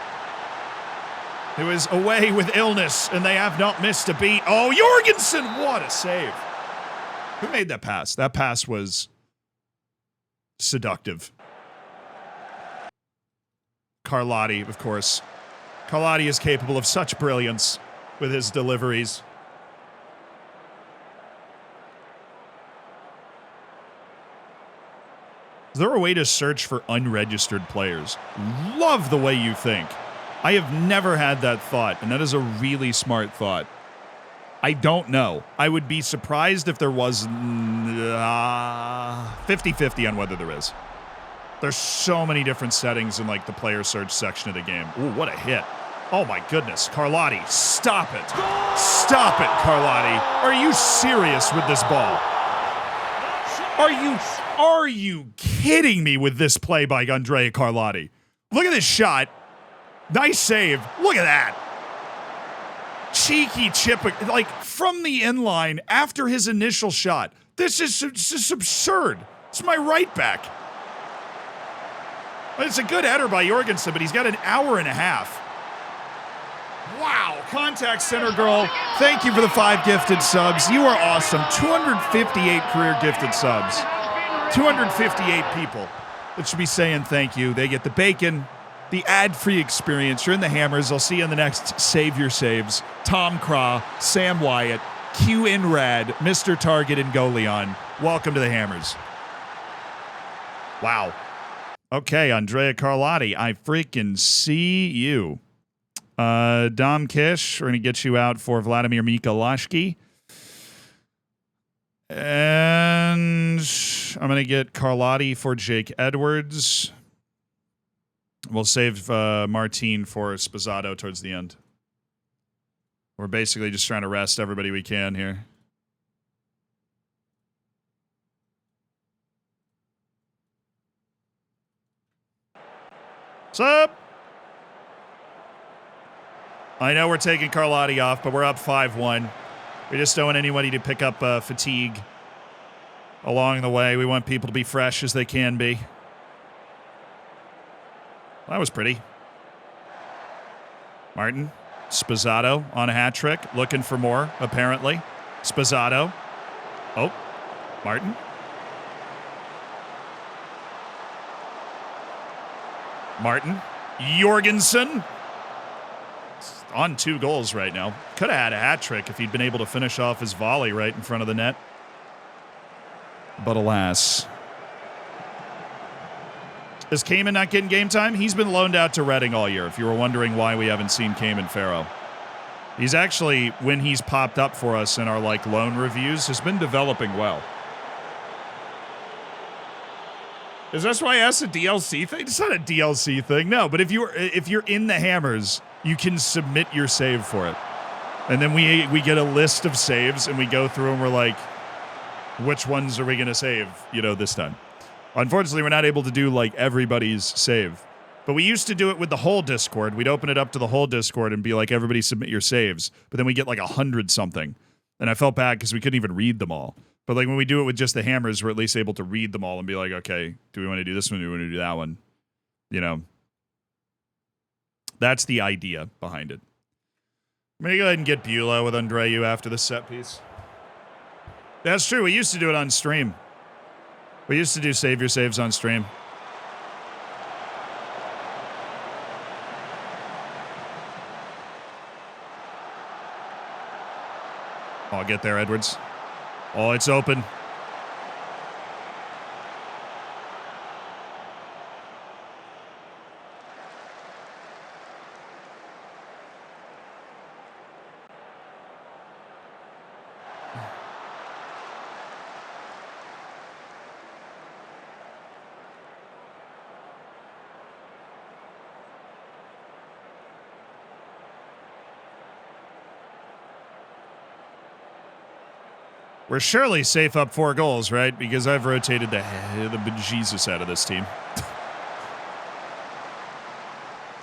who is away with illness, and they have not missed a beat. Oh, Jorgensen, what a save. Who made that pass? That pass was seductive. Carlotti, of course. Carlotti is capable of such brilliance with his deliveries. Is there a way to search for unregistered players? Love the way you think. I have never had that thought, and that is a really smart thought. I don't know. I would be surprised if there was 50-50 on whether there is. There's so many different settings in like the player search section of the game. Ooh, what a hit. Oh my goodness. Carlotti, stop it. Stop it, Carlotti. Are you serious with this ball? Are you kidding me with this play by Andrea Carlotti? Look at this shot. Nice save. Look at that. cheeky chip, like from the inline after his initial shot. This is just absurd. It's my right back. It's a good header by Jorgensen, but he's got an hour and a half. Wow. Contact Center Girl, thank you for the 5 gifted subs. You are awesome. 258 career gifted subs. 258 people that should be saying thank you. They get the bacon, the ad-free experience. You're in the Hammers. I'll see you in the next Save Your Saves. Tom Craw, Sam Wyatt, Q Inrad, Mr. Target, and Goleon. Welcome to the Hammers. Wow. Okay, Andrea Carlotti, I freaking see you. Dom Kish, we're going to get you out for Vladimir Mikolashki. And I'm going to get Carlotti for Jake Edwards. We'll save Martine for Spazzato towards the end. We're basically just trying to rest everybody we can here. What's up? I know we're taking Carlotti off, but we're up 5-1. We just don't want anybody to pick up fatigue along the way. We want people to be fresh as they can be. That was pretty. Martin, Spazzato on a hat trick, looking for more, apparently. Spazzato. Oh, Martin. Martin. Jorgensen. On 2 goals right now. Could have had a hat trick if he'd been able to finish off his volley right in front of the net. But alas. Is Cayman not getting game time? He's been loaned out to Reading all year, if you were wondering why we haven't seen Cayman Farrow. He's actually, when he's popped up for us in our loan reviews, has been developing well. Is SYS a DLC thing? It's not a DLC thing, no. But if you're in the Hammers, you can submit your save for it, and then we get a list of saves, and we go through and we're like, which ones are we gonna save? This time. Unfortunately, we're not able to do everybody's save, but we used to do it with the whole Discord. We'd open it up to the whole Discord and be like, everybody submit your saves. But then we get 100 something, and I felt bad because we couldn't even read them all. But when we do it with just the Hammers, we're at least able to read them all and be like, okay, do we want to do this one? Do we want to do that one? That's the idea behind it. I'm going to go ahead and get Beulah with Andreu after the set piece. That's true. We used to do it on stream. We used to do Save Your Saves on stream. I'll get there, Edwards. Oh, it's open. We're surely safe up 4 goals, right? Because I've rotated the bejesus out of this team.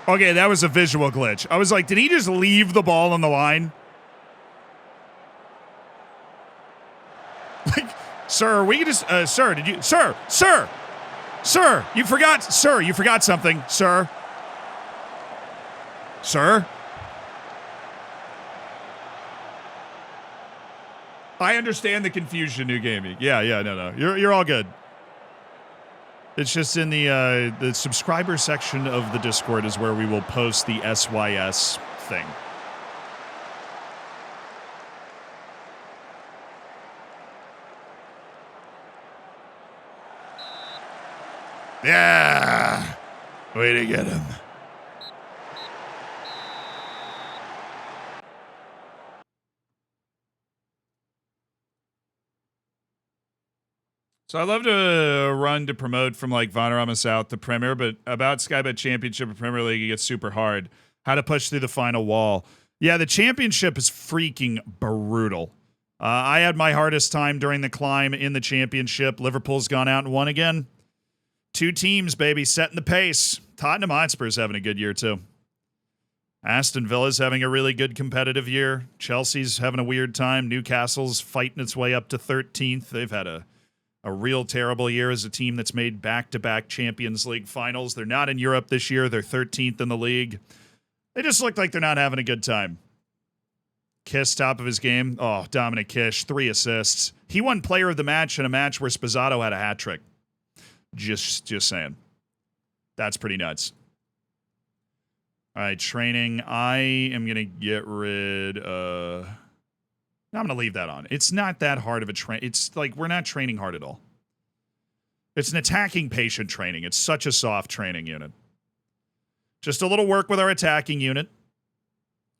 Okay, that was a visual glitch. I was like, did he just leave the ball on the line? Sir, we just, sir, did you, sir, you forgot something, sir. Sir? I understand the confusion, New Gaming. Yeah, no. You're all good. It's just in the subscriber section of the Discord is where we will post the SYS thing. Yeah! Way to get him. So I love to run to promote from Vanarama South to Premier, but about Sky Bet Championship and Premier League, it gets super hard. How to push through the final wall. Yeah, the championship is freaking brutal. I had my hardest time during the climb in the championship. Liverpool's gone out and won again. 2 teams, baby, setting the pace. Tottenham Hotspur's having a good year, too. Aston Villa's having a really good competitive year. Chelsea's having a weird time. Newcastle's fighting its way up to 13th. They've had a real terrible year as a team that's made back-to-back Champions League finals. They're not in Europe this year. They're 13th in the league. They just look like they're not having a good time. Kiss, top of his game. Oh, Dominic Kish, 3 assists. He won player of the match in a match where Sposato had a hat trick. Just saying. That's pretty nuts. All right, training. I am going to get rid of... I'm going to leave that on. It's not that hard of a train. It's like we're not training hard at all. It's an attacking patient training. It's such a soft training unit. Just a little work with our attacking unit.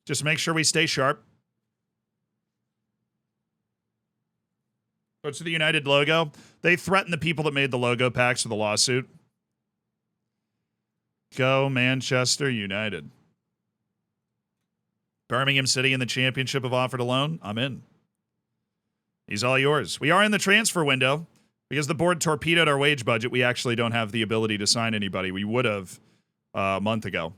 Just make sure we stay sharp. What's the United logo? They threatened the people that made the logo packs with a lawsuit. Go Manchester United. Birmingham City in the championship have offered a loan. I'm in. He's all yours. We are in the transfer window. Because the board torpedoed our wage budget, we actually don't have the ability to sign anybody. We would have a month ago.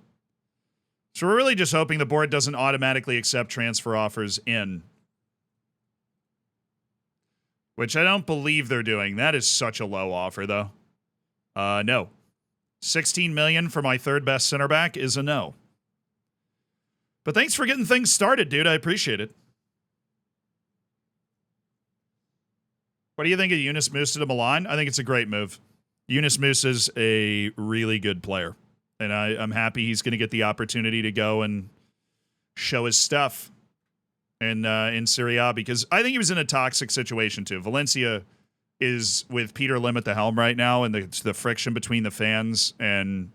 So we're really just hoping the board doesn't automatically accept transfer offers in. Which I don't believe they're doing. That is such a low offer, though. No. $16 million for my third best center back is a no. But thanks for getting things started, dude. I appreciate it. What do you think of Yunus Musa to Milan? I think it's a great move. Yunus Musa is a really good player. And I'm happy he's going to get the opportunity to go and show his stuff in Serie A, because I think he was in a toxic situation too. Valencia is with Peter Lim at the helm right now, and the friction between the fans and,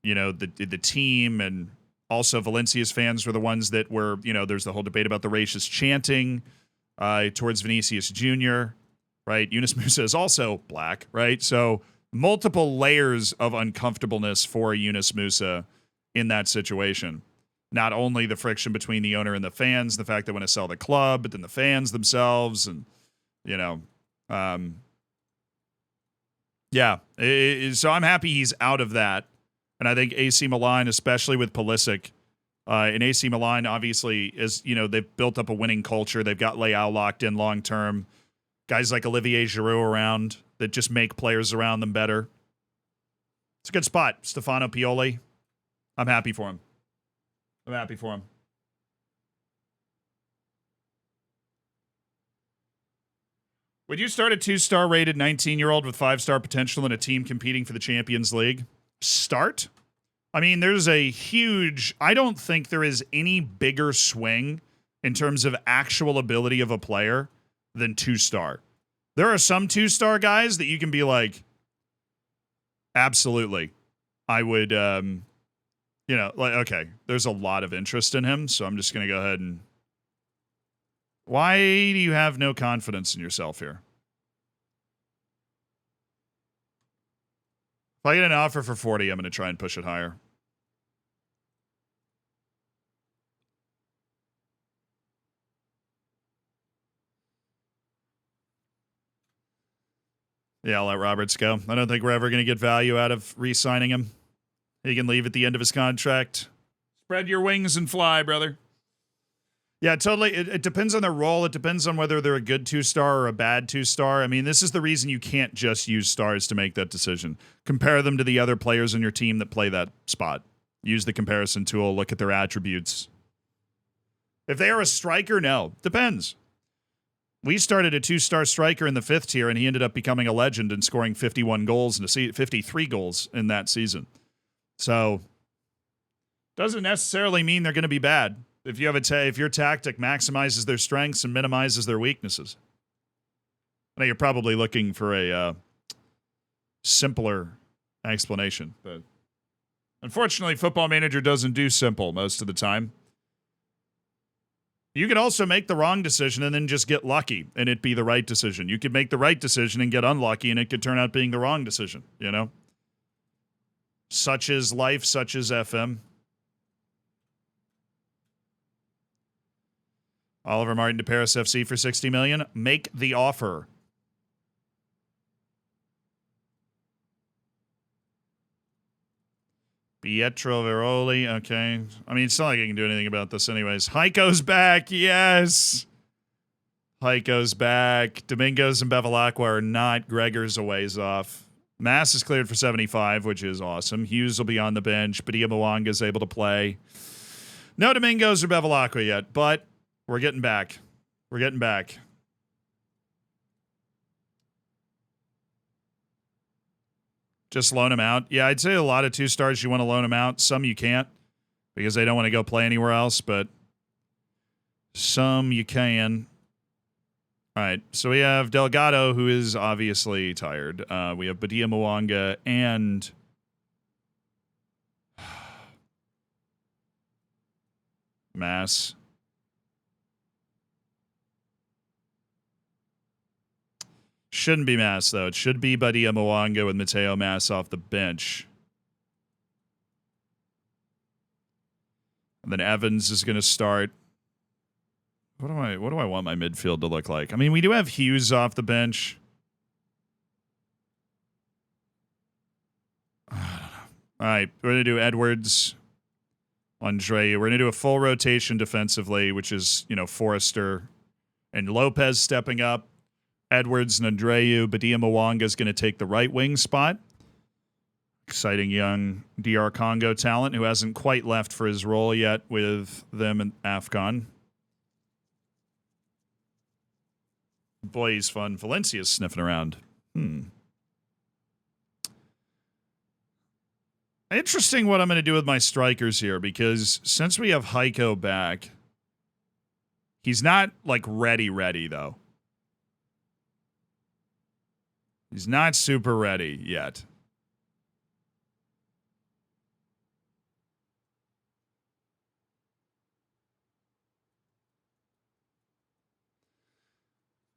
you know, the team, and also Valencia's fans were the ones that were, you know, there's the whole debate about the racist chanting towards Vinicius Jr., right? Yunus Musa is also black, right? So multiple layers of uncomfortableness for Yunus Musa in that situation. Not only the friction between the owner and the fans, the fact they want to sell the club, but then the fans themselves, and, you know, so I'm happy he's out of that. And I think AC Milan, especially with Pulisic, and AC Milan, obviously, is, you know, they've built up a winning culture. They've got Leao locked in long term. Guys like Olivier Giroud around that just make players around them better. It's a good spot. Stefano Pioli. I'm happy for him. Would you start a 2-star rated 19-year-old with 5-star potential in a team competing for the Champions League? Start? I mean, there's a huge... I don't think there is any bigger swing in terms of actual ability of a player than 2-star. There are some 2-star guys that you can be like, absolutely. I would, you know, like, okay, there's a lot of interest in him, so I'm just going to go ahead and... Why do you have no confidence in yourself here? If I get an offer for 40, I'm going to try and push it higher. Yeah, I'll let Roberts go. I don't think we're ever going to get value out of re-signing him. He can leave at the end of his contract. Spread your wings and fly, brother. Yeah, totally. It depends on their role. It depends on whether they're a good 2-star or a bad 2-star. I mean, this is the reason you can't just use stars to make that decision. Compare them to the other players on your team that play that spot. Use the comparison tool. Look at their attributes. If they are a striker, no. Depends. We started a 2-star striker in the 5th tier, and he ended up becoming a legend and scoring 51 goals and 53 goals in that season. So, doesn't necessarily mean they're going to be bad. If you have if your tactic maximizes their strengths and minimizes their weaknesses. I know you're probably looking for a simpler explanation, but unfortunately, Football Manager doesn't do simple most of the time. You could also make the wrong decision and then just get lucky and it be the right decision. You could make the right decision and get unlucky and it could turn out being the wrong decision, you know? Such is life, such is FM. Oliver Martin to Paris FC for $60 million. Make the offer. Pietro Veroli. Okay. I mean, it's not like I can do anything about this anyways. Heiko's back. Yes. Heiko's back. Domingos and Bevilacqua are not. Gregor's a ways off. Mass is cleared for 75, which is awesome. Hughes will be on the bench. Badia Mwanga's able to play. No Domingos or Bevilacqua yet, but we're getting back. We're getting back. Just loan him out. Yeah, I'd say a lot of 2-stars you want to loan him out. Some you can't because they don't want to go play anywhere else, but some you can. All right, so we have Delgado, who is obviously tired. We have Badia Mwanga and Mass. Shouldn't be Mass, though. It should be Badia Mwanga with Mateo Mass off the bench. And then Evans is going to start. What do I want my midfield to look like? I mean, we do have Hughes off the bench. All right, we're going to do Edwards, Andre. We're going to do a full rotation defensively, which is, Forrester and Lopez stepping up. Edwards and Andreu. Badia Mwanga is going to take the right wing spot. Exciting young DR Congo talent who hasn't quite left for his role yet with them in AFCON. Boy, he's fun. Valencia's sniffing around. Interesting what I'm going to do with my strikers here, because since we have Heiko back, he's not, ready, though. He's not super ready yet.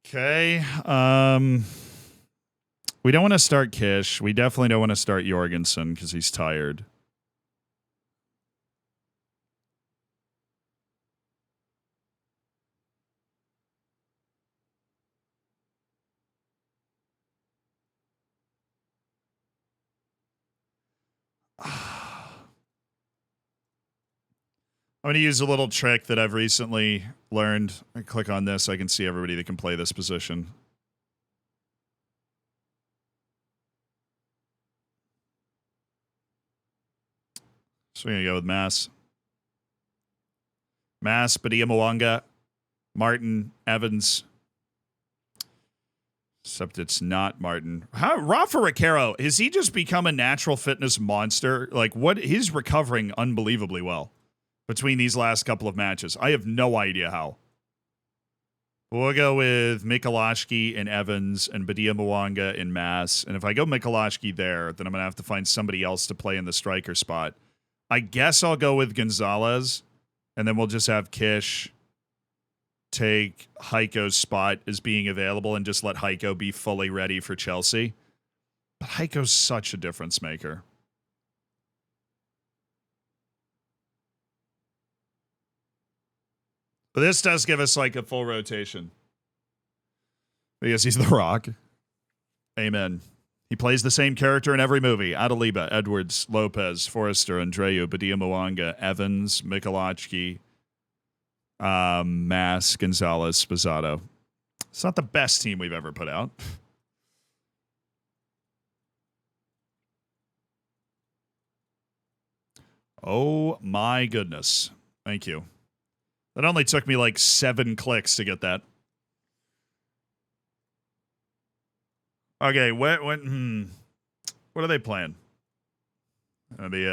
Okay. We don't want to start Kish. We definitely don't want to start Jorgensen because he's tired. I'm going to use a little trick that I've recently learned. I click on this. I can see everybody that can play this position. So we're going to go with Mass. Mass, Badia Mwanga, Martin, Evans. Except it's not Martin. Rafa Ricaro, has he just become a natural fitness monster? He's recovering unbelievably well between these last couple of matches. I have no idea how. We'll go with Mikulashki and Evans and Badia Mwanga in Mass. And if I go Mikulashki there, then I'm going to have to find somebody else to play in the striker spot. I guess I'll go with Gonzalez, and then we'll just have Kish take Heiko's spot as being available and just let Heiko be fully ready for Chelsea. But Heiko's such a difference maker. But this does give us a full rotation. Because he's The Rock. Amen. He plays the same character in every movie. Adaliba, Edwards, Lopez, Forrester, Andreu, Badia Mwanga, Evans, Mikulachki, Mass, Gonzalez, Spazzato. It's not the best team we've ever put out. Oh my goodness. Thank you. That only took me 7 clicks to get that. Okay, what are they playing? That'd be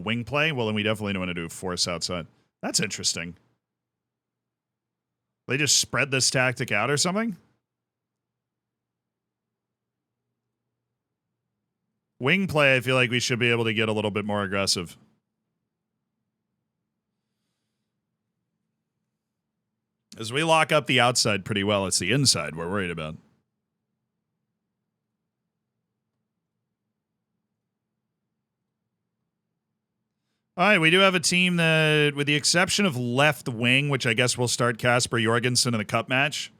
wing play? Well, then we definitely don't want to do force outside. That's interesting. They just spread this tactic out or something? Wing play, I feel like we should be able to get a little bit more aggressive. As we lock up the outside pretty well, it's the inside we're worried about. All right, we do have a team that, with the exception of left wing, which I guess will start Kasper Jorgensen in the cup match,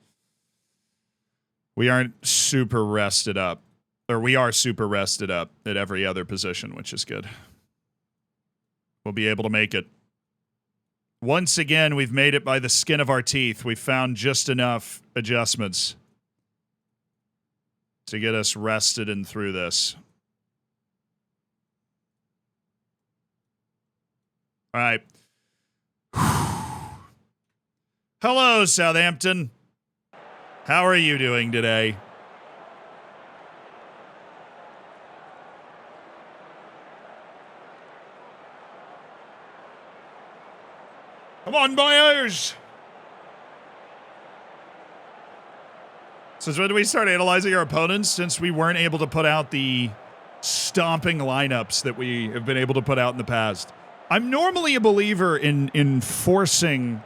we aren't super rested up. Or we are super rested up at every other position, which is good. we'll be able to make it. Once again, we've made it by the skin of our teeth. We've found just enough adjustments to get us rested and through this. All right. Hello, Southampton. How are you doing today? Come on, boys! Since when did we start analyzing our opponents? Since we weren't able to put out the stomping lineups that we have been able to put out in the past. I'm normally a believer in forcing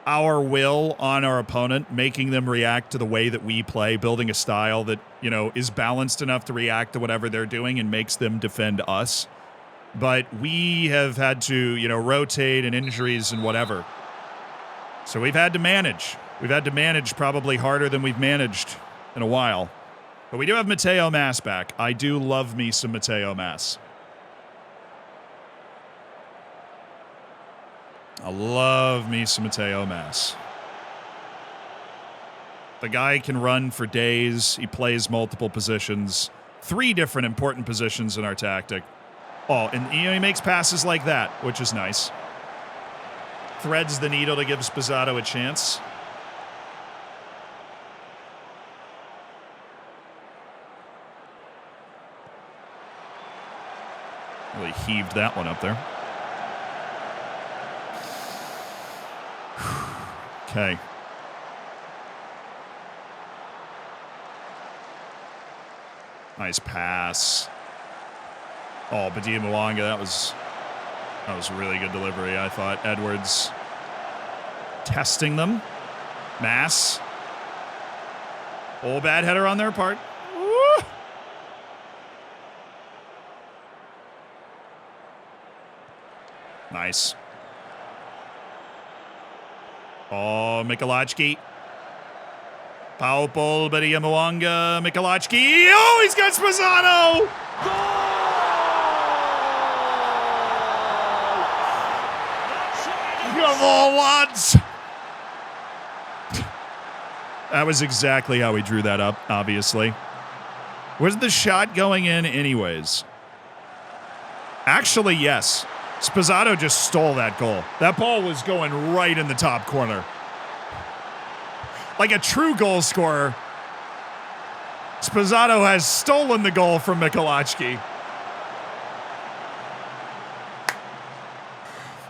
our will on our opponent, making them react to the way that we play, building a style that, you know, is balanced enough to react to whatever they're doing and makes them defend us. But we have had to, you know, rotate and injuries and whatever. So we've had to manage. We've had to manage probably harder than we've managed in a while. But we do have Mateo Mas back. I do love me some Mateo Mas. I love me some Mateo Mas. The guy can run for days. He plays multiple positions. 3 different important positions in our tactic. Oh, and you know, he makes passes like that, which is nice. Threads the needle to give Sposato a chance. Really heaved that one up there. Okay. Nice pass. Oh, Badia Mwanga, that was a really good delivery, I thought. Edwards testing them. Mass. Oh, bad header on their part. Woo! Nice. Oh, Michalacki. Paupol, Badia Mwanga, Michalacki. Oh, he's got Sposato! Come on, lads! That was exactly how we drew that up, obviously. Was the shot going in anyways? Actually, yes. Sposato just stole that goal. That ball was going right in the top corner. Like a true goal scorer, Sposato has stolen the goal from Michalacki.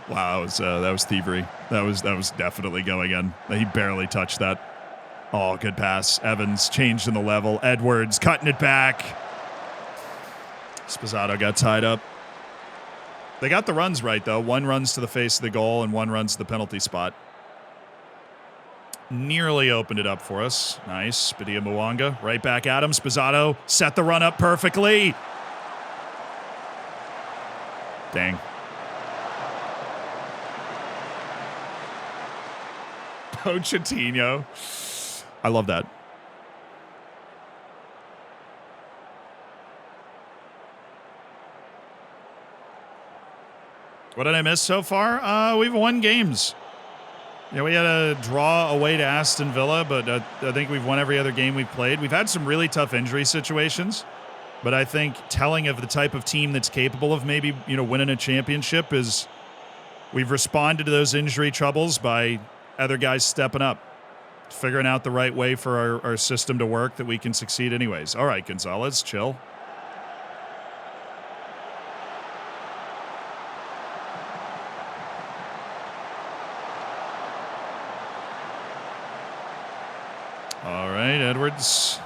Wow, that was thievery. That was definitely going in. He barely touched that. Oh, good pass. Evans changed in the level. Edwards cutting it back. Sposato got tied up. They got the runs right, though. 1 runs to the face of the goal and 1 runs to the penalty spot. Nearly opened it up for us. Nice. Badia Mwanga right back at him. Sposato set the run up perfectly. Dang. Pochettino. I love that. What did I miss so far? We've won games. Yeah, we had a draw away to Aston Villa, but I think we've won every other game we've played. We've had some really tough injury situations, but I think telling of the type of team that's capable of maybe, you know, winning a championship is we've responded to those injury troubles by other guys stepping up, figuring out the right way for our system to work that we can succeed anyways. All right, Gonzalez, chill. All right, Edwards.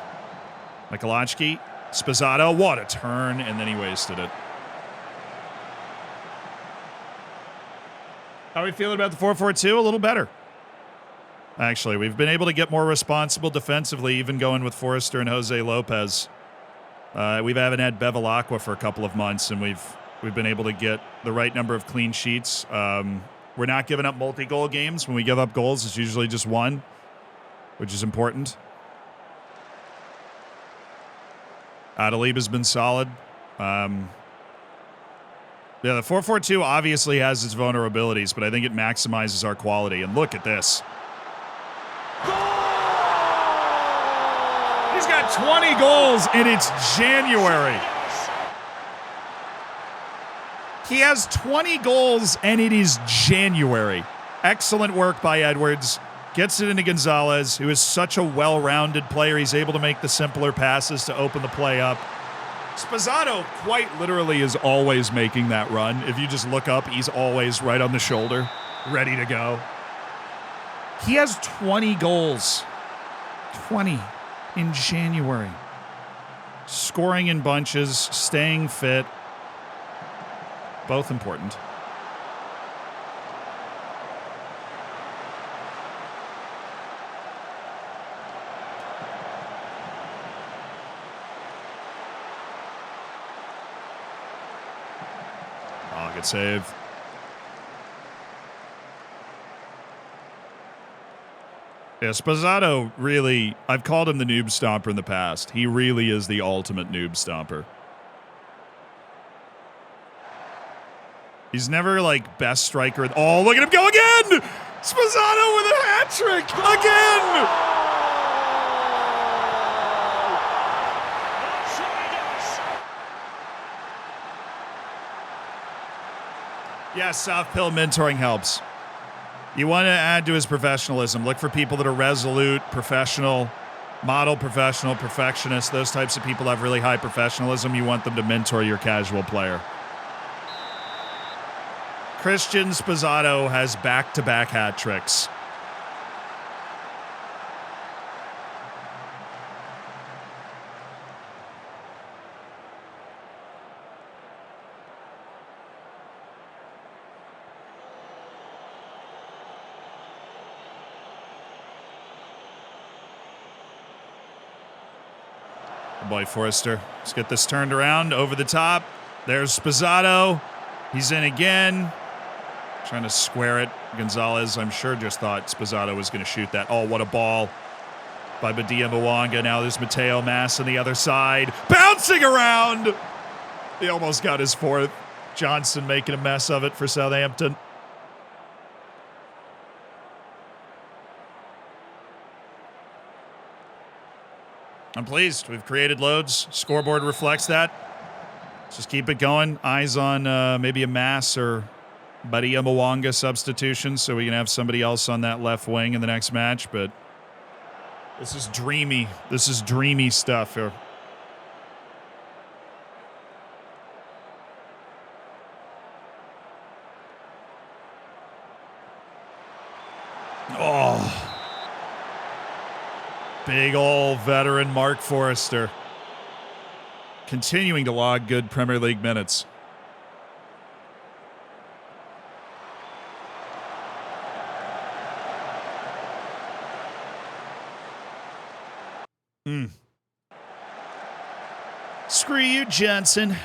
Michalacki. Sposato. What a turn, and then he wasted it. How are we feeling about the 4-4-2? A little better. Actually, we've been able to get more responsible defensively, even going with Forrester and Jose Lopez. We haven't had Bevilacqua for a couple of months, and we've been able to get the right number of clean sheets. We're not giving up multi-goal games. When we give up goals, it's usually just 1, which is important. Adalib has been solid. Yeah, the 4-4-2 obviously has its vulnerabilities, but I think it maximizes our quality. And look at this. He's got 20 goals, and it's January. He has 20 goals, and it is January. Excellent work by Edwards. Gets it into Gonzalez, who is such a well-rounded player. He's able to make the simpler passes to open the play up. Spazzato quite literally is always making that run. If you just look up, he's always right on the shoulder, ready to go. He has 20 goals. 20 in January. Scoring in bunches, staying fit. Both important. Oh, good save. Yeah, Spazzato really, I've called him the noob stomper in the past. He really is the ultimate noob stomper. He's never like best striker. Oh, look at him go again! Spazzato with a hat trick again! Yes, South Pill mentoring helps. You want to add to his professionalism. Look for people that are resolute, professional, model professional, perfectionist. Those types of people have really high professionalism. You want them to mentor your casual player. Christian Spazzato has back-to-back hat tricks. Boy, Forrester. Let's get this turned around. Over the top. There's Spazzato. He's in again. Trying to square it. Gonzalez, I'm sure, just thought Spazzato was going to shoot that. Oh, what a ball by Badia Mwanga. Now there's Mateo Mass on the other side. Bouncing around. He almost got his fourth. Johnson making a mess of it for Southampton. I'm pleased. We've created loads. Scoreboard reflects that. Let's just keep it going. Eyes on maybe a Mass or Badia Mwanga substitution so we can have somebody else on that left wing in the next match. But this is dreamy. This is dreamy stuff here. Oh. Big old veteran Mark Forrester. Continuing to log good Premier League minutes. Screw you, Johnson.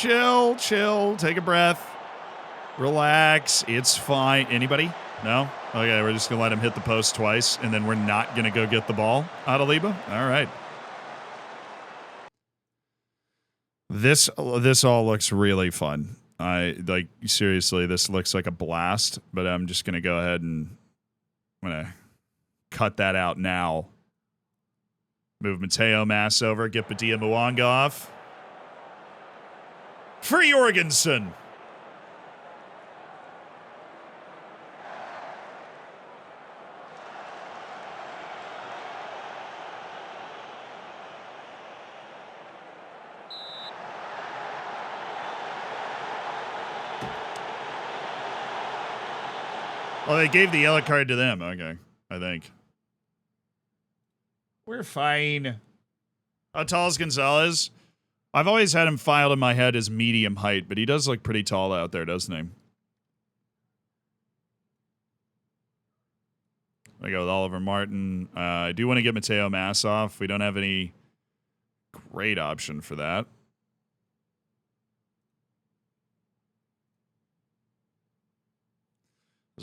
Yo, chill, take a breath, relax, it's fine. Anybody? No? Okay, we're just gonna let him hit the post twice, and then we're not gonna go get the ball out of Liba? All right. This all looks really fun. Seriously, this looks like a blast, but I'm just gonna go ahead and I'm gonna cut that out now. Move Mateo Mass over, get Badia Mwanga off. For Jorgensen. Well, they gave the yellow card to them. Okay, I think. We're fine. How tall is Gonzalez? I've always had him filed in my head as medium height, but he does look pretty tall out there, doesn't he? I go with Oliver Martin. I do want to get Mateo Mass off. We don't have any great option for that.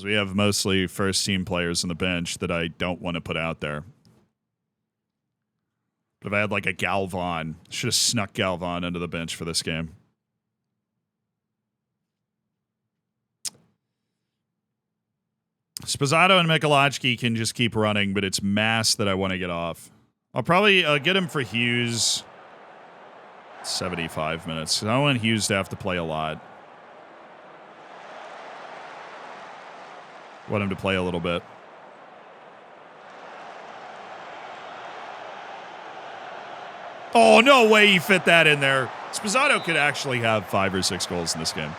Because we have mostly first-team players on the bench that I don't want to put out there. But if I had like a Galvan, should have snuck Galvan into the bench for this game. Sposato and Michalowski can just keep running, but it's Mass that I want to get off. I'll probably get him for Hughes. 75 minutes. I don't want Hughes to have to play a lot. I want him to play a little bit. Oh, no way he fit that in there. Sposato could actually have 5 or 6 goals in this game.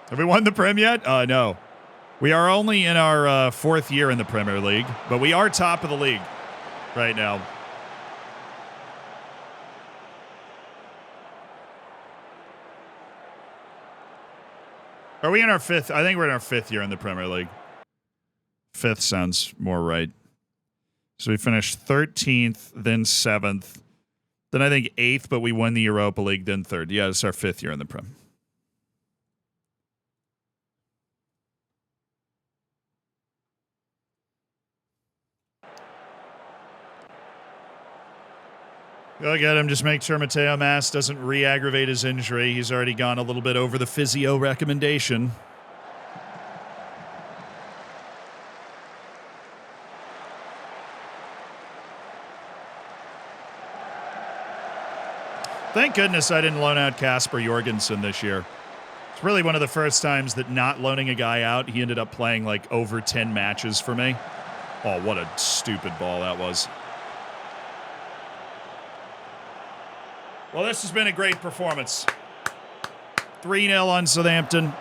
Have we won the Prem yet? No. We are only in our 4th year in the Premier League, but we are top of the league right now. Are we in our 5th? I think we're in our 5th year in the Premier League. 5th sounds more right. So we finished 13th, then 7th, then I think 8th, but we won the Europa League, then 3rd. Yeah, it's our 5th year in the Prem. Go get him. Just make sure Mateo Mass doesn't re-aggravate his injury. He's already gone a little bit over the physio recommendation. Thank goodness I didn't loan out Kasper Jorgensen this year. It's really one of the first times that not loaning a guy out, he ended up playing like over 10 matches for me. Oh, what a stupid ball that was. Well, this has been a great performance. 3-0 on Southampton.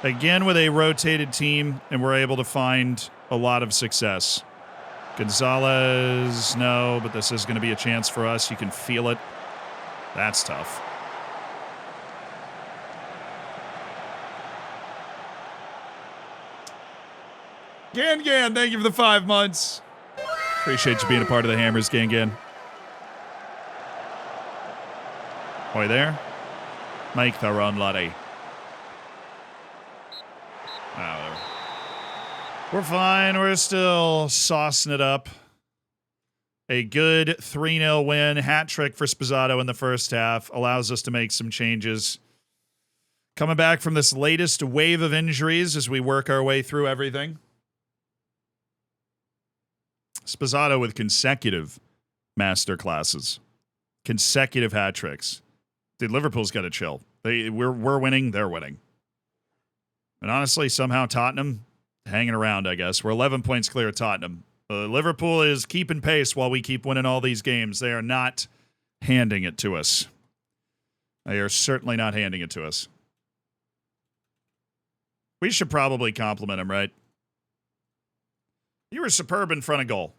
Again with a rotated team, and we're able to find a lot of success. Gonzalez, no, but this is going to be a chance for us. You can feel it. That's tough. Gan, thank you for the 5 months. Appreciate you being a part of the Hammers, Gan. Are you there? Make the run, laddie. Oh, we're fine. We're still saucing it up. A good 3-0 win. Hat trick for Sposato in the first half. Allows us to make some changes. Coming back from this latest wave of injuries as we work our way through everything. Sposato with consecutive master classes. Consecutive hat tricks. Dude, Liverpool's got to chill. We're winning. They're winning. And honestly, somehow Tottenham hanging around, I guess. We're 11 points clear of Tottenham. Liverpool is keeping pace while we keep winning all these games. They are not handing it to us. They are certainly not handing it to us. We should probably compliment him, right? You were superb in front of goal.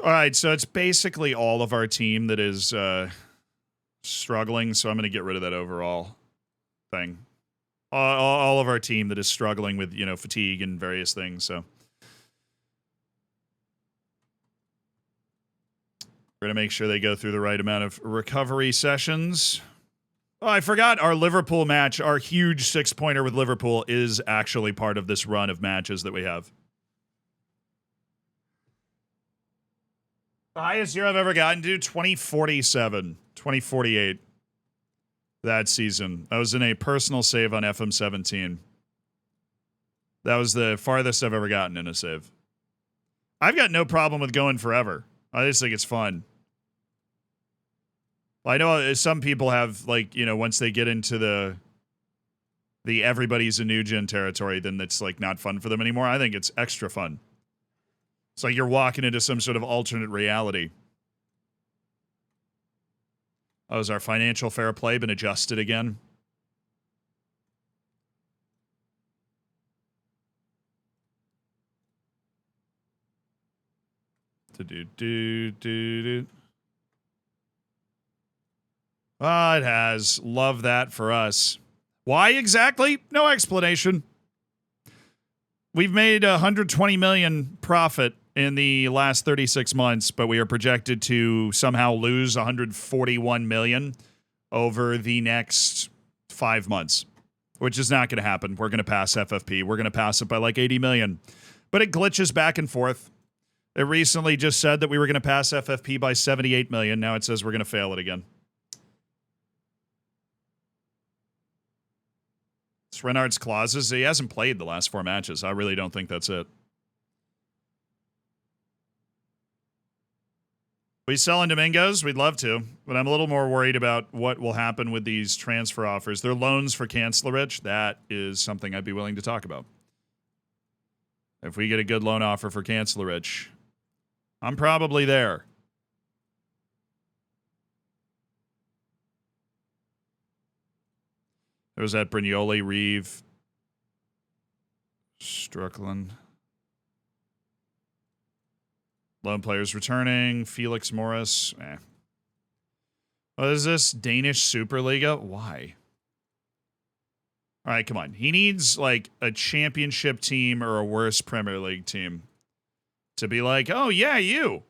All right, so it's basically all of our team that is struggling, so I'm going to get rid of that overall thing. All of our team that is struggling with, fatigue and various things, so. We're going to make sure they go through the right amount of recovery sessions. Oh, I forgot our Liverpool match, our huge 6-pointer with Liverpool is actually part of this run of matches that we have. The highest year I've ever gotten to, 2047, 2048. That season. I was in a personal save on FM17. That was the farthest I've ever gotten in a save. I've got no problem with going forever. I just think it's fun. I know some people have, once they get into the everybody's a new gen territory, then it's, not fun for them anymore. I think it's extra fun. It's like you're walking into some sort of alternate reality. Oh, has our financial fair play been adjusted again? Ah, it has. Love that for us. Why exactly? No explanation. We've made $120 million profit in the last 36 months, but we are projected to somehow lose 141 million over the next 5 months, which is not going to happen. We're going to pass FFP. We're going to pass it by like 80 million. But it glitches back and forth. It recently just said that we were going to pass FFP by 78 million. Now it says we're going to fail it again. It's Renard's clauses. He hasn't played the last 4 matches. I really don't think that's it. We selling Domingos? We'd love to, but I'm a little more worried about what will happen with these transfer offers. They're loans for Kancelarich. That is something I'd be willing to talk about. If we get a good loan offer for Kancelarich, I'm probably there. There was that Brignoli, Reeve, Strickland. Lone players returning. Felix Morris. What is this? Danish Superliga? Why? All right, come on. He needs like a championship team or a worse Premier League team to be like, oh, yeah, you.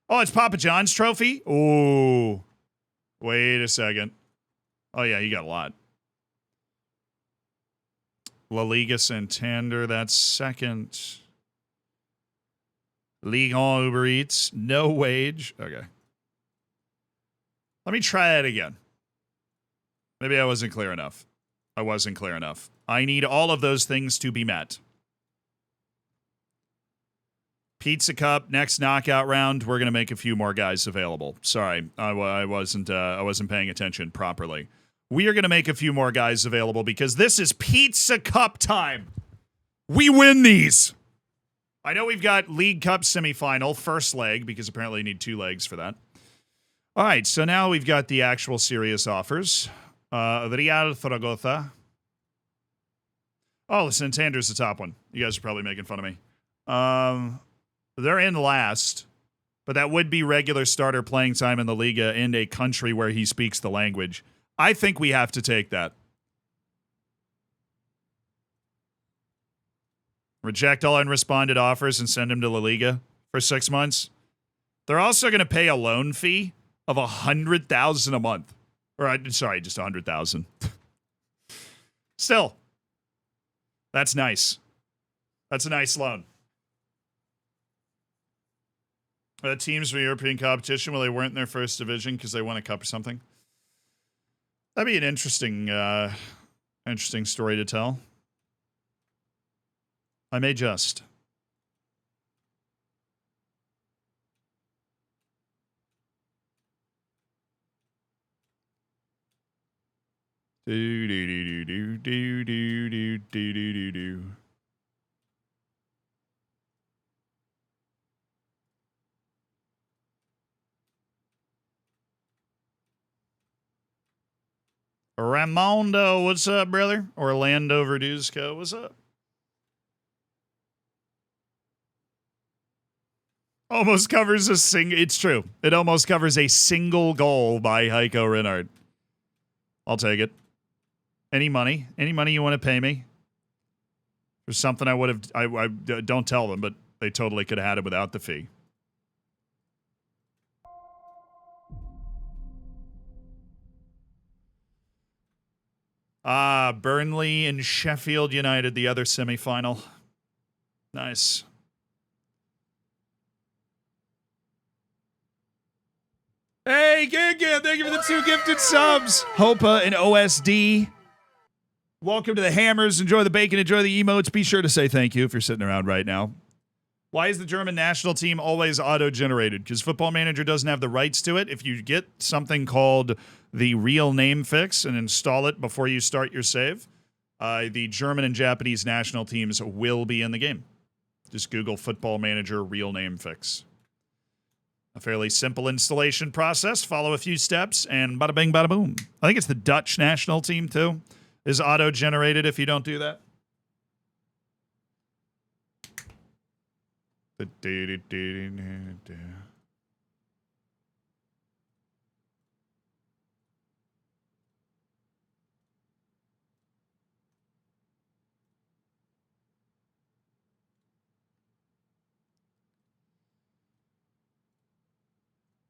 Oh, it's Papa John's trophy? Ooh. Wait a second. Oh, yeah, you got a lot. La Liga Santander, that's second. Ligue 1 Uber Eats, no wage. Okay. Let me try that again. Maybe I wasn't clear enough. I need all of those things to be met. Pizza Cup, next knockout round, we're going to make a few more guys available. Sorry, I wasn't paying attention properly. We are going to make a few more guys available because this is Pizza Cup time. We win these. I know we've got League Cup semifinal, first leg, because apparently you need 2 legs for that. All right, so now we've got the actual serious offers. Real Zaragoza. Oh, Santander's the top one. You guys are probably making fun of me. They're in last, but that would be regular starter playing time in the Liga in a country where he speaks the language. I think we have to take that. Reject all unresponded offers and send him to La Liga for 6 months. They're also going to pay a loan fee of $100,000 a month. Or, sorry, just $100,000. Still, that's nice. That's a nice loan. Teams for European competition, well, they weren't in their first division because they won a cup or something. That'd be an interesting story to tell. I may just. Do do do do do do do do do do do. Ramondo, what's up, brother? Orlando Verduzco, what's up? Almost covers a it's true. It almost covers a single goal by Heiko Renard. I'll take it. Any money you want to pay me? There's something I would have, I don't tell them, but they totally could have had it without the fee. Burnley and Sheffield United, the other semifinal. Nice. Hey, Giga, thank you for the 2 gifted subs. Hopa and OSD. Welcome to the Hammers. Enjoy the bacon, enjoy the emotes. Be sure to say thank you if you're sitting around right now. Why is the German national team always auto-generated? Because Football Manager doesn't have the rights to it. If you get something called the real name fix and install it before you start your save, the German and Japanese national teams will be in the game. Just Google Football Manager real name fix. A fairly simple installation process. Follow a few steps, and bada bing, bada boom. I think it's the Dutch national team, too, is auto-generated if you don't do that.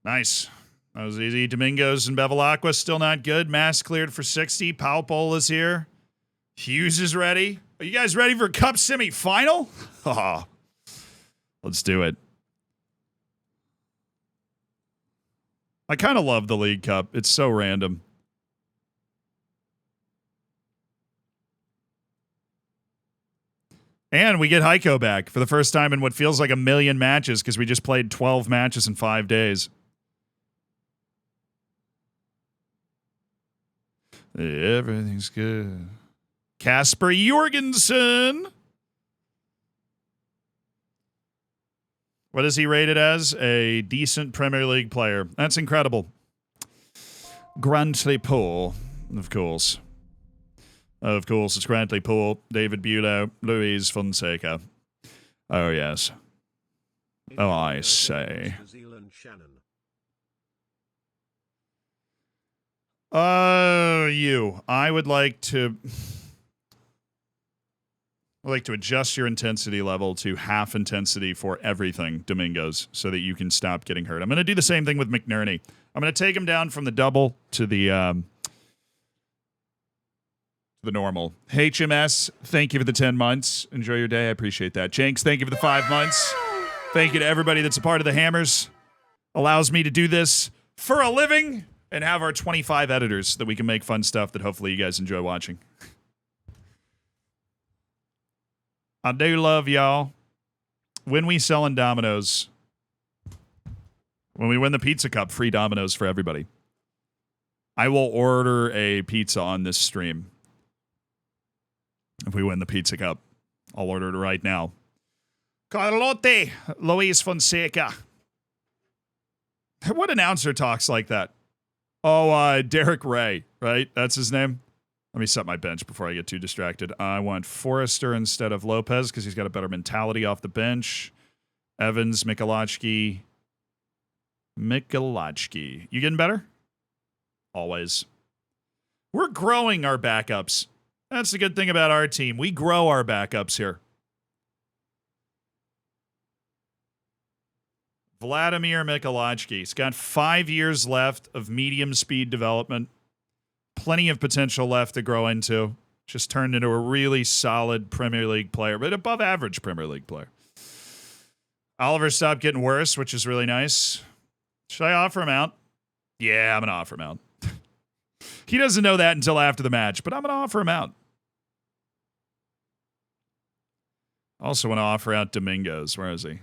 Nice. That was easy. Domingos and Bevilacqua still not good. Mass cleared for 60. Paupol is here. Hughes is ready. Are you guys ready for a cup semi-final? Oh, let's do it. I kind of love the League Cup. It's so random. And we get Heiko back for the first time in what feels like a million matches because we just played 12 matches in 5 days. Everything's good. Kasper Jorgensen. What is he rated as? A decent Premier League player. That's incredible. Grantley Poole, of course. Of course, it's Grantley Poole, David Bulow, Luis Fonseca. Oh, yes. Oh, I say. I would like to adjust your intensity level to half intensity for everything, Domingos, so that you can stop getting hurt. I'm going to do the same thing with McNerney. I'm going to take him down from the double to the normal. HMS, thank you for the 10 months. Enjoy your day. I appreciate that. Jenks, thank you for the 5 months. Thank you to everybody that's a part of the Hammers. Allows me to do this for a living and have our 25 editors that we can make fun stuff that hopefully you guys enjoy watching. I do love y'all. When we sell in Domino's, when we win the Pizza Cup, free Domino's for everybody. I will order a pizza on this stream. If we win the Pizza Cup, I'll order it right now. Carlote, Luis Fonseca. What announcer talks like that? Oh, Derek Ray, right? That's his name. Let me set my bench before I get too distracted. I want Forrester instead of Lopez because he's got a better mentality off the bench. Evans, Michalacki. You getting better? Always. We're growing our backups. That's the good thing about our team. We grow our backups here. Vladimir Michalacki. He's got 5 years left of medium speed development. Plenty of potential left to grow into. Just turned into a really solid Premier League player, but above average Premier League player. Oliver stopped getting worse, which is really nice. Should I offer him out? Yeah, I'm going to offer him out. He doesn't know that until after the match, but I'm going to offer him out. Also want to offer out Domingos. Where is he?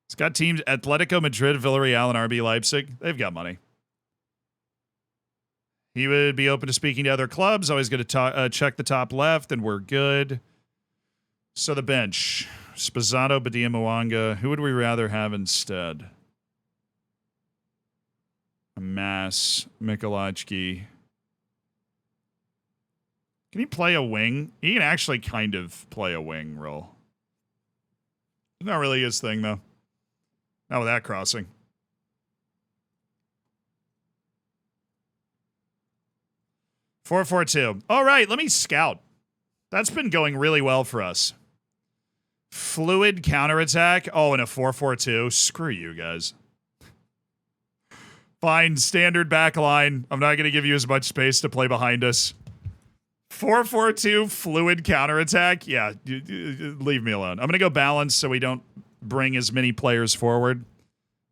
He's got teams Atletico Madrid, Villarreal, and RB Leipzig. They've got money. He would be open to speaking to other clubs. Always going to check the top left, and we're good. So the bench. Spazzato, Badia, Mwanga. Who would we rather have instead? Mass, Michalacki. Can he play a wing? He can actually kind of play a wing role. Not really his thing, though. Not with that crossing. (4-4-2). All right, let me scout. That's been going really well for us. Fluid counterattack. Oh, and a 4-4-2. Screw you guys. Fine, standard back line. I'm not going to give you as much space to play behind us. 4-4-2 fluid counterattack. Yeah, leave me alone. I'm going to go balance so we don't bring as many players forward.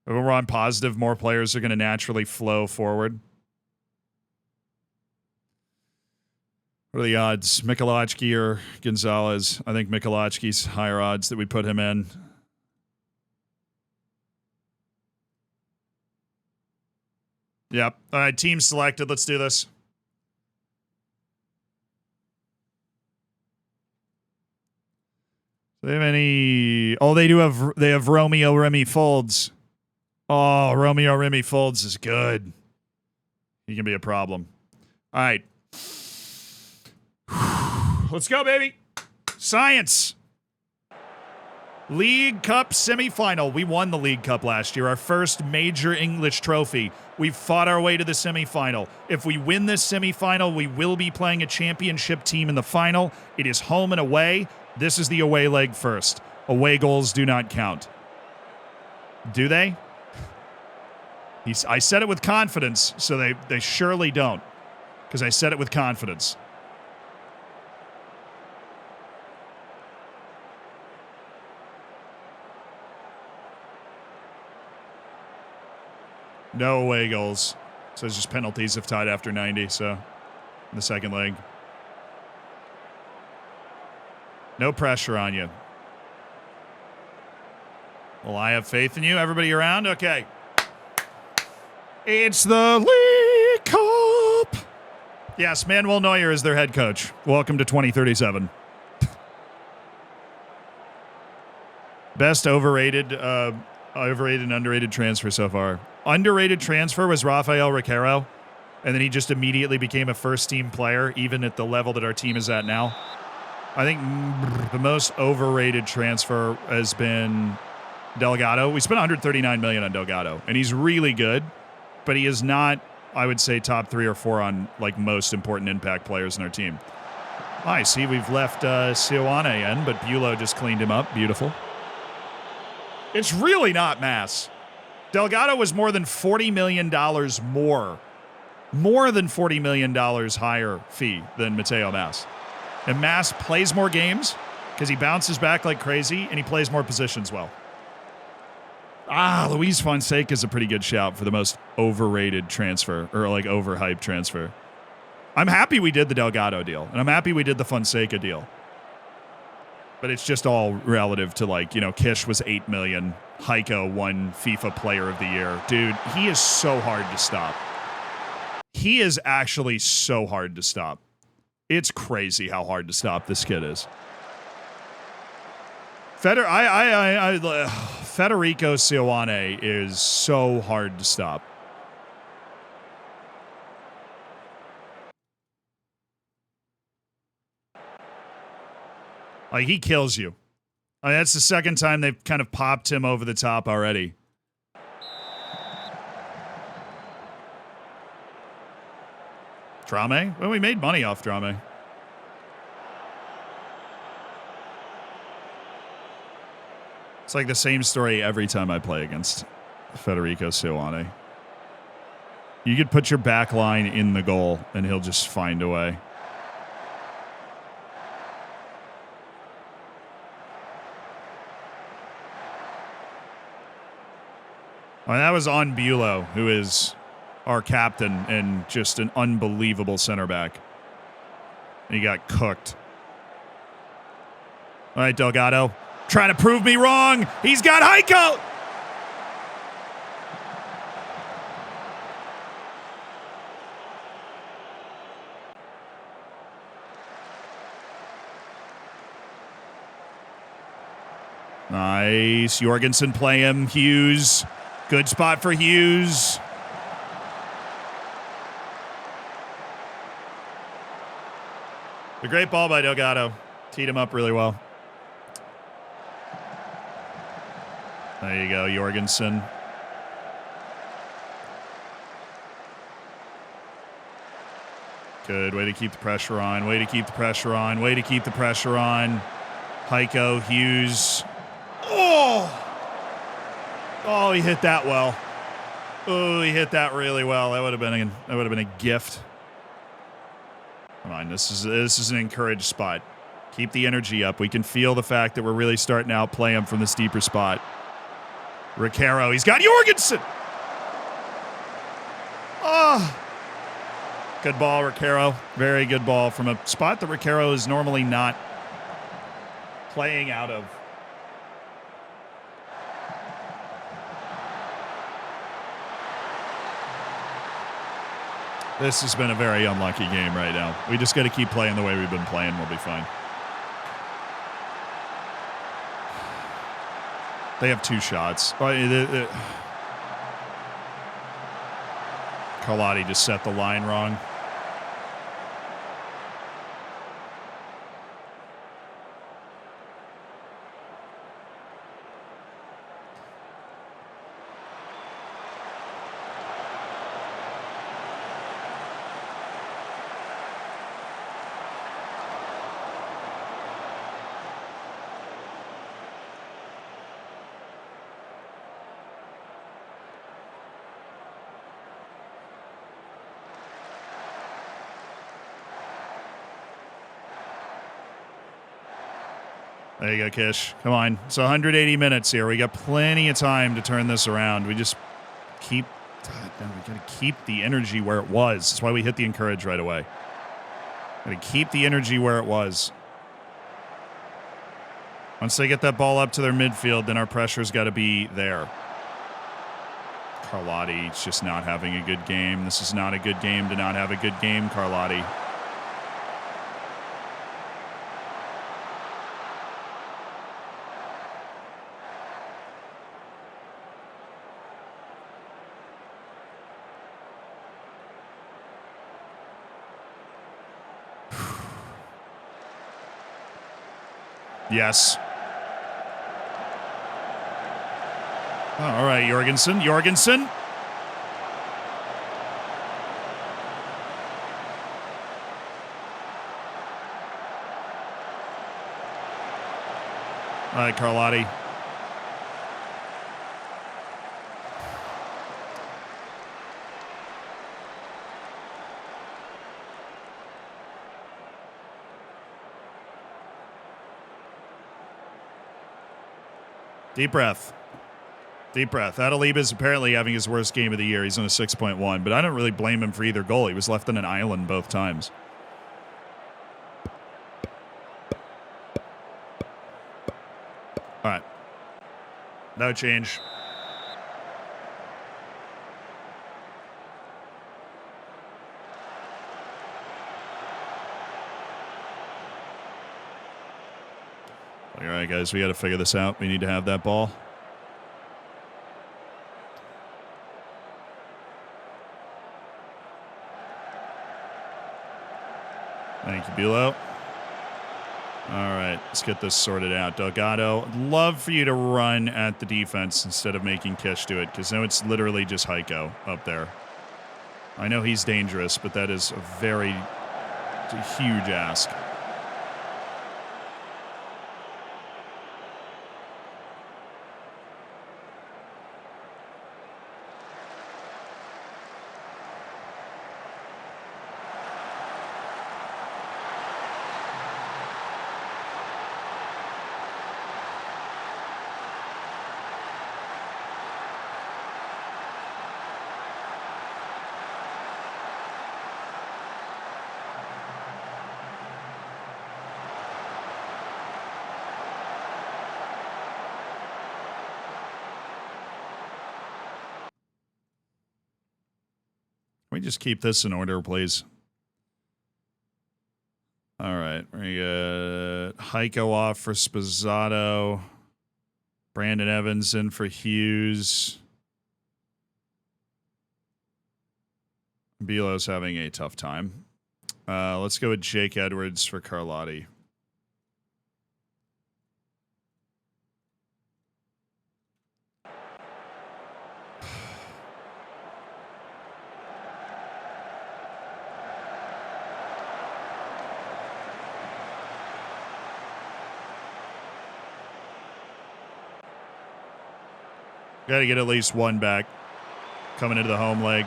When we're on positive, more players are going to naturally flow forward. What are the odds? Michalacki or Gonzalez? I think Michalacki's higher odds that we put him in. Yep. All right, team selected. Let's do this. Do they have any? Oh, they do have. They have Romeo Remy Folds. Oh, Romeo Remy Folds is good. He can be a problem. All right. Let's go, baby. Science. League Cup semifinal. We won the League Cup last year, our first major English trophy. We've fought our way to the semifinal. If we win this semifinal, we will be playing a championship team in the final. It is home and away. This is the away leg first. Away goals do not count. Do they? I said it with confidence, so they surely don't, because I said it with confidence. No away goals. So it's just penalties if tied after 90, so in the second leg. No pressure on you. Well, I have faith in you. Everybody around? Okay. It's the League Cup. Yes, Manuel Neuer is their head coach. Welcome to 2037. Best overrated and underrated transfer so far. Underrated transfer was Rafael Riquero, and then he just immediately became a first-team player, even at the level that our team is at now. I think the most overrated transfer has been Delgado. We spent $139 million on Delgado, and he's really good, but he is not, I would say, top 3 or 4 on like most important impact players in our team. I see we've left Sioane in, but Bulow just cleaned him up. Beautiful. It's really not mass. Delgado was more than $40 million more than $40 million higher fee than Mateo Mas. And Mas plays more games because he bounces back like crazy and he plays more positions well. Luis Fonseca is a pretty good shout for the most overrated transfer or like overhyped transfer. I'm happy we did the Delgado deal and I'm happy we did the Fonseca deal. But it's just all relative to like, Kish was $8 million. Heiko won FIFA Player of the Year. Dude, he is so hard to stop. He is actually so hard to stop. It's crazy how hard to stop this kid is. Federico Sioane is so hard to stop. Like, he kills you. I mean, that's the second time they've kind of popped him over the top already. Drame? Well, we made money off Drame. It's like the same story every time I play against Federico Sioane. You could put your back line in the goal, and he'll just find a way. Well, that was on Bulow, who is our captain and just an unbelievable center back. He got cooked. All right, Delgado. Trying to prove me wrong. He's got Heiko. Nice. Jorgensen play him. Hughes. Good spot for Hughes. A great ball by Delgado. Teed him up really well. There you go, Jorgensen. Good. Way to keep the pressure on. Way to keep the pressure on. Way to keep the pressure on. Heiko, Hughes. Oh! Oh, he hit that well. Oh, he hit that really well. That would have been a gift. Come on, this is an encouraged spot. Keep the energy up. We can feel the fact that we're really starting to outplay him from this deeper spot. Riquero, he's got Jorgensen. Oh. Good ball, Riquero. Very good ball from a spot that Riquero is normally not playing out of. This has been a very unlucky game right now. We just got to keep playing the way we've been playing. We'll be fine. They have 2 shots. Carlotti just set the line wrong. There you go, Kish. Come on. It's 180 minutes here. We got plenty of time to turn this around. We just keep... we got to keep the energy where it was. That's why we hit the encourage right away. Got to keep the energy where it was. Once they get that ball up to their midfield, then our pressure's got to be there. Carlotti's just not having a good game. This is not a good game to not have a good game, Carlotti. Yes. Oh, all right, Jorgensen. Jorgensen. All right, Carlotti. Deep breath. Deep breath. Adaliba is apparently having his worst game of the year. He's on a 6.1, but I don't really blame him for either goal. He was left on an island both times. All right. No change. All right, guys, we got to figure this out. We need to have that ball. Thank you, Bulo. All right, let's get this sorted out. Delgado, I'd love for you to run at the defense instead of making Kish do it, because now it's literally just Heiko up there. I know he's dangerous, but that is it's a huge ask. Can we just keep this in order, please? All right. We got Heiko off for Spazzato. Brandon Evans in for Hughes. Bilo's having a tough time. Let's go with Jake Edwards for Carlotti. Got to get at least one back coming into the home leg.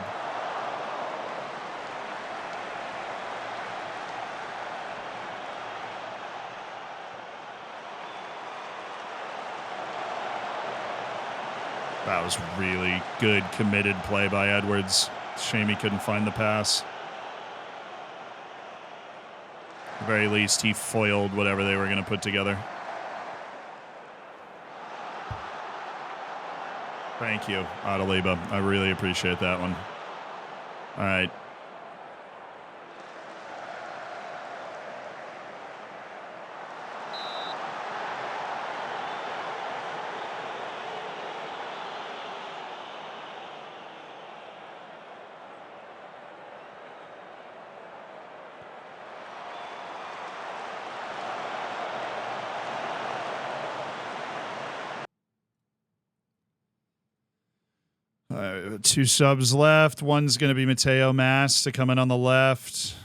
That was really good committed play by Edwards. Shame he couldn't find the pass. At the very least, he foiled whatever they were going to put together. Thank you, Adaliba. I really appreciate that one. All right. Two subs left. One's going to be Mateo Mas to come in on the left.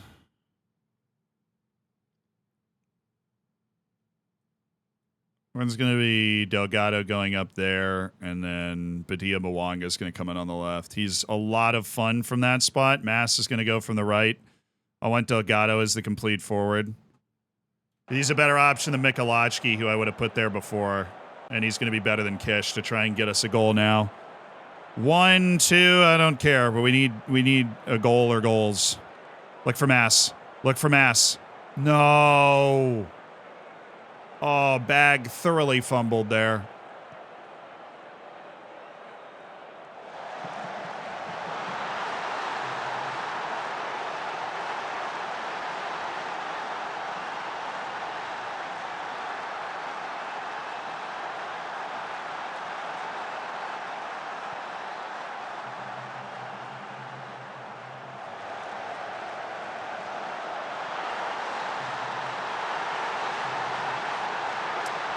One's going to be Delgado going up there, and then Badia Mwanga is going to come in on the left. He's a lot of fun from that spot. Mas is going to go from the right. I want Delgado as the complete forward. He's a better option than Mikulachki, who I would have put there before. And he's going to be better than Kish to try and get us a goal now. 1, 2, I don't care, but we need a goal or goals. Look for Mass. Look for Mass. No. Oh, Bag thoroughly fumbled there.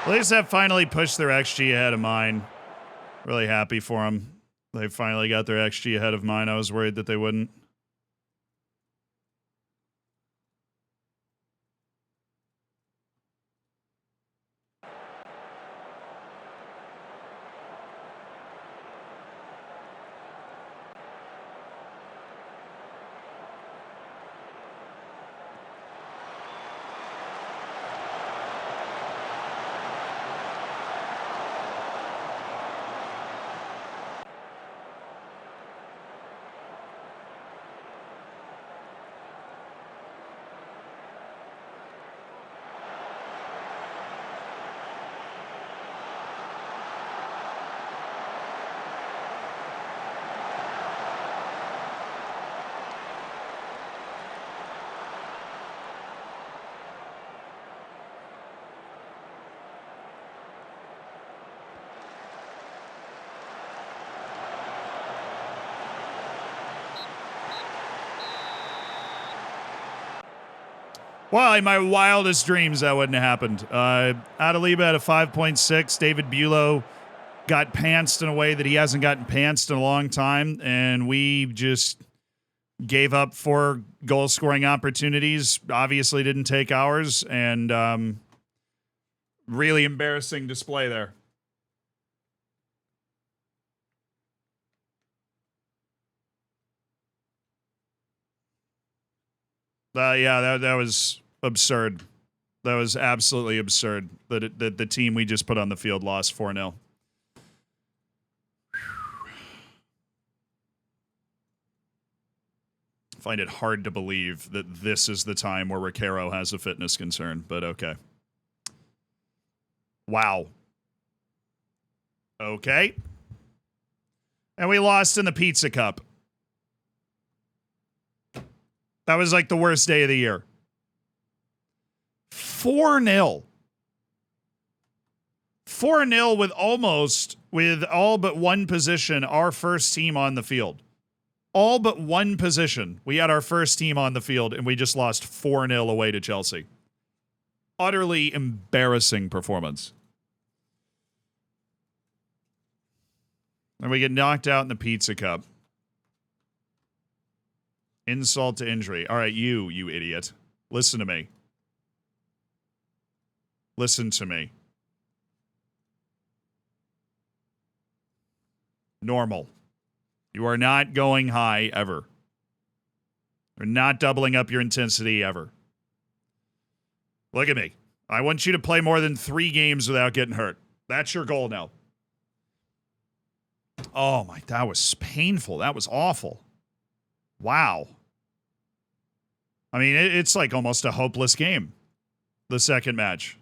At least that finally pushed their XG ahead of mine. Really happy for them. They finally got their XG ahead of mine. I was worried that they wouldn't. Well, in my wildest dreams, that wouldn't have happened. Adaliba had a 5.6. David Bulow got pantsed in a way that he hasn't gotten pantsed in a long time, and we just gave up 4 goal-scoring opportunities. Obviously didn't take ours, and really embarrassing display there. Yeah, that was absurd. That was absolutely absurd that the team we just put on the field lost 4-0. Find it hard to believe that this is the time where Riquero has a fitness concern, but okay. Wow. Okay. And we lost in the Pizza Cup. That was like the worst day of the year. 4-0. 4-0 with all but one position, our first team on the field. All but one position, we had our first team on the field, and we just lost 4-0 away to Chelsea. Utterly embarrassing performance. And we get knocked out in the Pizza Cup. Insult to injury. All right, you idiot. Listen to me. Listen to me. Normal. You are not going high ever. You're not doubling up your intensity ever. Look at me. I want you to play more than 3 games without getting hurt. That's your goal now. Oh my, that was painful. That was awful. Wow. I mean, it's like almost a hopeless game, the second match.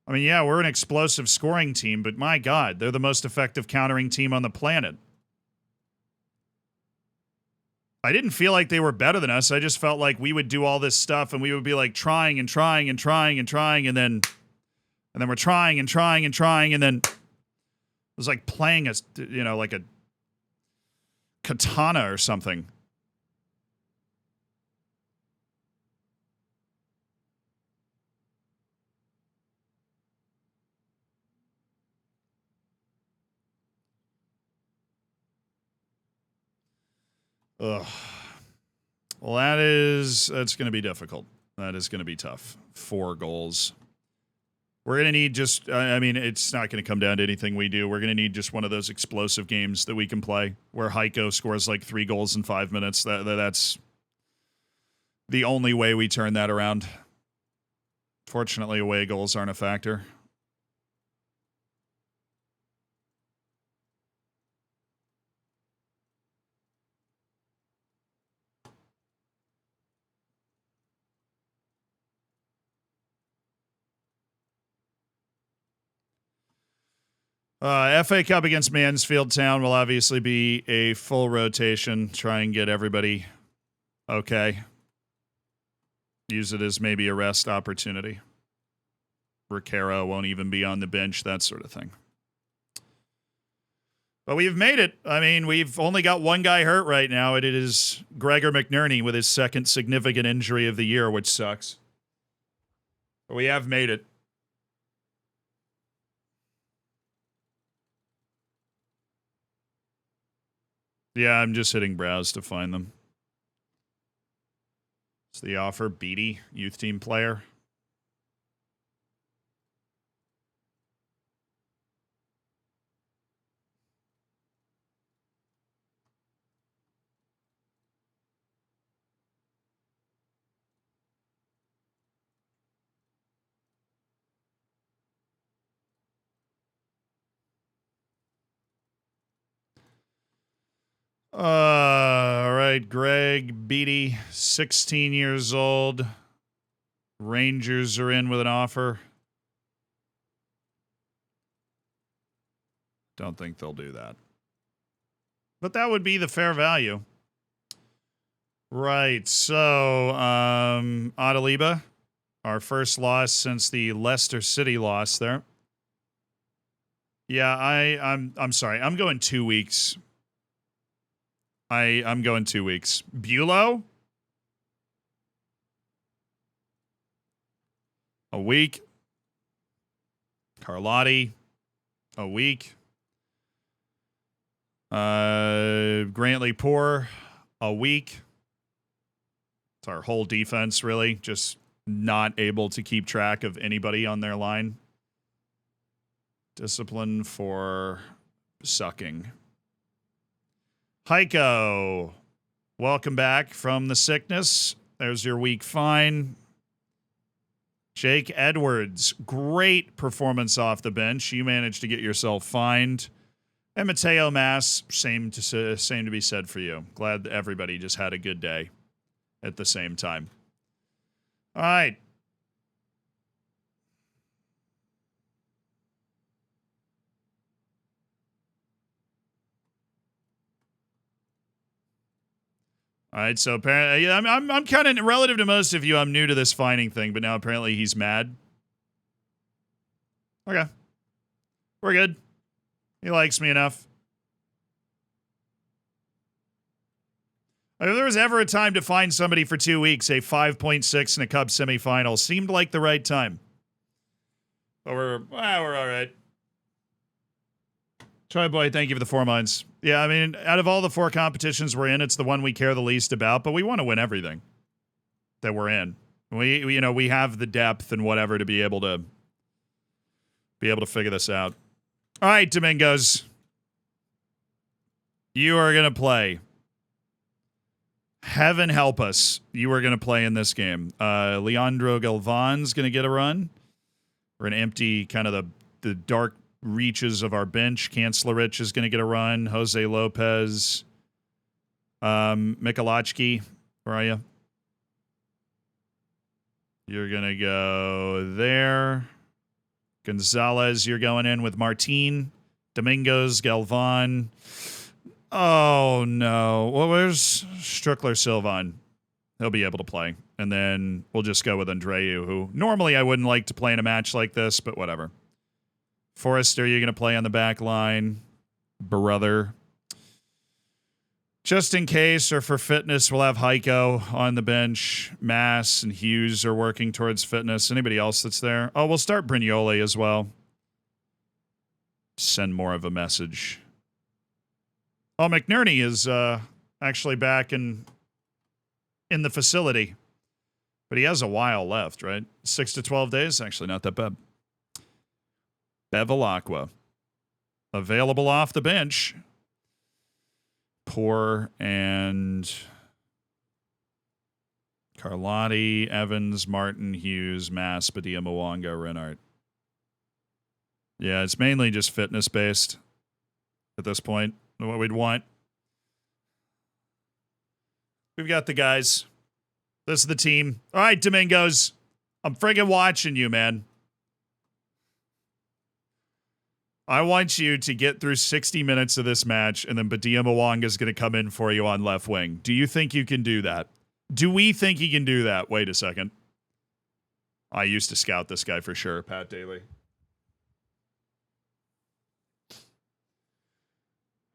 I mean, yeah, we're an explosive scoring team, but my God, they're the most effective countering team on the planet. I didn't feel like they were better than us. I just felt like we would do all this stuff and we would be like trying and trying and trying and trying and then we're trying and trying and trying and then it was like playing like a katana or something. Ugh. Well, that's going to be difficult. That is going to be tough. 4 goals. We're going to need just, I mean, it's not going to come down to anything we do. We're going to need just one of those explosive games that we can play where Heiko scores like 3 goals in 5 minutes. That's the only way we turn that around. Fortunately, away goals aren't a factor. FA Cup against Mansfield Town will obviously be a full rotation. Try and get everybody okay. Use it as maybe a rest opportunity. Ricaro won't even be on the bench, that sort of thing. But we've made it. I mean, we've only got one guy hurt right now. It is Gregor McNerney with his second significant injury of the year, which sucks. But we have made it. Yeah, I'm just hitting browse to find them. It's the offer, Beatty, youth team player. All right, Greg Beatty, 16 years old. Rangers are in with an offer. Don't think they'll do that. But that would be the fair value. Right, so Adaliba, our first loss since the Leicester City loss there. Yeah, I'm sorry. I'm going 2 weeks. I'm going 2 weeks. Bulow? A week. Carlotti? A week. Grantley Poor? A week. It's our whole defense, really. Just not able to keep track of anybody on their line. Discipline for sucking. Heiko, welcome back from the sickness. There's your week fine. Jake Edwards, great performance off the bench. You managed to get yourself fined. And Mateo Mass, same to be said for you. Glad that everybody just had a good day at the same time. All right. All right, so apparently, yeah, I'm kind of, relative to most of you, I'm new to this fining thing, but now apparently he's mad. Okay. We're good. He likes me enough. If there was ever a time to find somebody for 2 weeks, a 5.6 in a Cup semifinal seemed like the right time. But we're all right. Troy Boy, thank you for the 4 months. Yeah, I mean, out of all the 4 competitions we're in, it's the one we care the least about, but we want to win everything that we're in. We have the depth and whatever to be able to figure this out. All right, Domingos. You are going to play. Heaven help us. You are going to play in this game. Leandro Galvan's going to get a run. We're going to empty kind of the dark reaches of our bench. Kancelarich is going to get a run. Jose Lopez. Michalachki. Where are you? You're going to go there. Gonzalez, you're going in with Martin. Domingos, Galvan. Oh, no. Well, where's Strickler Sylvan? He'll be able to play. And then we'll just go with Andreu, who normally I wouldn't like to play in a match like this, but whatever. Forrester, you're going to play on the back line. Brother. Just in case, or for fitness, we'll have Heiko on the bench. Mass and Hughes are working towards fitness. Anybody else that's there? Oh, we'll start Brignoli as well. Send more of a message. Oh, McNerney is actually back in the facility. But he has a while left, right? 6 to 12 days? Actually, not that bad. Bevilacqua. Available off the bench. Poor and Carlotti, Evans, Martin, Hughes, Mass, Badia, Mwanga, Renart. Yeah, it's mainly just fitness-based at this point, what we'd want. We've got the guys. This is the team. All right, Domingos. I'm friggin' watching you, man. I want you to get through 60 minutes of this match, and then Badia Mwanga is going to come in for you on left wing. Do you think you can do that? Do we think he can do that? Wait a second. I used to scout this guy for sure, Pat Daly.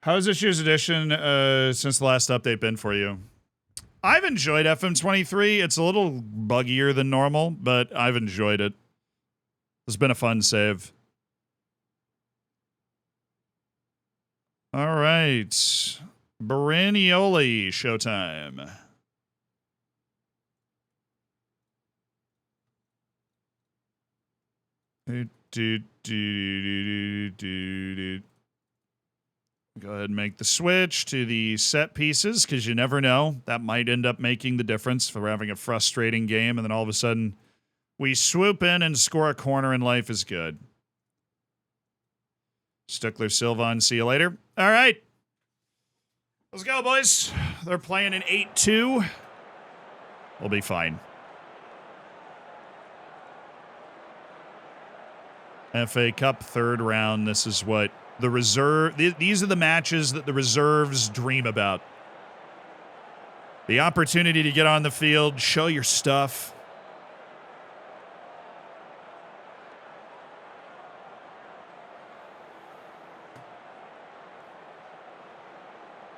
How's this year's edition since the last update been for you? I've enjoyed FM23. It's a little buggier than normal, but I've enjoyed it. It's been a fun save. All right. Baranioli, showtime. Go ahead and make the switch to the set pieces, because you never know. That might end up making the difference for having a frustrating game, and then all of a sudden we swoop in and score a corner and life is good. Stuckler, Sylvan, see you later. All right. Let's go, boys. They're playing an 8-2. We'll be fine. FA Cup third round. This is what the reserve... These are the matches that the reserves dream about. The opportunity to get on the field, show your stuff.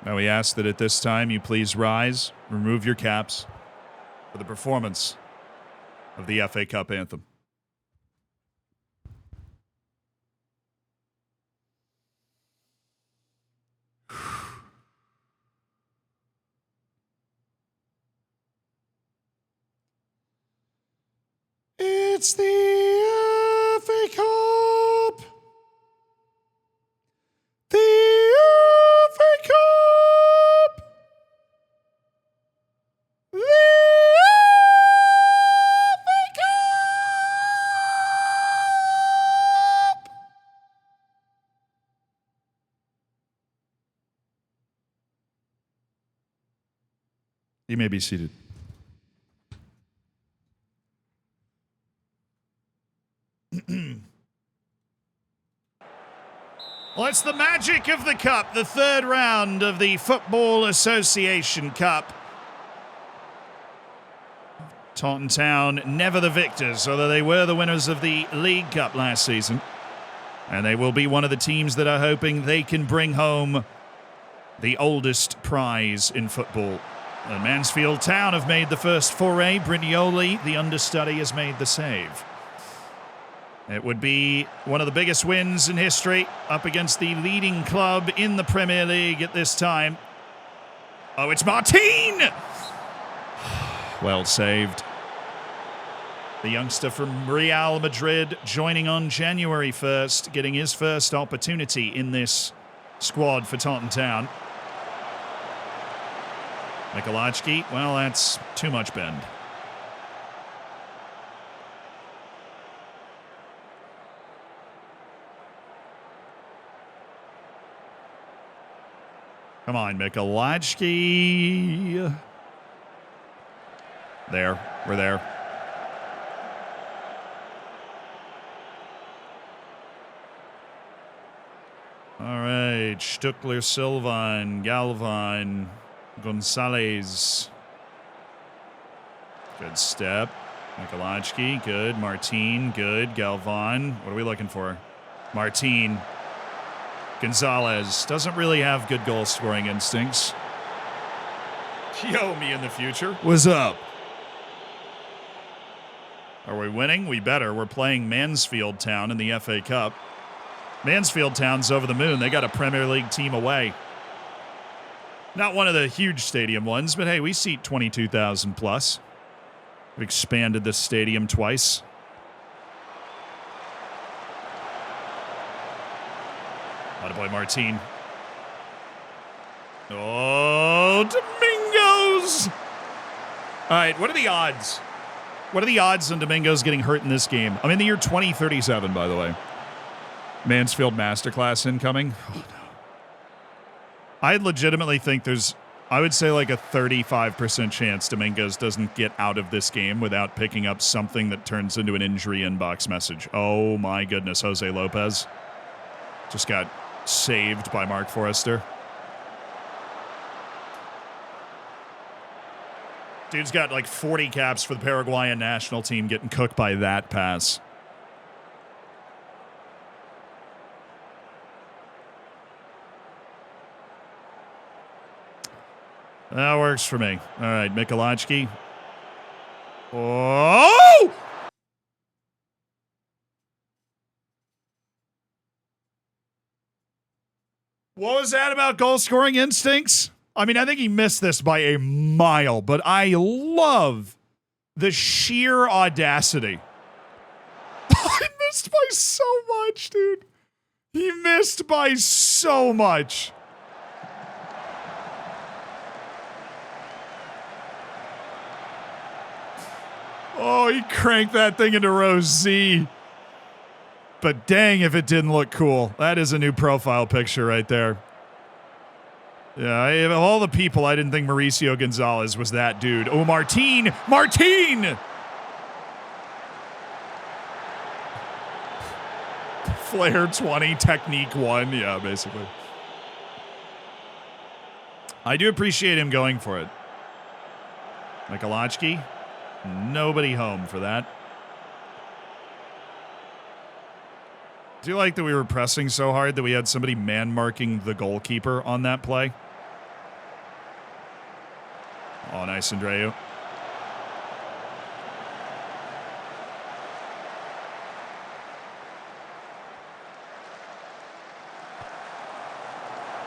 Now we ask that at this time you please rise, remove your caps for the performance of the FA Cup anthem. It's the FA Cup! The FA Cup! The FA Cup! You may be seated. Well, it's the magic of the Cup, the third round of the Football Association Cup. Taunton Town, never the victors, although they were the winners of the League Cup last season. And they will be one of the teams that are hoping they can bring home the oldest prize in football. And Mansfield Town have made the first foray. Brignoli, the understudy, has made the save. It would be one of the biggest wins in history, up against the leading club in the Premier League at this time. Oh, it's Martin! Well saved. The youngster from Real Madrid joining on January 1st, getting his first opportunity in this squad for Taunton Town. Mikulacki, well, that's too much bend. Come on, Mikulacki. There. We're there. All right. Stuckler, Sylvan, Galvan, Gonzalez. Good step. Mikulacki, good. Martin, good. Galvan. What are we looking for? Martin. Gonzalez doesn't really have good goal-scoring instincts. Yo, me in the future. What's up? Are we winning? We better. We're playing Mansfield Town in the FA Cup. Mansfield Town's over the moon. They got a Premier League team away. Not one of the huge stadium ones, but hey, we seat 22,000 plus. We've expanded this stadium twice. Attaboy Martin. Oh, Domingos! All right, what are the odds? What are the odds on Domingos getting hurt in this game? I'm in the year 2037, by the way. Mansfield Masterclass incoming. Oh, no. I legitimately think there's, I would say like a 35% chance Domingos doesn't get out of this game without picking up something that turns into an injury inbox message. Oh my goodness, Jose Lopez just got saved by Mark Forrester. Dude's got like 40 caps for the Paraguayan national team, getting cooked by that pass. That works for me. All right, Mikulacki. Oh! What was that about goal-scoring instincts? I mean, I think he missed this by a mile, but I love the sheer audacity. He missed by so much, dude. He missed by so much. Oh, he cranked that thing into row Z. But dang if it didn't look cool. That is a new profile picture right there. Yeah, of all the people, I didn't think Mauricio Gonzalez was that dude. Oh, Martin! Martin! Flair 20, technique 1. Yeah, basically. I do appreciate him going for it. Mikulacki. Nobody home for that. Do you like that we were pressing so hard that we had somebody man-marking the goalkeeper on that play? Oh, nice, Andreu.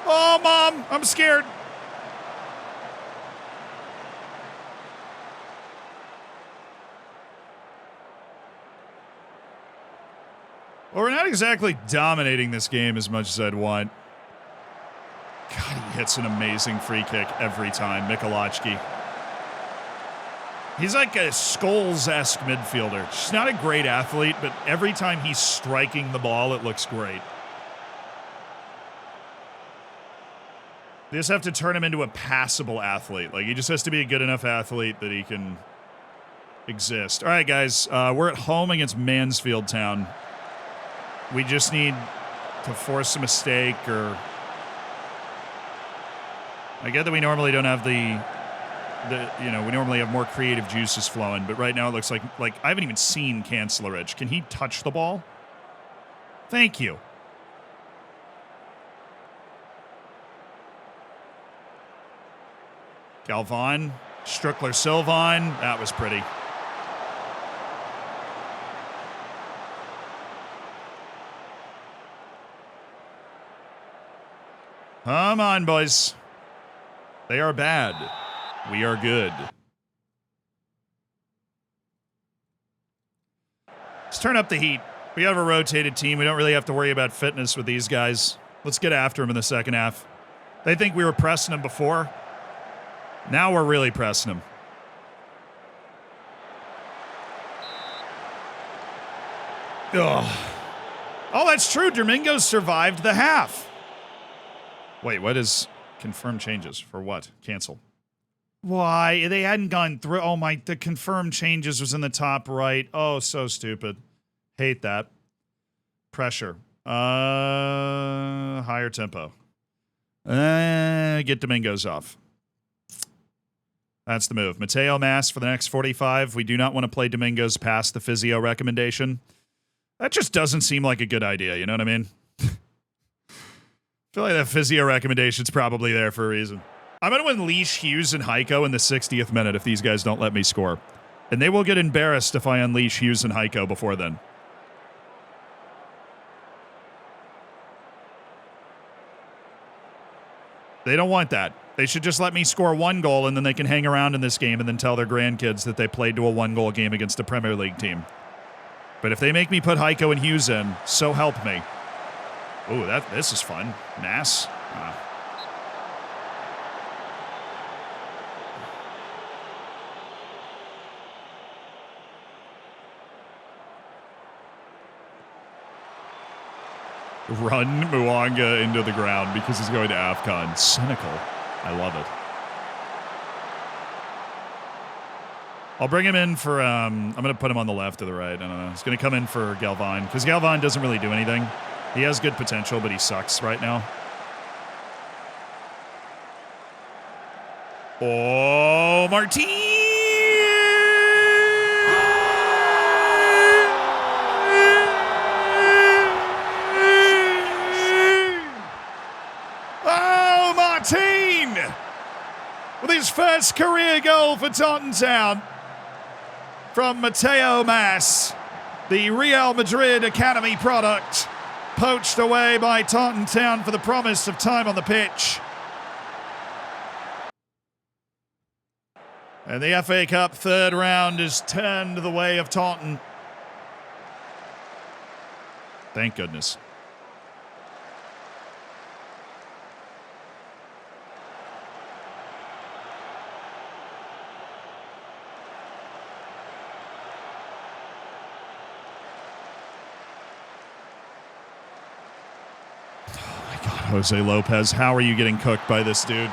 Oh, Mom, I'm scared. Well, we're not exactly dominating this game as much as I'd want. God, he hits an amazing free kick every time, Mikulacki. He's like a Scholes-esque midfielder. He's not a great athlete, but every time he's striking the ball, it looks great. They just have to turn him into a passable athlete. Like, he just has to be a good enough athlete that he can exist. All right, guys, we're at home against Mansfield Town. We just need to force a mistake, or I get that we normally don't have we normally have more creative juices flowing, but right now it looks like I haven't even seen Kancelarich. Can he touch the ball? Thank you. Galvan, Strickler Sylvan, that was pretty. Come on, boys. They are bad. We are good. Let's turn up the heat. We have a rotated team. We don't really have to worry about fitness with these guys. Let's get after them in the second half. They think we were pressing them before. Now we're really pressing them. Ugh. Oh, that's true. Domingos survived the half. Wait, what is confirmed changes? For what? Cancel. Why? They hadn't gone through. Oh, the confirmed changes was in the top right. Oh, so stupid. Hate that. Pressure. Higher tempo. Get Domingos off. That's the move. Mateo Mas for the next 45. We do not want to play Domingos past the physio recommendation. That just doesn't seem like a good idea. You know what I mean? I feel like that physio recommendation's probably there for a reason. I'm going to unleash Hughes and Heiko in the 60th minute if these guys don't let me score. And they will get embarrassed if I unleash Hughes and Heiko before then. They don't want that. They should just let me score one goal and then they can hang around in this game and then tell their grandkids that they played to a one-goal game against a Premier League team. But if they make me put Heiko and Hughes in, so help me. Ooh, this is fun. Mass. Run Mwanga into the ground because he's going to AFCON. Cynical. I love it. I'll bring him in for, I'm going to put him on the left or the right. I don't know. He's going to come in for Galvan because Galvan doesn't really do anything. He has good potential, but he sucks right now. Oh, Martin! Oh, Martin! With his first career goal for Tottenham Town from Mateo Mas, the Real Madrid Academy product, poached away by Tottenham Town for the promise of time on the pitch. And the FA Cup third round is turned the way of Taunton. Thank goodness. Oh my God, Jose Lopez, how are you getting cooked by this dude?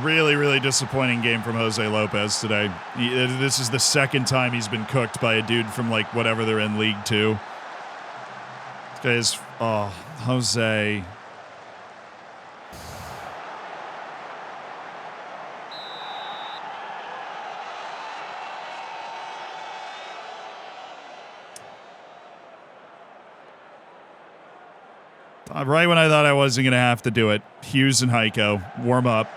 Really, really disappointing game from Jose Lopez today. This is the second time he's been cooked by a dude from, like, whatever they're in League Two. This guy is... Oh, Jose. Right when I thought I wasn't going to have to do it, Hughes and Heiko warm up.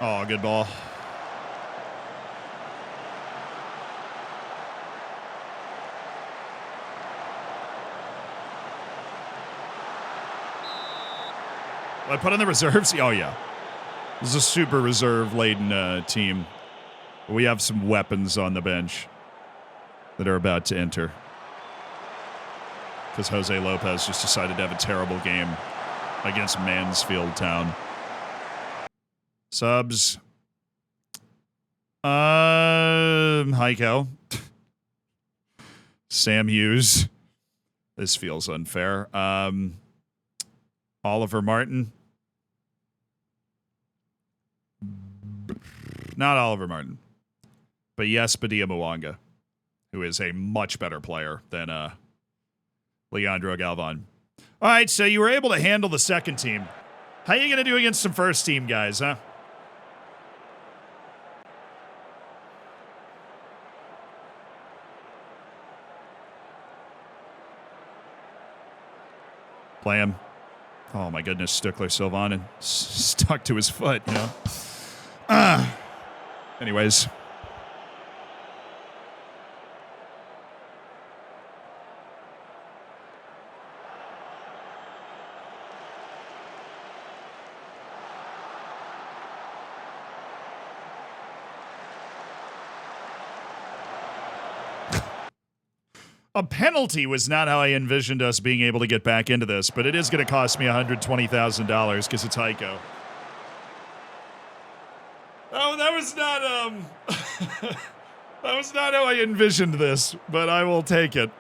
Oh, good ball. I put in the reserves? Oh, yeah. This is a super reserve-laden team. We have some weapons on the bench that are about to enter. Because Jose Lopez just decided to have a terrible game against Mansfield Town. Subs. Heiko. Sam Hughes. This feels unfair. Oliver Martin. Not Oliver Martin. But yes, Badia Mwanga, who is a much better player than Leandro Galvan. All right, so you were able to handle the second team. How are you going to do against some first team guys, huh? Play him. Oh my goodness, Stuckler Sylvanen stuck to his foot, you know. Anyways. A penalty was not how I envisioned us being able to get back into this, but it is going to cost me $120,000 because it's Heiko. Oh, that was not that was not how I envisioned this, but I will take it.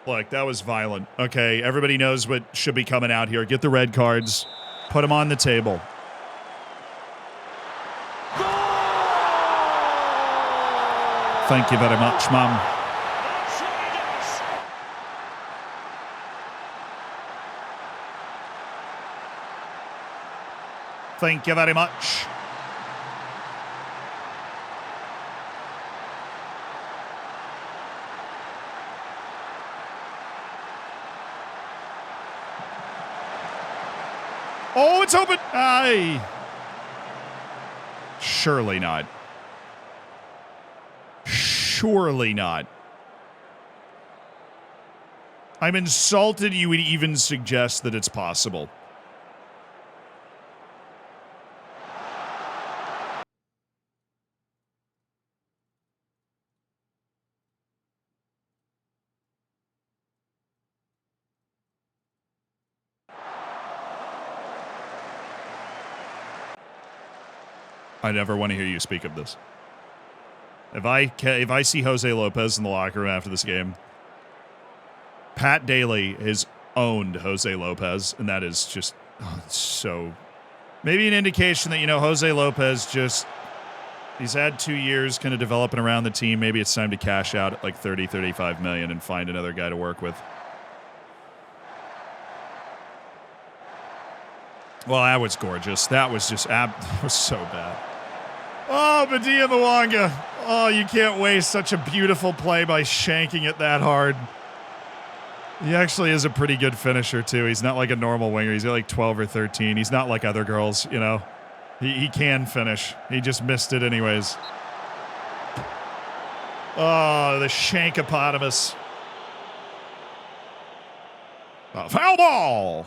Look, that was violent. Okay, everybody knows what should be coming out here. Get the red cards, put them on the table. Thank you very much, Mum. Thank you very much. Oh, it's open. Aye. Surely not. Surely not. I'm insulted you would even suggest that it's possible. I never want to hear you speak of this. If I see Jose Lopez in the locker room after this game, Pat Daly has owned Jose Lopez, and that is just so... Maybe an indication that, Jose Lopez just... He's had 2 years kind of developing around the team. Maybe it's time to cash out at like 30, 35 million and find another guy to work with. Well, that was gorgeous. That was just that was so bad. Oh, Badia Mwanga. Oh, you can't waste such a beautiful play by shanking it that hard. He actually is a pretty good finisher, too. He's not like a normal winger. He's got like 12 or 13. He's not like other girls, He can finish. He just missed it anyways. Oh, the shankopotamus. Foul ball!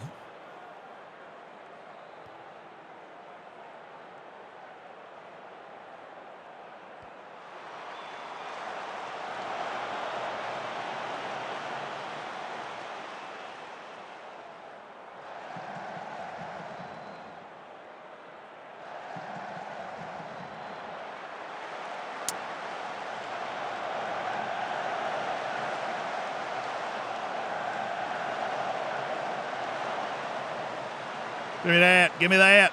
Give me that. Give me that.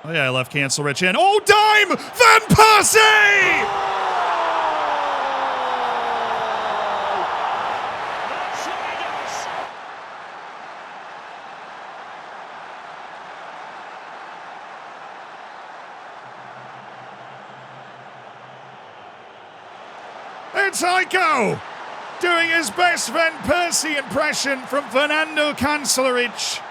Oh, yeah, I left cancel rich in. Oh, dime! Van Persie! It's Heiko doing his best Van Persie impression from Fernando Kancelarich.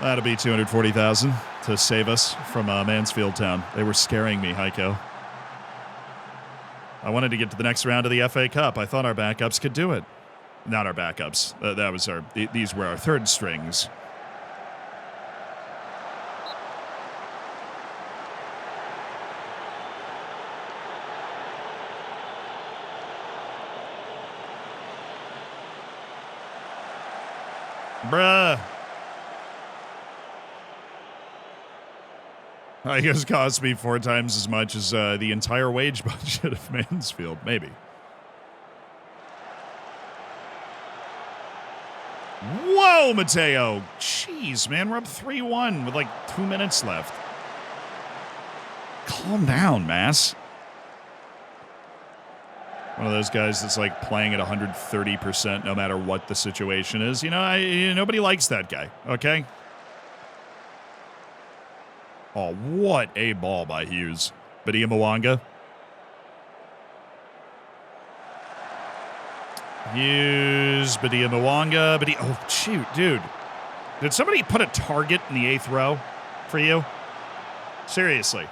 That'll be 240,000 to save us from Mansfield Town. They were scaring me, Heiko. I wanted to get to the next round of the FA Cup. I thought our backups could do it. Not our backups. That was these were our third strings. Bruh. I guess it cost me 4 times as much as the entire wage budget of Mansfield, maybe. Whoa, Mateo. Jeez, man, we're up 3-1 with like 2 minutes left. Calm down, Mass. One of those guys that's like playing at 130% no matter what the situation is. Nobody likes that guy, okay? Oh, what a ball by Hughes. Badia Mwanga. Hughes, Badia Mwanga. Oh, shoot, dude. Did somebody put a target in the 8th row for you? Seriously.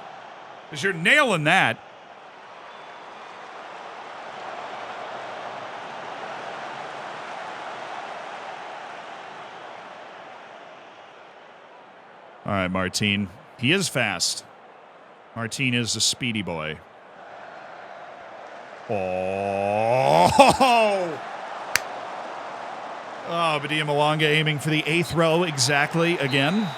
Because you're nailing that. All right, Martin. He is fast. Martin is a speedy boy. Oh! Oh, Badia Mwanga aiming for the 8th row exactly again.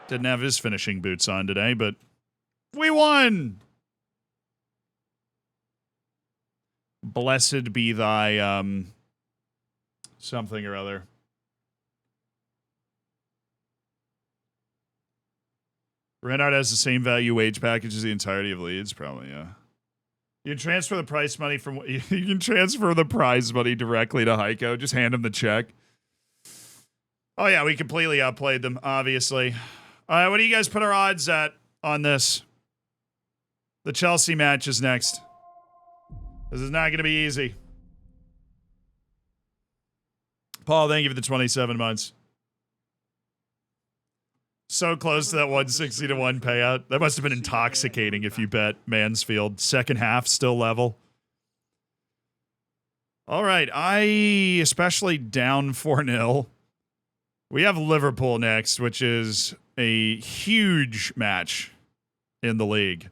Didn't have his finishing boots on today, but we won! Blessed be thy, something or other. Renard has the same value wage package as the entirety of Leeds, probably, yeah. You can transfer the prize money directly to Heiko. Just hand him the check. Oh yeah, we completely outplayed them, obviously. All right, what do you guys put our odds at on this? The Chelsea match is next. This is not going to be easy. Paul, thank you for the 27 months. So close to that 160 to 1 payout. That must have been intoxicating if you bet Mansfield. Second half, still level. All right, I especially down 4-0. We have Liverpool next, which is a huge match in the league.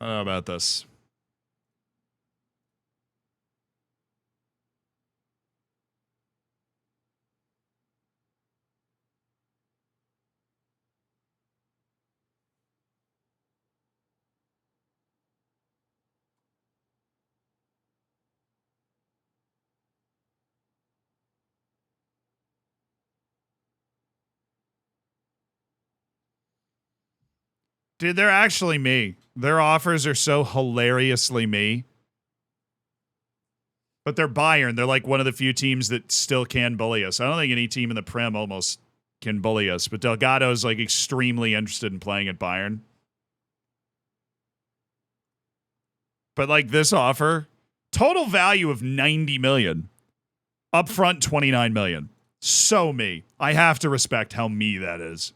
I don't know about this. Dude, they're actually me. Their offers are so hilariously me. But they're Bayern. They're like one of the few teams that still can bully us. I don't think any team in the Prem almost can bully us. But Delgado's like extremely interested in playing at Bayern. But like this offer, total value of 90 million. Upfront 29 million. So me. I have to respect how me that is.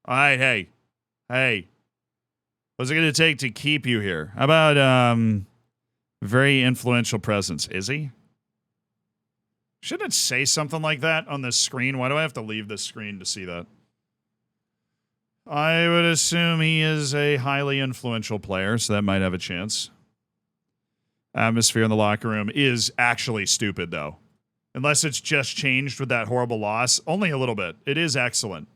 All right, hey. What's it going to take to keep you here? How about very influential presence? Is he? Shouldn't it say something like that on the screen? Why do I have to leave the screen to see that? I would assume he is a highly influential player, so that might have a chance. Atmosphere in the locker room is actually stupid, though. Unless it's just changed with that horrible loss. Only a little bit. It is excellent.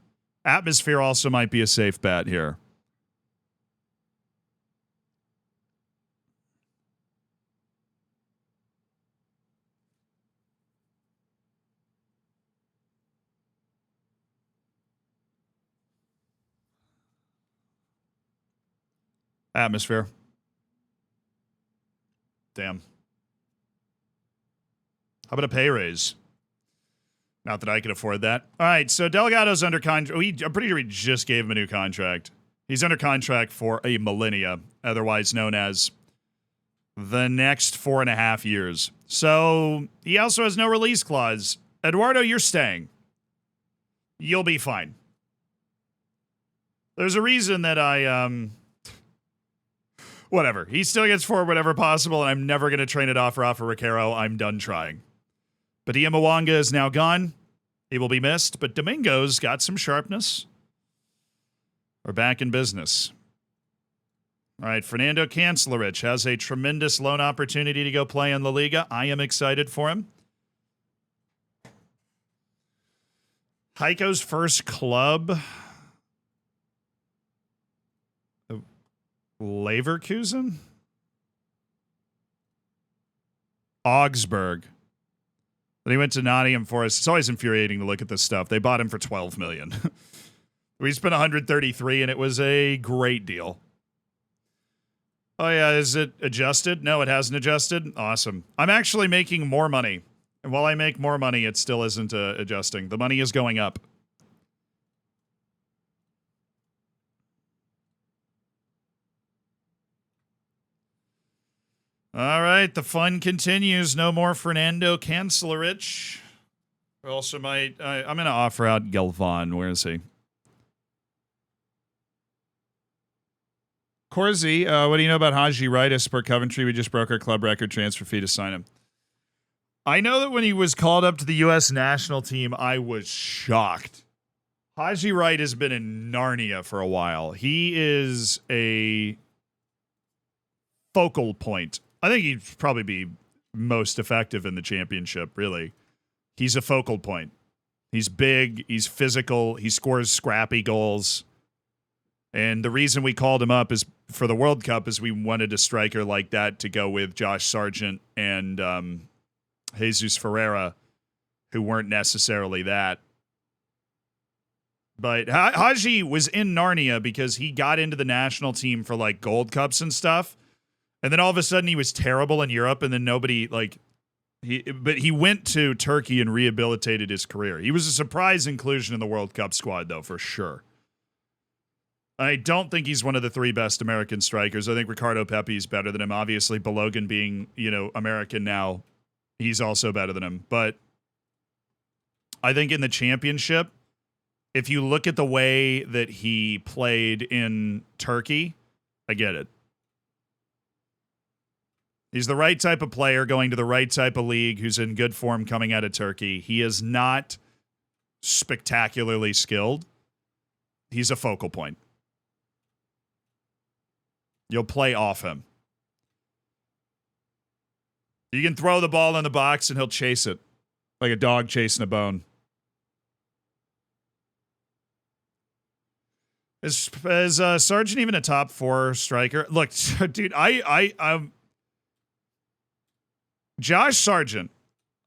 Atmosphere also might be a safe bet here. Atmosphere. Damn. How about a pay raise? Not that I could afford that. All right, so Delgado's under contract. I'm pretty sure we just gave him a new contract. He's under contract for a millennia, otherwise known as the next 4.5 years. So he also has no release clause. Eduardo, you're staying. You'll be fine. There's a reason that whatever. He still gets forward whenever possible, and I'm never going to train it off Rafa Riquero. I'm done trying. Badia Mwanga is now gone. He will be missed, but Domingo's got some sharpness. We're back in business. All right, Fernando Kancelarich has a tremendous loan opportunity to go play in La Liga. I am excited for him. Heiko's first club. Leverkusen? Augsburg. Then he went to Nottingham Forest. It's always infuriating to look at this stuff. They bought him for 12 million. We spent 133 and it was a great deal. Oh yeah, is it adjusted? No, it hasn't adjusted. Awesome. I'm actually making more money. And while I make more money, it still isn't adjusting. The money is going up. All right, the fun continues. No more Fernando Kancelarich. We also might... I'm going to offer out Galvan. Where is he? Corsi, what do you know about Haji Wright per Coventry? We just broke our club record transfer fee to sign him. I know that when he was called up to the U.S. national team, I was shocked. Haji Wright has been in Narnia for a while. He is a focal point. I think he'd probably be most effective in the championship, really. He's a focal point. He's big, he's physical, he scores scrappy goals. And the reason we called him up is for the World Cup is we wanted a striker like that to go with Josh Sargent and Jesus Ferreira, who weren't necessarily that. But Haji was in Narnia because he got into the national team for like Gold Cups and stuff. And then all of a sudden he was terrible in Europe, and then nobody but he went to Turkey and rehabilitated his career. He was a surprise inclusion in the World Cup squad, though, for sure. I don't think he's one of the 3 best American strikers. I think Ricardo Pepi is better than him. Obviously, Balogun being, American now, he's also better than him. But I think in the championship, if you look at the way that he played in Turkey, I get it. He's the right type of player going to the right type of league who's in good form coming out of Turkey. He is not spectacularly skilled. He's a focal point. You'll play off him. You can throw the ball in the box and he'll chase it like a dog chasing a bone. Is Sargent even a top 4 striker? Look, dude, I'm Josh Sargent,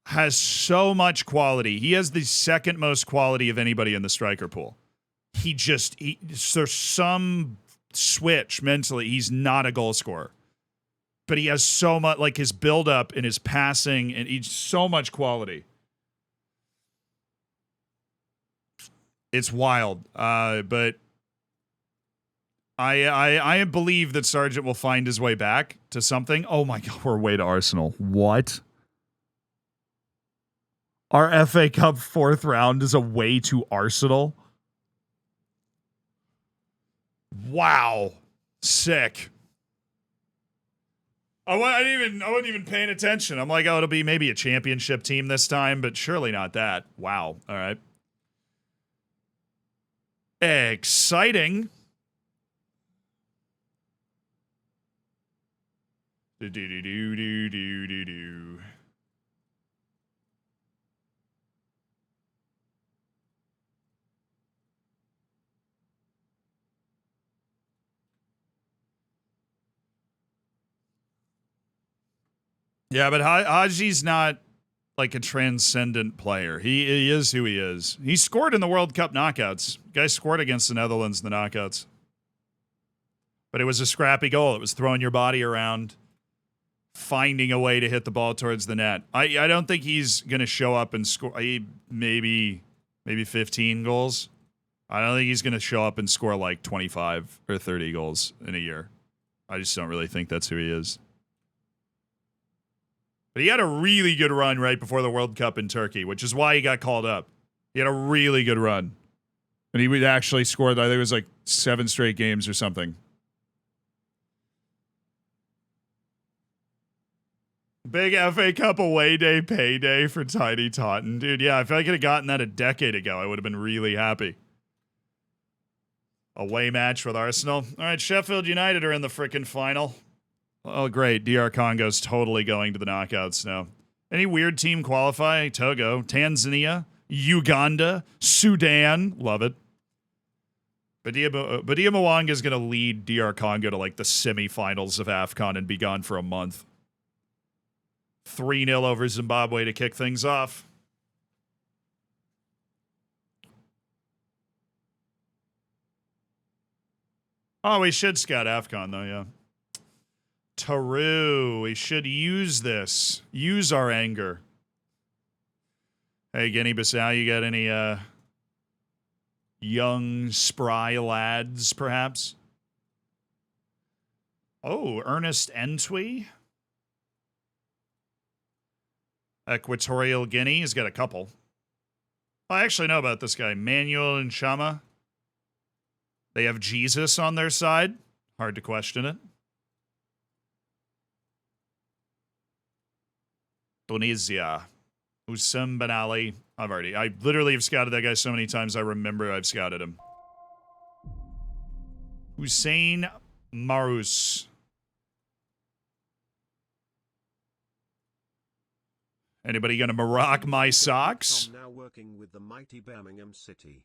has so much quality. He has the second most quality of anybody in the striker pool. There's some switch mentally. He's not a goal scorer, but he has so much, like his build-up and his passing, and he's so much quality. It's wild. But I believe that Sargent will find his way back to something. Oh my God, we're away to Arsenal. What? Our FA Cup 4th round is away to Arsenal? Wow. Sick. I wasn't even paying attention. I'm like, oh, it'll be maybe a championship team this time, but surely not that. Wow. All right. Exciting. Do. Yeah, but Haji's not like a transcendent player. He is who he is. He scored in the World Cup knockouts. Guy scored against the Netherlands in the knockouts. But it was a scrappy goal. It was throwing your body around, finding a way to hit the ball towards the net. I don't think he's going to show up and score maybe 15 goals. I don't think he's going to show up and score like 25 or 30 goals in a year. I just don't really think that's who he is. But he had a really good run right before the World Cup in Turkey, which is why he got called up. He had a really good run. And he would actually score, I think it was like 7 straight games or something. Big FA Cup away day payday for Tiny Totten. Dude, yeah, if I could have gotten that a decade ago, I would have been really happy. Away match with Arsenal. All right, Sheffield United are in the frickin' final. Oh, great. DR Congo's totally going to the knockouts now. Any weird team qualify? Togo, Tanzania, Uganda, Sudan. Love it. Badia Mwanga is going to lead DR Congo to like the semifinals of AFCON and be gone for a month. 3-0 over Zimbabwe to kick things off. Oh, we should scout AFCON though, yeah. Taru, we should use this. Use our anger. Hey, Guinea-Bissau, you got any young, spry lads, perhaps? Oh, Ernest Entwi. Equatorial Guinea, he's got a couple. I actually know about this guy, Manuel and Shama. They have Jesus on their side. Hard to question it. Tunisia. Hussein Ben Ali. I literally have scouted that guy so many times I remember I've scouted him. Hussein Marous. Anybody gonna Maroc my socks? Now working with the mighty Birmingham City.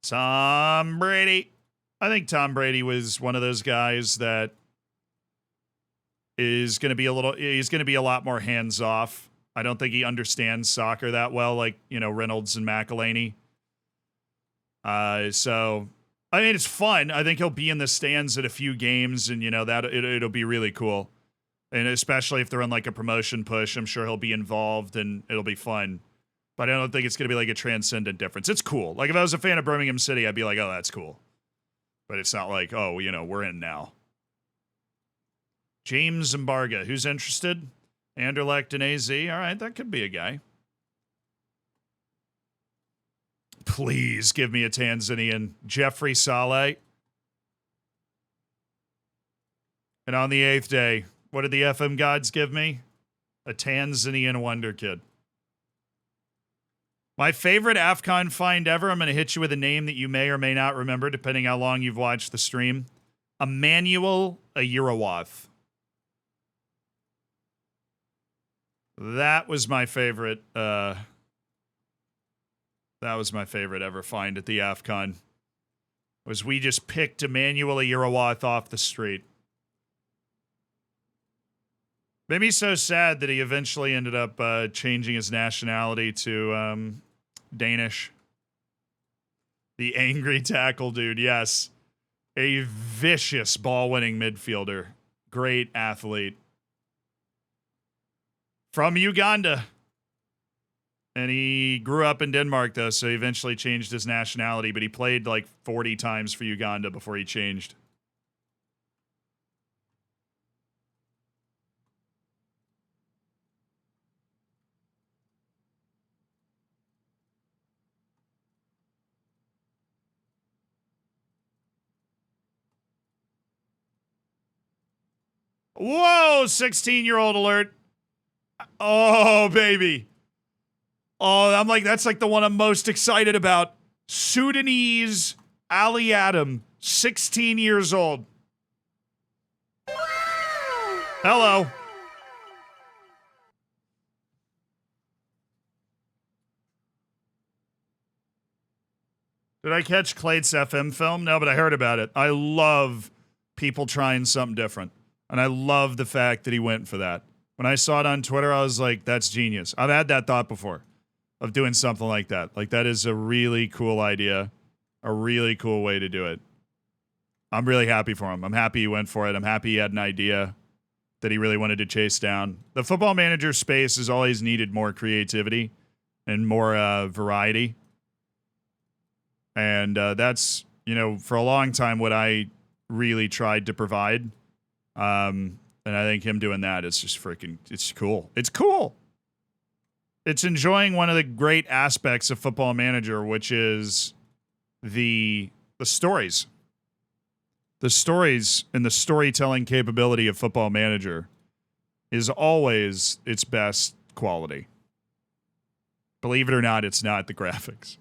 Tom Brady. I think Tom Brady was one of those guys that is going to be he's going to be a lot more hands off. I don't think he understands soccer that well, like, Reynolds and McElhaney. So, I mean, it's fun. I think he'll be in the stands at a few games and, it'll be really cool. And especially if they're on like a promotion push, I'm sure he'll be involved and it'll be fun. But I don't think it's going to be like a transcendent difference. It's cool. Like if I was a fan of Birmingham City, I'd be like, oh, that's cool. But it's not like, oh, we're in now. James Mbarga, who's interested? Anderlecht and AZ. All right, that could be a guy. Please give me a Tanzanian. Jeffrey Saleh. And on the 8th day, what did the FM gods give me? A Tanzanian wonder kid. My favorite AFCON find ever, I'm going to hit you with a name that you may or may not remember, depending how long you've watched the stream. Emmanuel Ayirawath. That was my favorite. That was my favorite ever find at the AFCON. Was we just picked Emmanuel Ayirawath off the street. Made me so sad that he eventually ended up changing his nationality to Danish. The angry tackle dude, yes. A vicious ball-winning midfielder. Great athlete. From Uganda. And he grew up in Denmark, though, so he eventually changed his nationality, but he played like 40 times for Uganda before he changed. Whoa, 16-year-old alert. Oh, baby. Oh, I'm like, that's like the one I'm most excited about. Sudanese Ali Adam, 16 years old. Hello. Did I catch Clate's FM film? No, but I heard about it. I love people trying something different. And I love the fact that he went for that. When I saw it on Twitter, I was like, that's genius. I've had that thought before of doing something like that. Like, that is a really cool idea, a really cool way to do it. I'm really happy for him. I'm happy he went for it. I'm happy he had an idea that he really wanted to chase down. The Football Manager space has always needed more creativity and more variety. And that's, you know, for a long time what I really tried to provide. And I think him doing that is just freaking, it's cool. It's cool. It's enjoying one of the great aspects of Football Manager, which is the stories. The stories and the storytelling capability of Football Manager is always its best quality. Believe it or not, it's not the graphics.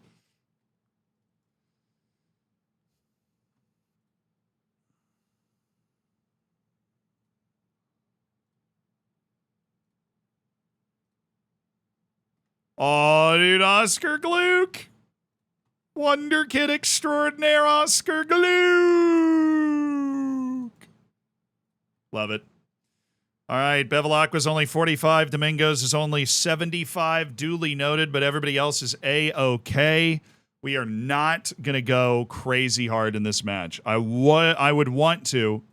Oh, dude, Oscar Gluck. Wonder Kid extraordinaire Oscar Gluck. Love it. All right, Bevilacqua was only 45. Domingos is only 75. Duly noted, but everybody else is A-OK. We are not going to go crazy hard in this match. I would want to,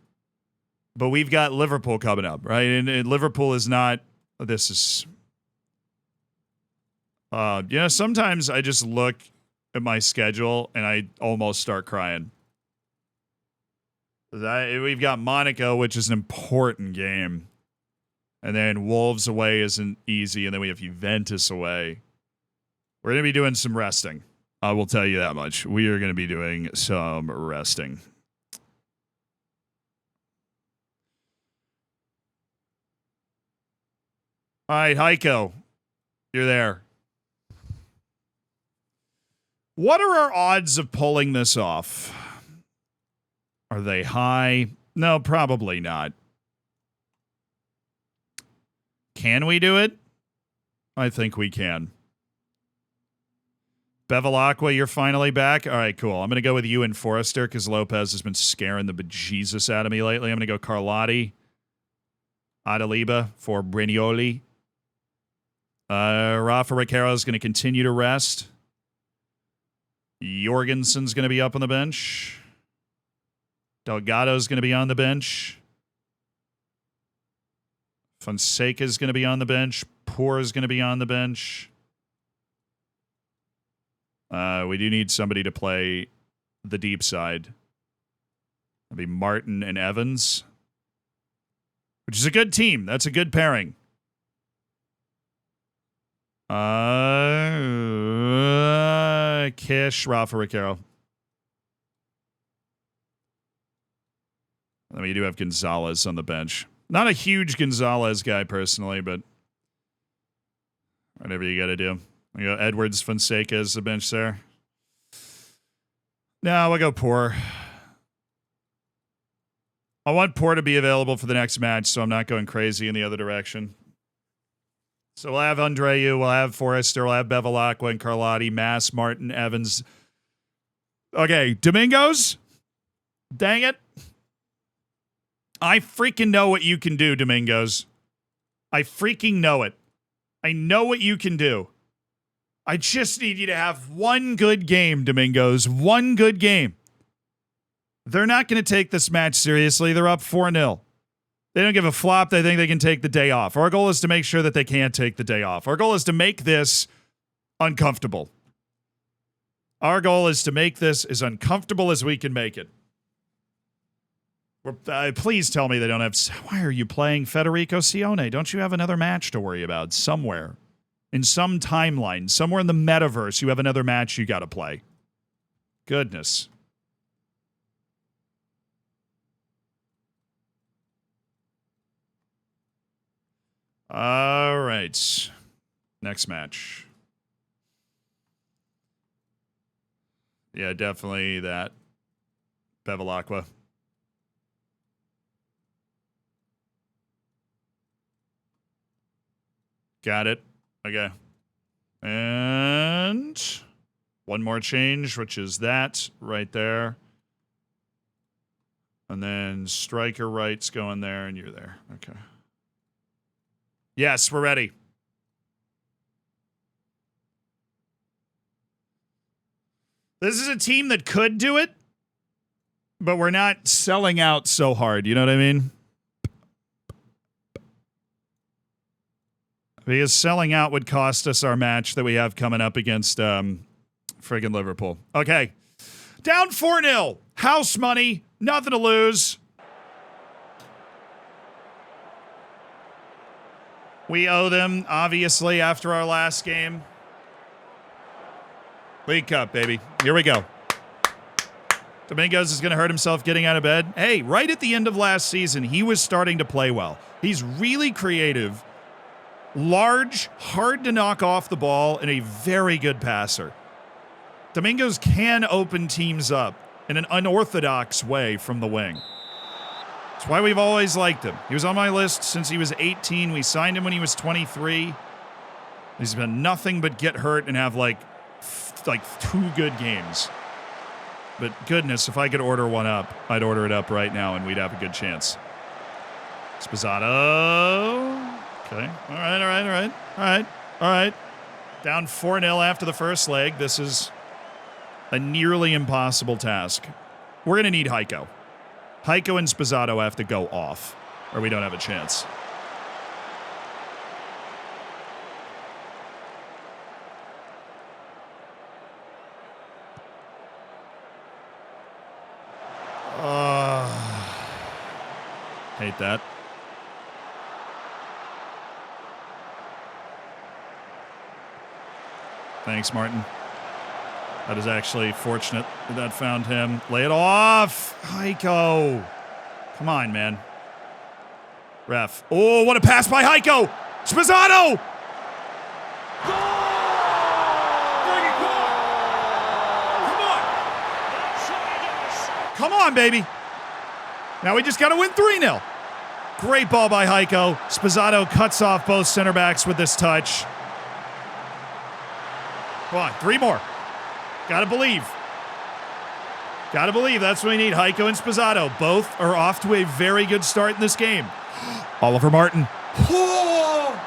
but we've got Liverpool coming up, right? And Liverpool is not... This is... you know, sometimes I just look at my schedule and I almost start crying. We've got Monaco, which is an important game. And then Wolves away isn't easy. And then we have Juventus away. We're going to be doing some resting. I will tell you that much. We are going to be doing some resting. All right, Heiko, you're there. What are our odds of pulling this off? Are they high? No, probably not. Can we do it? I think we can. Bevilacqua, you're finally back? All right, cool. I'm going to go with you and Forrester because Lopez has been scaring the bejesus out of me lately. I'm going to go Carlotti. Adaliba for Brignoli. Rafa Riquero is going to continue to rest. Jorgensen's going to be up on the bench. Delgado's going to be on the bench. Fonseca's going to be on the bench. Poor is going to be on the bench. We do need somebody to play the deep side. That'll be Martin and Evans, which is a good team. That's a good pairing. Kish, Rafa Riquero. I mean, you do have Gonzalez on the bench. Not a huge Gonzalez guy personally, but whatever you got to do. We go Edwards, Fonseca as the bench there. No, we'll go Poor. I want Poor to be available for the next match, so I'm not going crazy in the other direction. So we'll have Andreu, we'll have Forrester, we'll have Bevilacqua and Carlotti, Mass, Martin, Evans. Okay, Domingos? Dang it. I freaking know what you can do, Domingos. I freaking know it. I know what you can do. I just need you to have one good game, Domingos. One good game. They're not going to take this match seriously. They're up 4-0. They don't give a flop. They think they can take the day off. Our goal is to make sure that they can't take the day off. Our goal is to make this uncomfortable. Our goal is to make this as uncomfortable as we can make it. Please tell me they don't have... Why are you playing Federico Sione? Don't you have another match to worry about somewhere? In some timeline, somewhere in the metaverse, you have another match you got to play. Goodness. All right. Next match. Yeah, definitely that. Bevilacqua. Got it. Okay. And one more change, which is that right there. And then striker right's going there, and you're there. Okay. Yes, we're ready. This is a team that could do it, but we're not selling out so hard. You know what I mean? Because selling out would cost us our match that we have coming up against friggin' Liverpool. Okay. Down 4-0. House money. Nothing to lose. We owe them, obviously, after our last game. League Cup, baby. Here we go. Domingos is going to hurt himself getting out of bed. Hey, right at the end of last season, he was starting to play well. He's really creative, large, hard to knock off the ball, and a very good passer. Domingos can open teams up in an unorthodox way from the wing. That's why we've always liked him. He was on my list since he was 18. We signed him when he was 23. He's been nothing but get hurt and have like 2 good games. But goodness, if I could order one up, I'd order it up right now and we'd have a good chance. Sposato. Okay. All right. Down 4-0 after the first leg. This is a nearly impossible task. We're going to need Heiko. Heiko and Sposato have to go off, or we don't have a chance. Hate that. Thanks, Martin. That is actually fortunate that found him. Lay it off. Heiko. Come on, man. Ref. Oh, what a pass by Heiko. Sposato. Come on, baby. Now we just got to win 3-0. Great ball by Heiko. Sposato cuts off both center backs with this touch. Come on, 3 more. Gotta believe. Gotta believe. That's what we need. Heiko and Sposato. Both are off to a very good start in this game. Oliver Martin. Oh,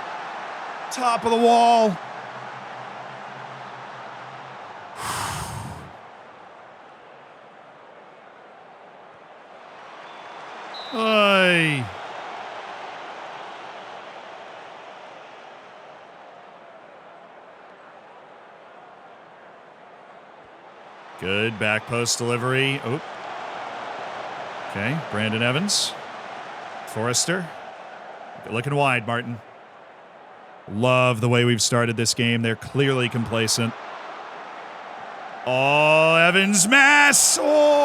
top of the wall. Oy. Good back post delivery. Oop. Okay, Brandon Evans. Forrester. Looking wide, Martin. Love the way we've started this game. They're clearly complacent. Oh, Evans mass. Oh.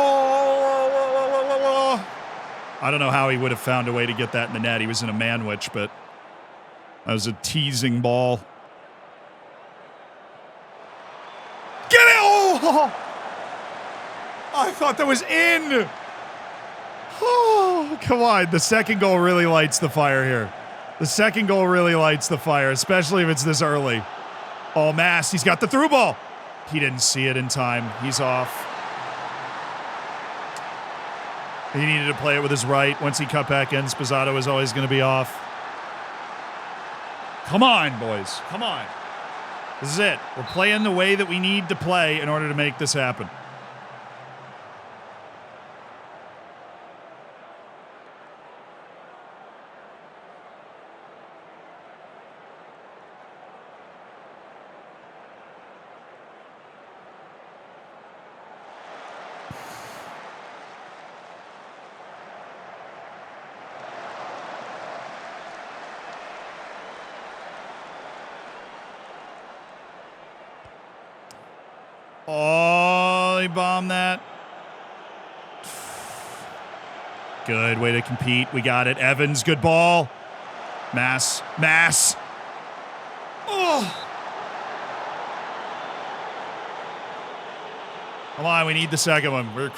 I don't know how he would have found a way to get that in the net. He was in a manwich, but that was a teasing ball. Get it! Oh! I thought that was in. Oh, come on. The second goal really lights the fire here. The second goal really lights the fire, especially if it's this early. Oh, Mass, he's got the through ball. He didn't see it in time. He's off. He needed to play it with his right. Once he cut back in, Sposato was always going to be off. Come on, boys. Come on. This is it. We're playing the way that we need to play in order to make this happen. Oh, he bombed that. Good way to compete. We got it. Evans, good ball. Mass. Oh. Come on, we need the second one.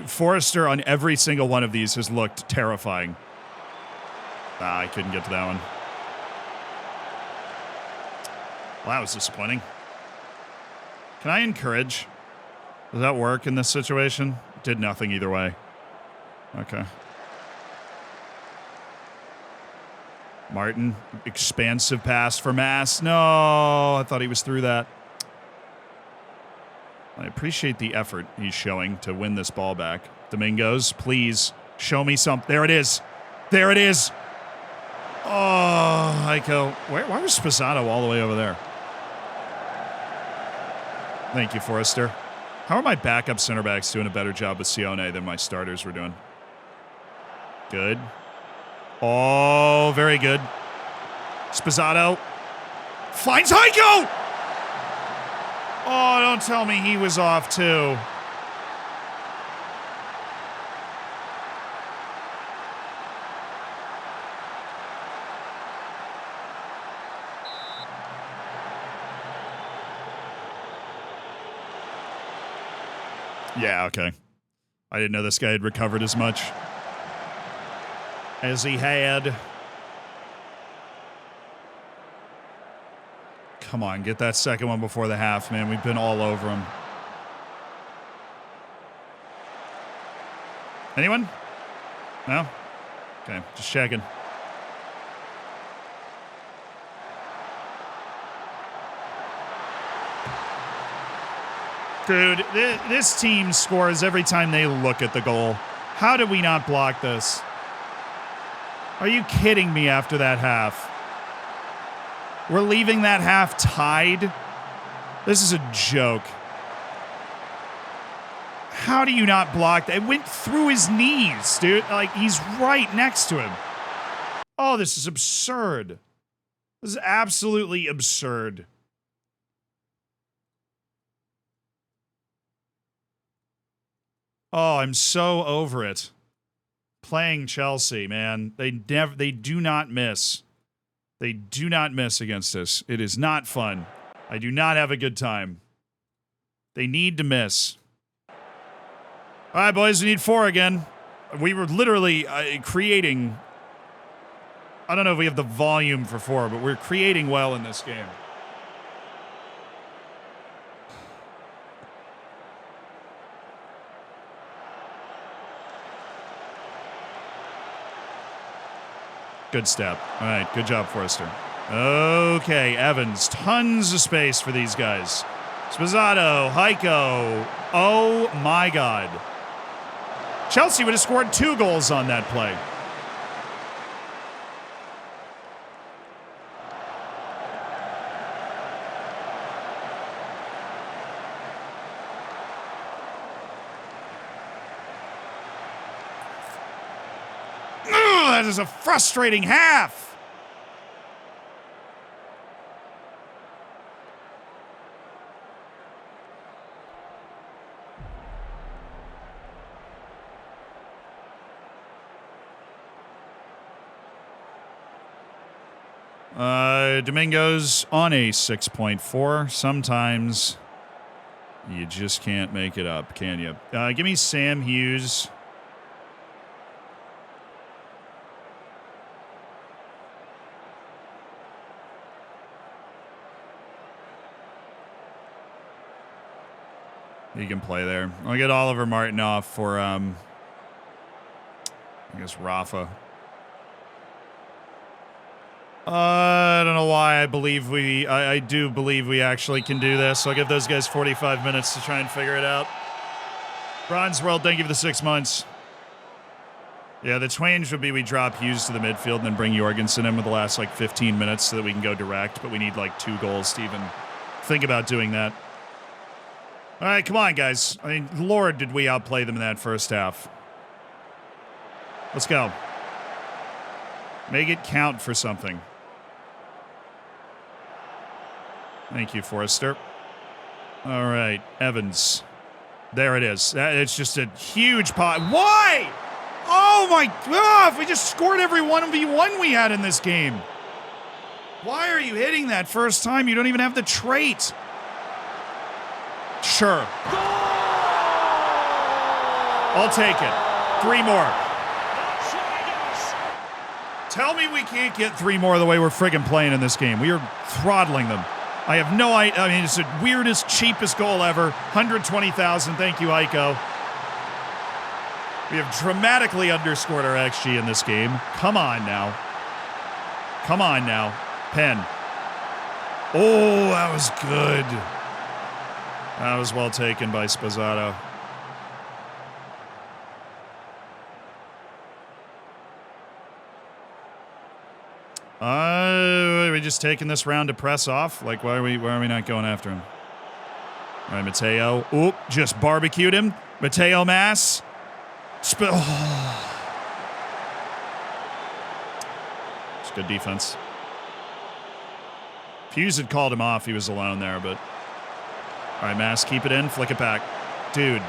Forrester on every single one of these has looked terrifying. I couldn't get to that one. Well, that was disappointing. Can I encourage? Does that work in this situation? Did nothing either way. Okay. Martin, expansive pass for Mass. No, I thought he was through that. I appreciate the effort he's showing to win this ball back. Domingos, please show me something. There it is. There it is. Oh, Heiko. Why was Spazzato all the way over there? Thank you, Forrester. How are my backup center backs doing a better job with Sione than my starters were doing? Good. Oh, very good. Spazzato finds Heiko! Oh, don't tell me he was off too. Yeah, okay. I didn't know this guy had recovered as much as he had. Come on, get that second one before the half, man. We've been all over him. Anyone? No? Okay, just checking. Dude, this team scores every time they look at the goal. How did we not block this? Are you kidding me after that half? We're leaving that half tied? This is a joke. How do you not block that? It went through his knees, dude. Like, he's right next to him. Oh, this is absurd. This is absolutely absurd. Oh, I'm so over it. Playing Chelsea, man. They do not miss. They do not miss against us. It is not fun. I do not have a good time. They need to miss. All right, boys, we need 4 again. We were literally creating. I don't know if we have the volume for 4, but we're creating well in this game. Good step. All right, good job, Forrester. Okay, Evans. Tons of space for these guys. Spazzato, Heiko. Oh, my God. Chelsea would have scored 2 goals on that play. That is a frustrating half. Domingo's on a 6.4. Sometimes you just can't make it up, can you? Give me Sam Hughes. He can play there. I'll get Oliver Martin off for, I guess, Rafa. I don't know why I do believe we actually can do this. I'll give those guys 45 minutes to try and figure it out. Bronze World, thank you for the 6 months. Yeah, the change would be we drop Hughes to the midfield and then bring Jorgensen in with the last, 15 minutes so that we can go direct, but we need, 2 goals to even think about doing that. All right, come on, guys. I mean, Lord, did we outplay them in that first half. Let's go. Make it count for something. Thank you, Forrester. All right, Evans. There it is. It's just a huge pot. Why? Oh my God! We just scored every 1v1 we had in this game. Why are you hitting that first time? You don't even have the trait. Sure. I'll take it. 3 more. Tell me we can't get 3 more the way we're friggin' playing in this game. We are throttling them. I have no idea. I mean, it's the weirdest, cheapest goal ever. 120,000. Thank you, Aiko. We have dramatically underscored our XG in this game. Come on now. Come on now. Penn. Oh, that was good. That was well taken by Spazzato. Are we just taking this round to press off? Why are we not going after him? All right, Mateo. Oop, just barbecued him. Mateo Mass. It's good defense. Hughes had called him off. He was alone there, but... All right, Mass, keep it in. Flick it back. Dude,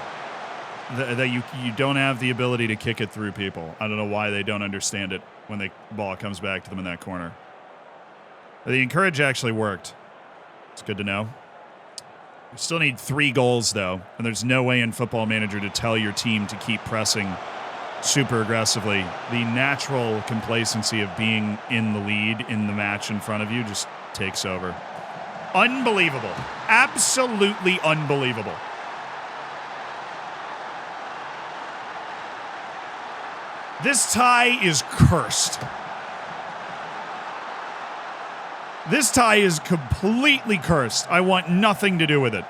you don't have the ability to kick it through people. I don't know why they don't understand it when the ball comes back to them in that corner. The encourage actually worked. It's good to know. We still need 3 goals, though, and there's no way in Football Manager to tell your team to keep pressing super aggressively. The natural complacency of being in the lead in the match in front of you just takes over. Unbelievable. Absolutely unbelievable. This tie is cursed. This tie is completely cursed. I want nothing to do with it.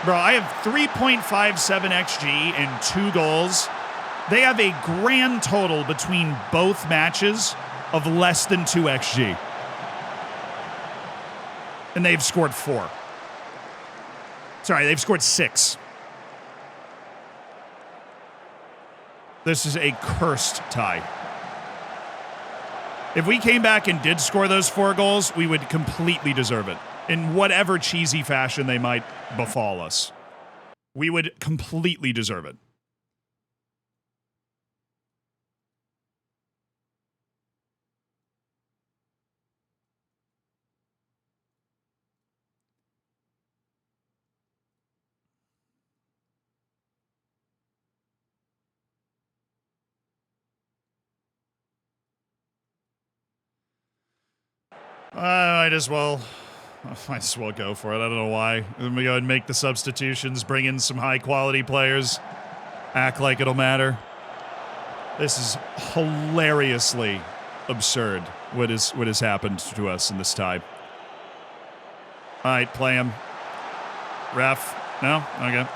Bro, I have 3.57 XG and 2 goals. They have a grand total between both matches of less than 2 XG. And they've scored 4. Sorry, they've scored 6. This is a cursed tie. If we came back and did score those 4 goals, we would completely deserve it. In whatever cheesy fashion they might befall us. We would completely deserve it. I might as well go for it. I don't know why. Let me go and make the substitutions, bring in some high-quality players, act like it'll matter. This is hilariously absurd, what has happened to us in this tie. All right, play him. Ref. No? Okay.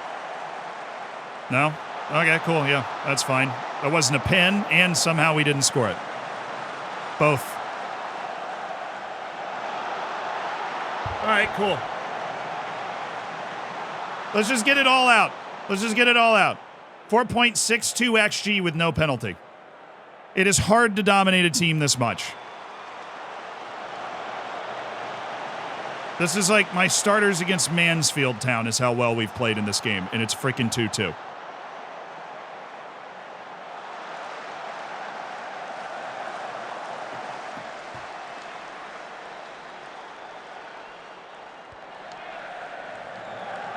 No? Okay, cool, yeah, that's fine. That wasn't a pin, and somehow we didn't score it. Both. All right, cool. Let's just get it all out. 4.62 XG with no penalty. It is hard to dominate a team this much. This is like my starters against Mansfield Town is how well we've played in this game, and it's freaking 2-2.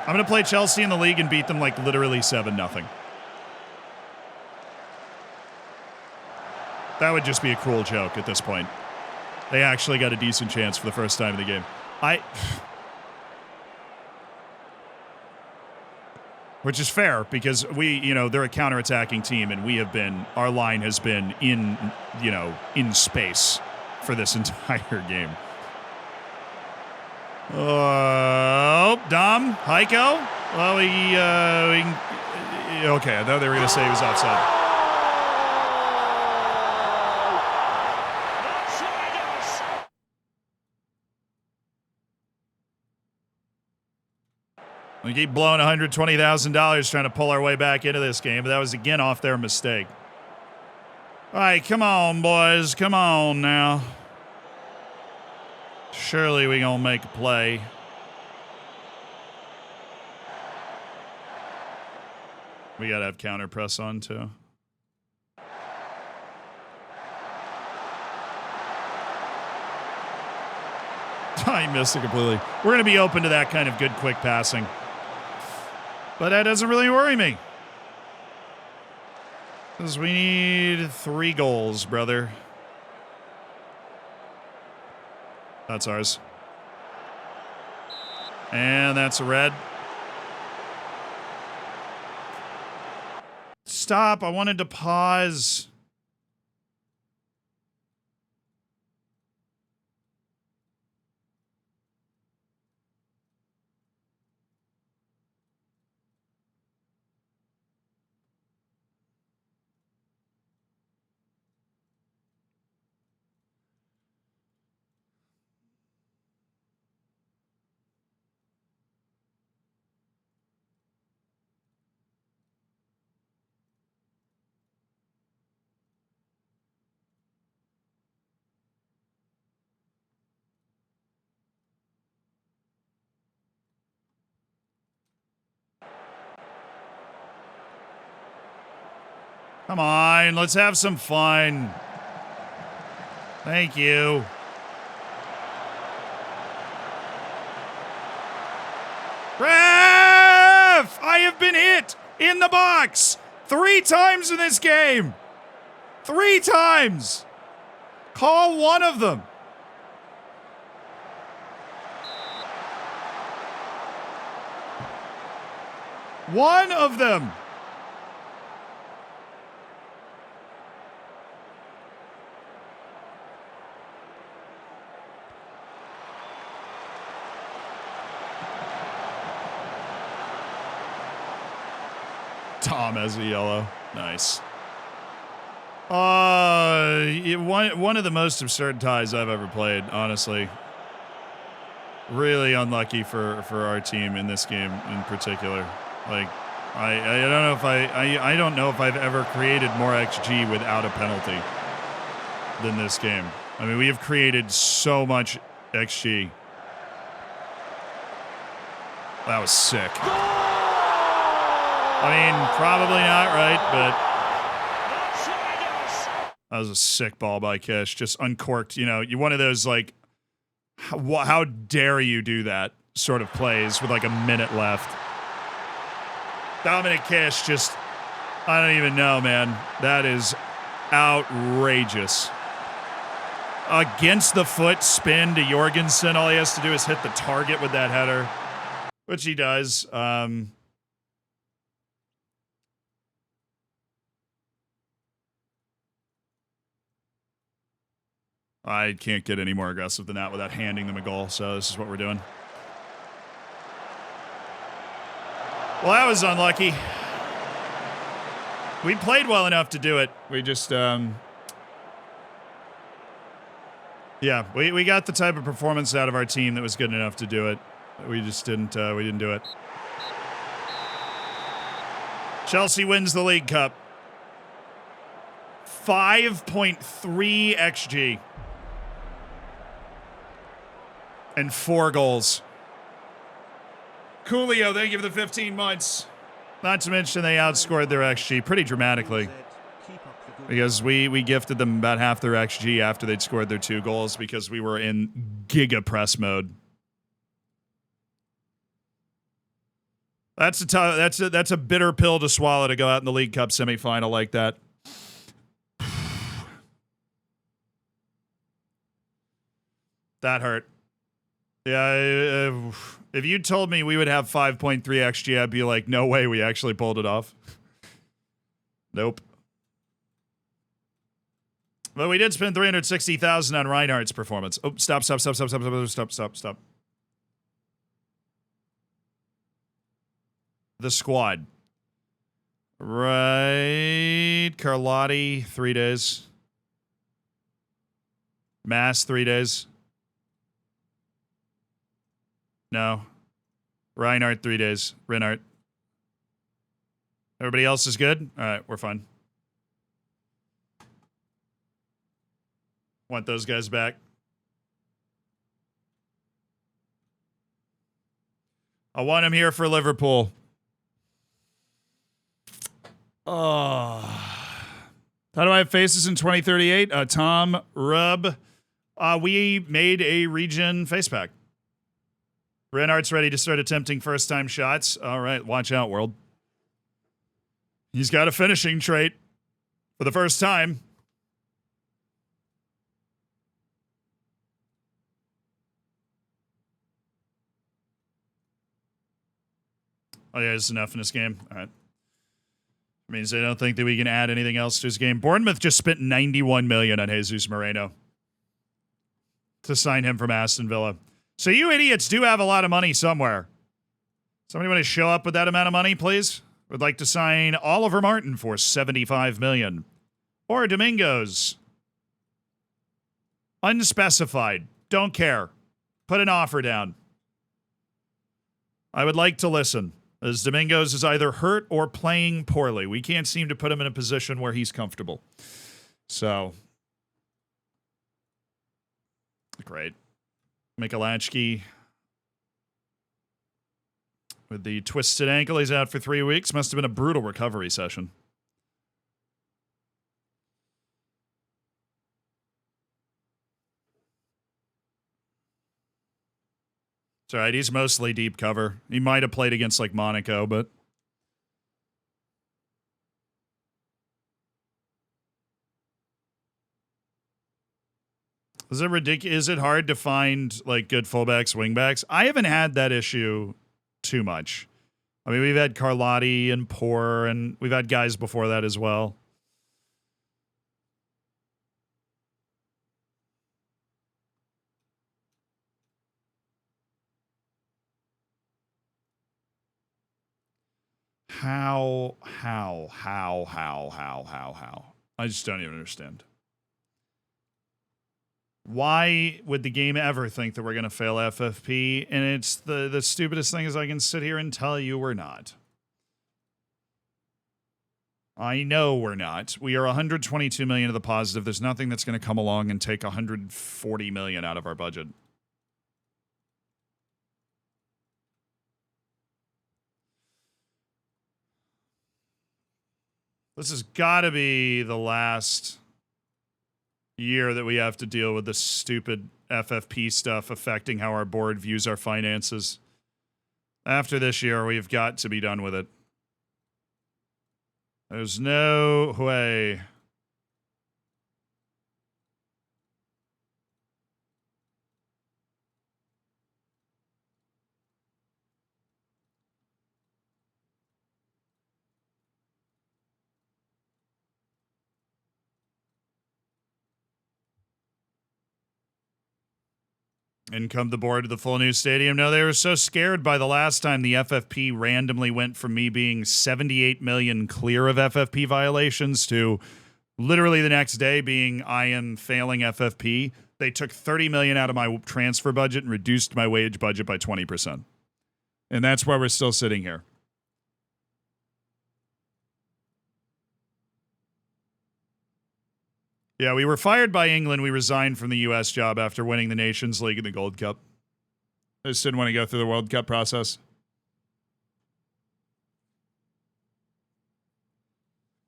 I'm going to play Chelsea in the league and beat them like literally 7-0. That would just be a cruel joke at this point. They actually got a decent chance for the first time in the game. Which is fair because they're a counterattacking team and our line has been in space for this entire game. Oh, Dom, Heiko. Well, okay, I thought they were going to say he was offside. We keep blowing $120,000 trying to pull our way back into this game, but that was again off their mistake. All right, come on, boys. Come on now. Surely we gonna make a play. We gotta have counter press on too. I missed it completely. We're gonna be open to that kind of good, quick passing. But that doesn't really worry me. Because we need 3 goals, brother. That's ours. And that's a red. Stop. I wanted to pause. Come on, let's have some fun. Thank you. Ref! I have been hit in the box 3 times in this game. 3 times. Call one of them. One of them. Tom has a yellow. Nice. One of the most absurd ties I've ever played, honestly. Really unlucky for our team in this game in particular. Like, I don't know if I don't know if I've ever created more XG without a penalty than this game. I mean, we have created so much XG. That was sick. I mean, probably not right, but that was a sick ball by Kish. Just uncorked. You're one of those, like, how dare you do that sort of plays with like a minute left. Dominic Kish just, I don't even know, man. That is outrageous. Against the foot spin to Jorgensen. All he has to do is hit the target with that header, which he does. I can't get any more aggressive than that without handing them a goal, so this is what we're doing. Well, that was unlucky. We played well enough to do it. We just, yeah, we got the type of performance out of our team that was good enough to do it. We just didn't, we didn't do it. Chelsea wins the League Cup. 5.3 XG. And 4 goals. Coolio, thank you for the 15 months. Not to mention they outscored their XG pretty dramatically. Because we gifted them about half their XG after they'd scored their 2 goals because we were in giga press mode. That's a bitter pill to swallow to go out in the League Cup semifinal like that. That hurt. Yeah, if you told me we would have 5.3 XG, I'd be like, no way we actually pulled it off. Nope. But we did spend 360,000 on Reinhardt's performance. Oh, stop. The squad. Right. Carlotti, 3 days. Mass, 3 days. No. Reinhardt, 3 days. Reinhardt. Everybody else is good? All right, we're fine. Want those guys back. I want him here for Liverpool. Oh. How do I have faces in 2038? Tom, Rub. We made a region face pack. Reinhardt's ready to start attempting first-time shots. All right, watch out, world. He's got a finishing trait for the first time. Oh, yeah, there's enough in this game. All right. Means they don't think that we can add anything else to his game. Bournemouth just spent $91 million on Jesus Moreno to sign him from Aston Villa. So you idiots do have a lot of money somewhere. Somebody want to show up with that amount of money, please? Would like to sign Oliver Martin for $75 million. Or Domingos. Unspecified. Don't care. Put an offer down. I would like to listen. As Domingos is either hurt or playing poorly. We can't seem to put him in a position where he's comfortable. So. Great. Michalachki. With the twisted ankle, he's out for 3 weeks. Must have been a brutal recovery session. It's all right. He's mostly deep cover. He might have played against like Monaco, but is it ridiculous? Is it hard to find like good fullbacks, wingbacks? I haven't had that issue too much. I mean, we've had Carlotti and Poor, and we've had guys before that as well. How? I just don't even understand. Why would the game ever think that we're going to fail FFP? And it's the stupidest thing is I can sit here and tell you we're not. I know we're not. We are 122 million to the positive. There's nothing that's going to come along and take 140 million out of our budget. This has got to be the last year that we have to deal with this stupid FFP stuff affecting how our board views our finances. After this year, we've got to be done with it. There's no way. And come the board to the full new stadium. No, they were so scared by the last time the FFP randomly went from me being 78 million clear of FFP violations to literally the next day being I am failing FFP. They took 30 million out of my transfer budget and reduced my wage budget by 20%. And that's why we're still sitting here. Yeah, we were fired by England. We resigned from the U.S. job after winning the Nations League and the Gold Cup. I just didn't want to go through the World Cup process.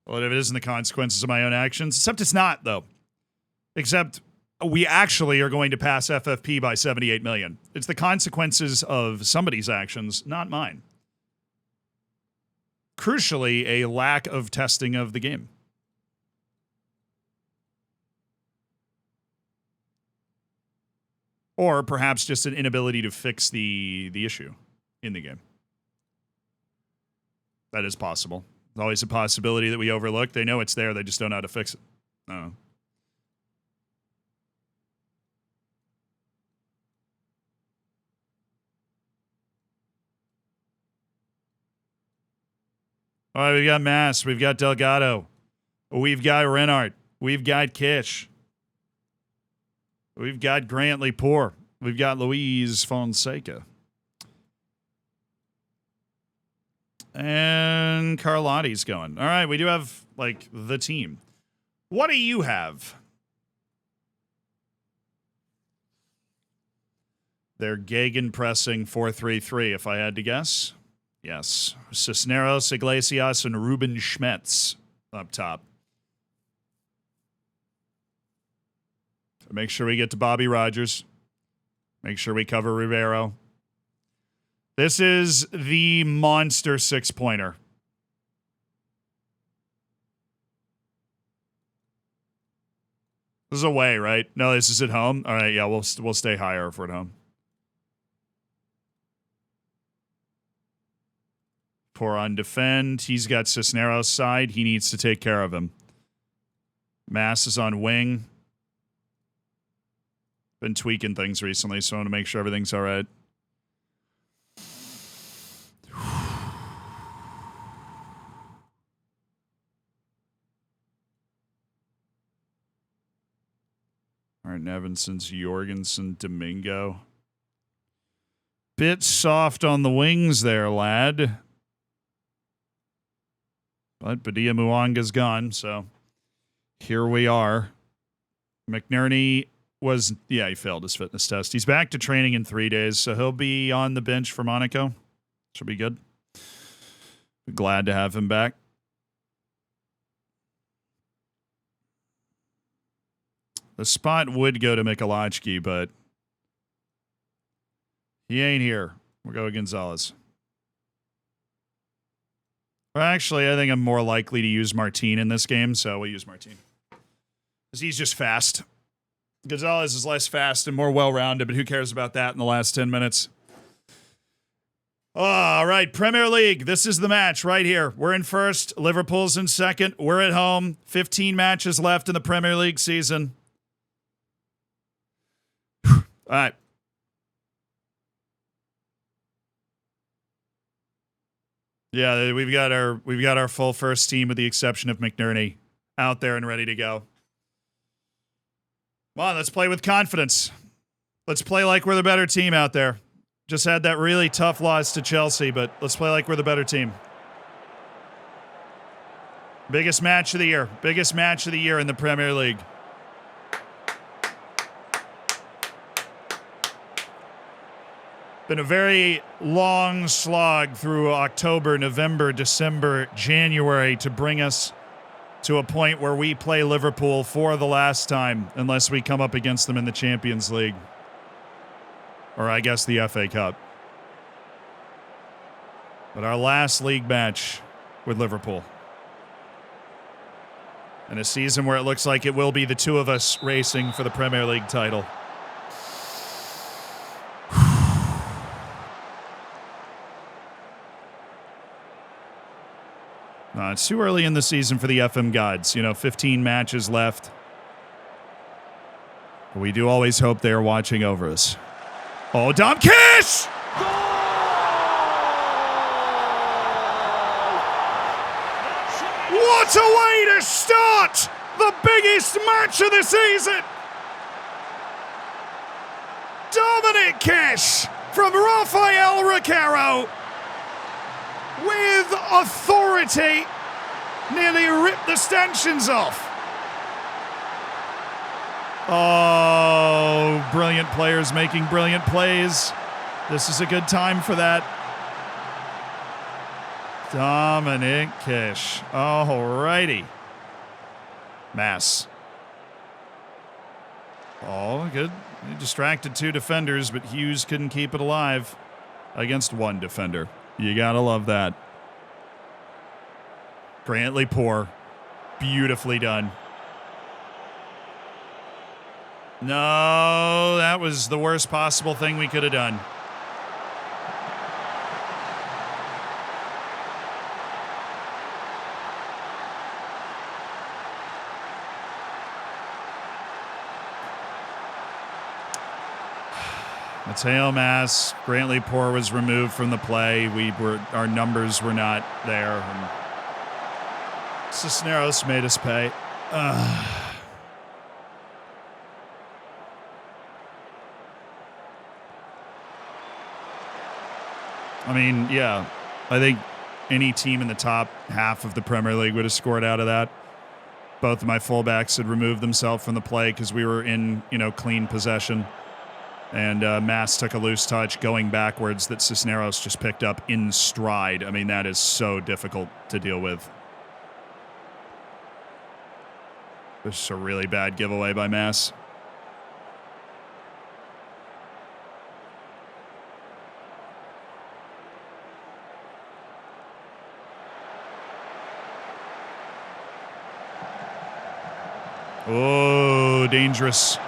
Well, if it isn't the consequences of my own actions, except it's not, though. Except we actually are going to pass FFP by 78 million. It's the consequences of somebody's actions, not mine. Crucially, a lack of testing of the game. Or perhaps just an inability to fix the issue in the game. That is possible. There's always a possibility that we overlook. They know it's there. They just don't know how to fix it. I don't know. All right, we've got Mass. We've got Delgado. We've got Renard. We've got Kish. We've got Grantley Poor. We've got Luis Fonseca. And Carlotti's going. All right, we do have, like, the team. What do you have? They're gegenpressing 4-3-3, if I had to guess. Yes. Cisneros, Iglesias, and Ruben Schmetz up top. Make sure we get to Bobby Rogers. Make sure we cover Rivero. This is the monster six-pointer. This is away, right? No, this is at home. All right, yeah, we'll stay higher if we're at home. Poor on defend. He's got Cisneros' side. He needs to take care of him. Mass is on wing. Been tweaking things recently, so I want to make sure everything's all right. Martin Evanson's Jorgensen, Domingo. Bit soft on the wings there, lad. But Badia Muanga's gone, so here we are. McNerney was, yeah, he failed his fitness test. He's back to training in 3 days, so he'll be on the bench for Monaco. Should be good. Glad to have him back. The spot would go to Michalajki, but he ain't here. We'll go with Gonzalez. Well, actually, I think I'm more likely to use Martin in this game, so we'll use Martin. Because he's just fast. Gonzalez is less fast and more well-rounded, but who cares about that in the last 10 minutes? All right, Premier League. This is the match right here. We're in first. Liverpool's in second. We're at home. 15 matches left in the Premier League season. All right. Yeah, we've got our full first team with the exception of McNerney out there and ready to go. Come on, let's play with confidence. Let's play like we're the better team out there. Just had that really tough loss to Chelsea, but let's play like we're the better team. Biggest match of the year. Biggest match of the year in the Premier League. Been a very long slog through October, November, December, January to bring us to a point where we play Liverpool for the last time, unless we come up against them in the Champions League. Or I guess the FA Cup. But our last league match with Liverpool. In a season where it looks like it will be the two of us racing for the Premier League title. It's too early in the season for the FM gods. 15 matches left. But we do always hope they are watching over us. Oh, Dom Kish! What a way to start the biggest match of the season! Dominic Kish from Rafael Recaro with authority nearly ripped the stanchions off. Oh, brilliant players making brilliant plays. This is a good time for that. Dominic Kish. Alrighty. Mass. Oh, good. He distracted two defenders, but Hughes couldn't keep it alive against one defender. You gotta love that. Grantley Poor. Beautifully done. No, that was the worst possible thing we could have done. Mateo Mass, Grantley Poor was removed from the play. Our numbers were not there. And Cisneros made us pay. I mean, yeah, I think any team in the top half of the Premier League would have scored out of that. Both of my fullbacks had removed themselves from the play because we were in, clean possession. And Mass took a loose touch going backwards that Cisneros just picked up in stride. I mean, that is so difficult to deal with. This is a really bad giveaway by Mass. Oh, dangerous.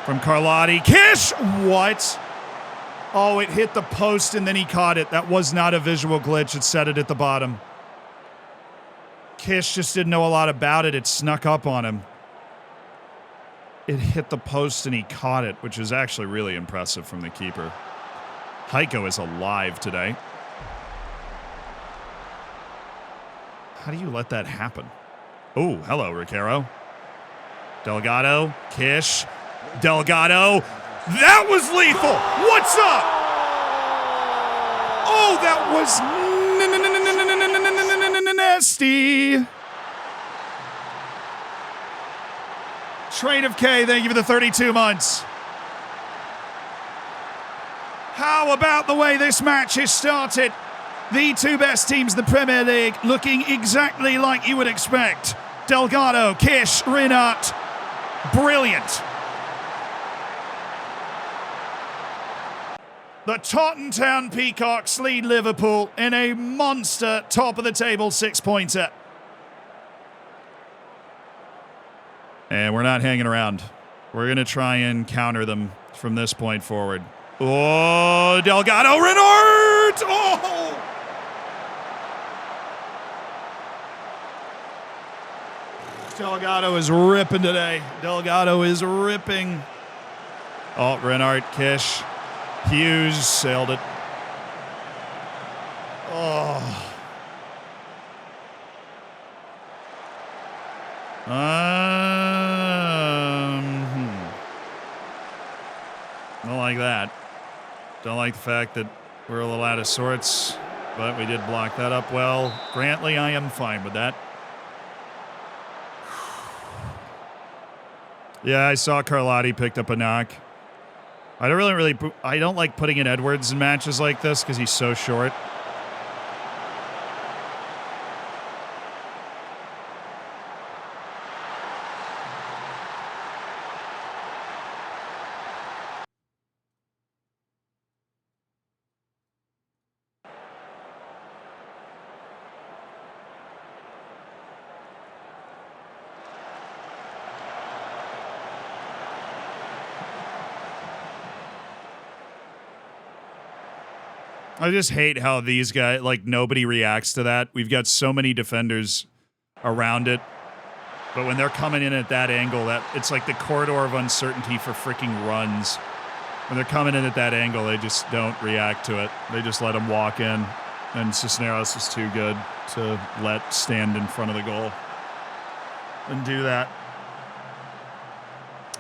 From Carlotti. Kish! What? Oh, it hit the post and then he caught it. That was not a visual glitch. It said it at the bottom. Kish just didn't know a lot about it. It snuck up on him. It hit the post and he caught it, which is actually really impressive from the keeper. Heiko is alive today. How do you let that happen? Oh, hello, Riquero. Delgado. Kish. Delgado. That was lethal. What's up? Oh, that was nasty. Train of K, thank you for the 32 months. How about the way this match has started? The two best teams in the Premier League looking exactly like you would expect. Delgado, Kish, Rinat. Brilliant. The Tottenham Peacocks lead Liverpool in a monster top-of-the-table 6-pointer. And we're not hanging around. We're going to try and counter them from this point forward. Oh, Delgado, Renard! Oh! Delgado is ripping today. Delgado is ripping. Oh, Renard, Kish. Hughes sailed it. Oh. Don't like that. Don't like the fact that we're a little out of sorts, but we did block that up well. Grantley, I am fine with that. Yeah, I saw Carlotti picked up a knock. I don't like putting in Edwards in matches like this because he's so short. I just hate how these guys, like, nobody reacts to that. We've got so many defenders around it. But when they're coming in at that angle, it's like the corridor of uncertainty for freaking runs. When they're coming in at that angle, they just don't react to it. They just let them walk in. And Cisneros is too good to let stand in front of the goal and do that.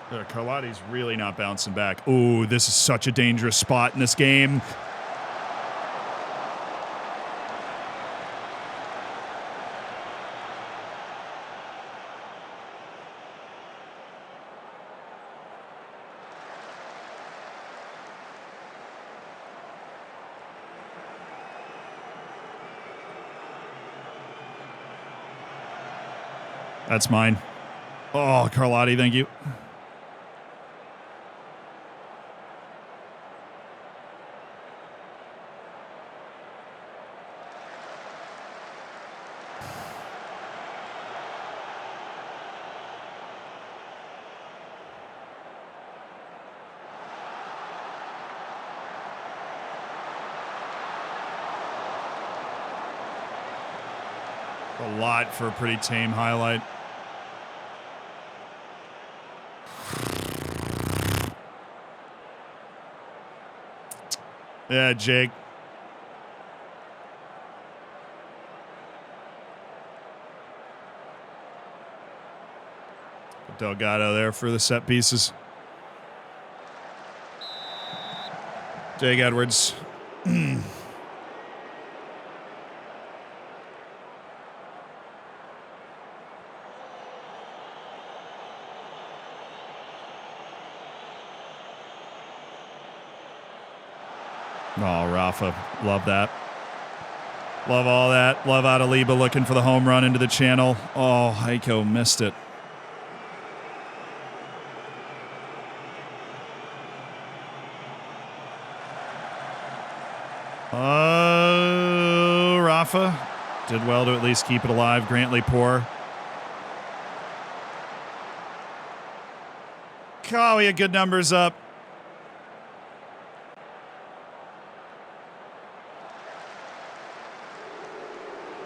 Carlotti's really not bouncing back. Ooh, this is such a dangerous spot in this game. That's mine. Oh, Carlotti, thank you. A lot for a pretty tame highlight. Yeah, Jake. Delgado there for the set pieces. Jake Edwards. Oh, Rafa. Love that. Love all that. Love Adaliba looking for the home run into the channel. Oh, Heiko missed it. Rafa did well to at least keep it alive. Grantley poor. Oh, he had good numbers up.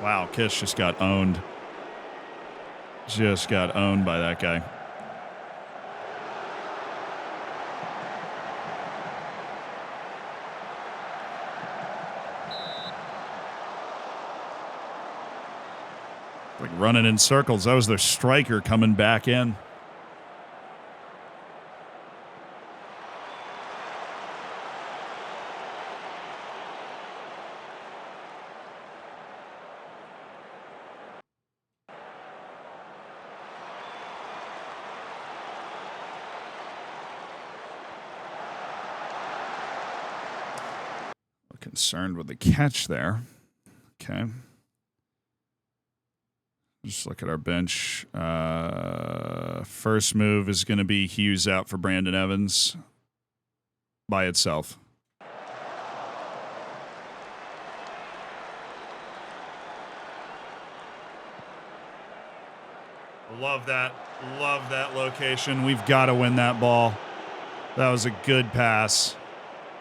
Wow, Kish just got owned. Just got owned by that guy. Like running in circles. That was their striker coming back in. Concerned with the catch there. Okay. Just look at our bench. First move is going to be Hughes out for Brandon Evans by itself. Love that. Love that location. We've got to win that ball. That was a good pass.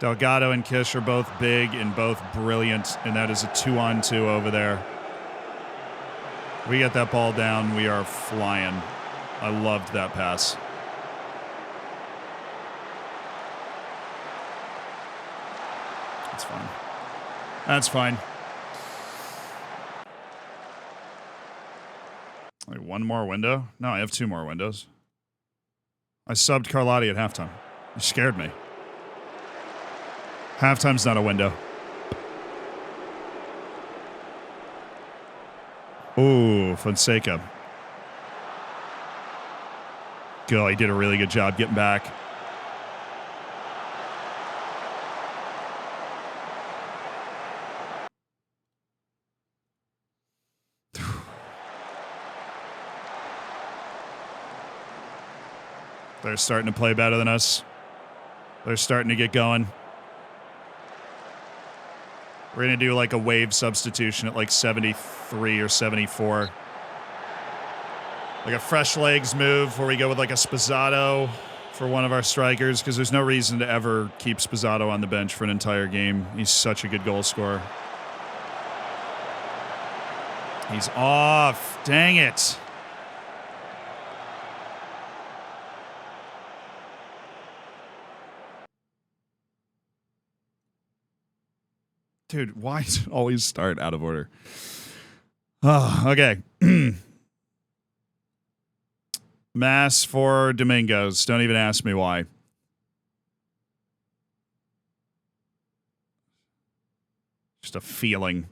Delgado and Kish are both big and both brilliant, and that is a 2-on-2 over there. We get that ball down, we are flying. I loved that pass. That's fine. That's fine. Like one more window? No, I have 2 more windows. I subbed Carlotti at halftime. You scared me. Halftime's not a window. Ooh, Fonseca. Go, he did a really good job getting back. They're starting to play better than us. They're starting to get going. We're going to do like a wave substitution at like 73 or 74. Like a fresh legs move where we go with like a Spazzato for one of our strikers because there's no reason to ever keep Spazzato on the bench for an entire game. He's such a good goal scorer. He's off. Dang it. Dude, why does it always start out of order? Oh, okay. Mass for Domingos. Don't even ask me why. Just a feeling.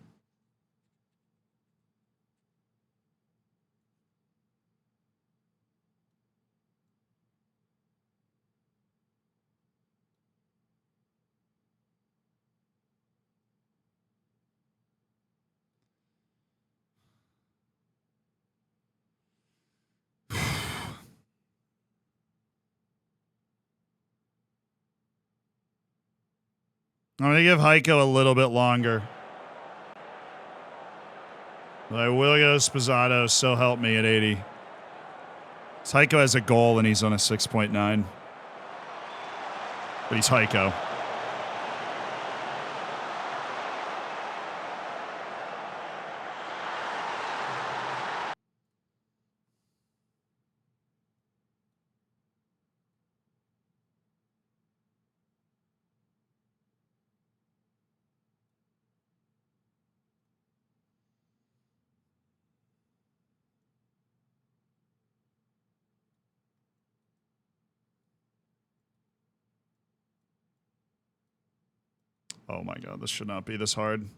I'm going to give Heiko a little bit longer. But I will go Spazzato, so help me at 80. Heiko has a goal and he's on a 6.9. But he's Heiko. Oh my god, this should not be this hard.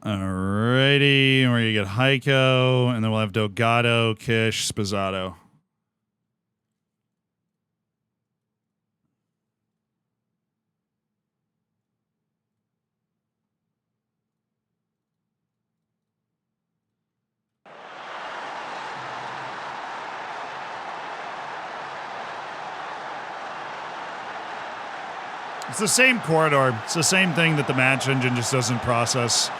Alrighty, we're gonna get Heiko, and then we'll have Delgado, Kish, Spizzato. It's the same corridor. It's the same thing that the match engine just doesn't process.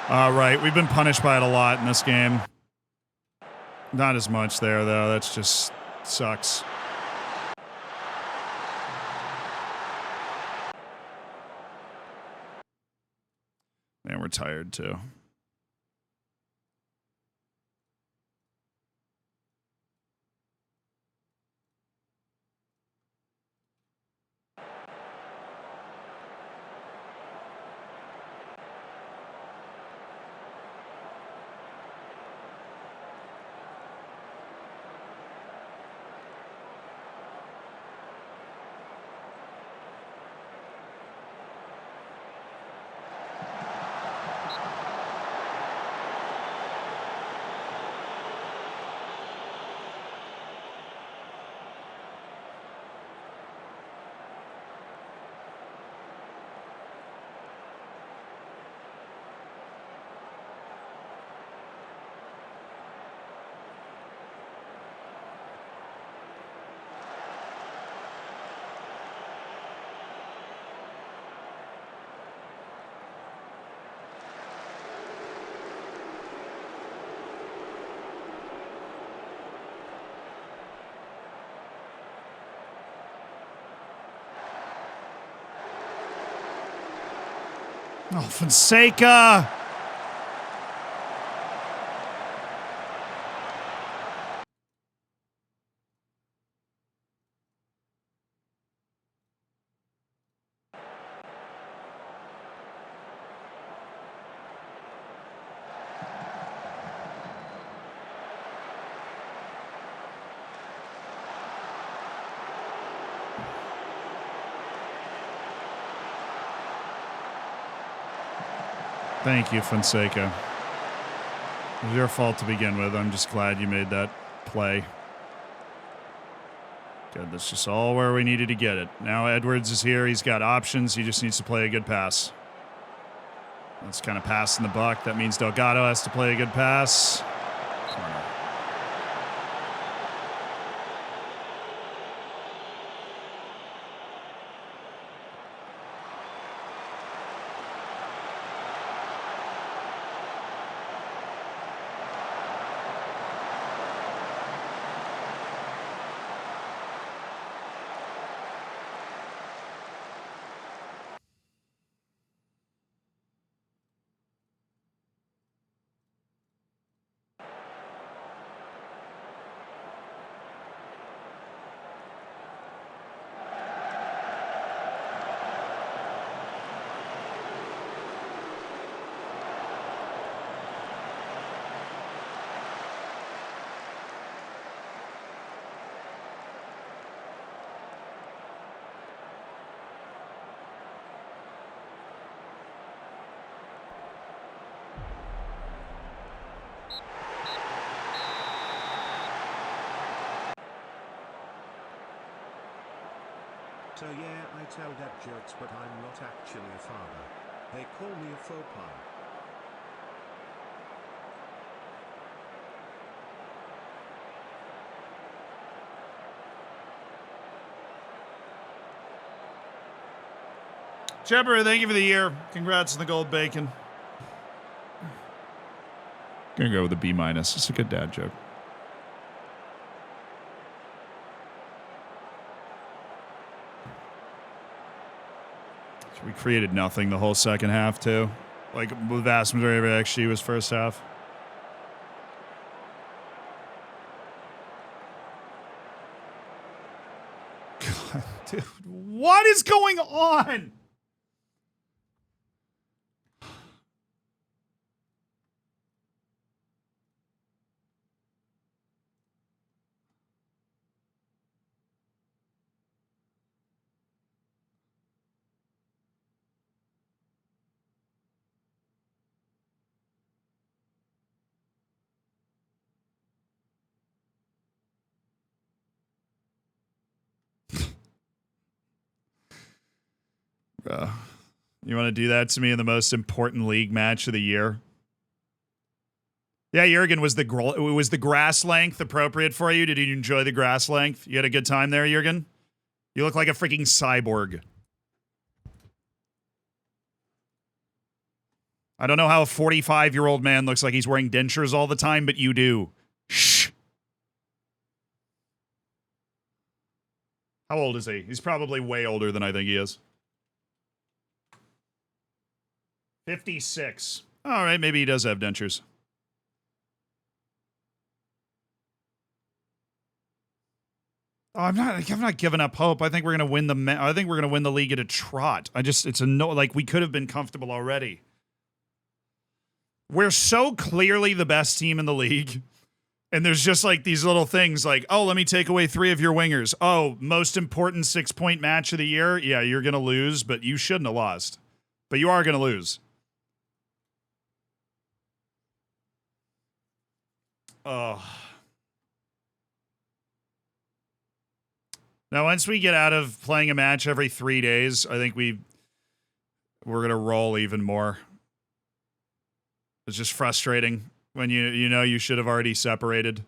Right, we've been punished by it a lot in this game. Not as much there, though. That's just sucks. Man, we're tired, too. Oh, Fonseca! Thank you, Fonseca. It was your fault to begin with. I'm just glad you made that play. Good, that's just all where we needed to get it. Now Edwards is here. He's got options. He just needs to play a good pass. That's kind of passing the buck. That means Delgado has to play a good pass. Corner. So yeah, I tell dad jokes, but I'm not actually a father. They call me a faux pas. Chepper, thank you for the year. Congrats on the gold bacon. Gonna go with a B-. It's a good dad joke. So we created nothing the whole second half, too. Like, the vast majority of it actually was first half. God, dude, what is going on? Bro, you want to do that to me in the most important league match of the year? Yeah, Jurgen, was the grass length appropriate for you? Did you enjoy the grass length? You had a good time there, Jurgen? You look like a freaking cyborg. I don't know how a 45-year-old man looks like he's wearing dentures all the time, but you do. Shh. How old is he? He's probably way older than I think he is. 56. All right, maybe he does have dentures. Oh, I'm not giving up hope. I think we're gonna win the league at a trot. It's a no. Like, we could have been comfortable already. We're so clearly the best team in the league, and there's just like these little things like, oh, let me take away 3 of your wingers. Oh, most important 6-point match of the year. Yeah, you're gonna lose, but you shouldn't have lost. But you are gonna lose. Oh. Now, once we get out of playing a match every 3 days, I think we're going to roll even more. It's just frustrating when you know you should have already separated.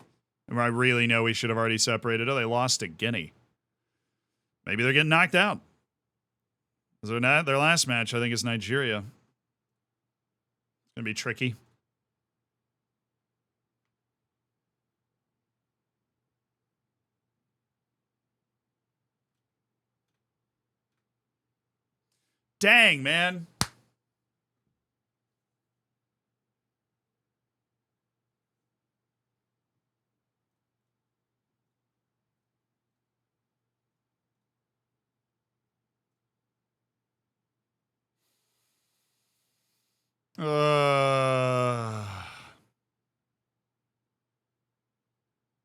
And I really know we should have already separated. Oh, they lost to Guinea. Maybe they're getting knocked out. Their last match, I think, is Nigeria. It's going to be tricky. Dang, man.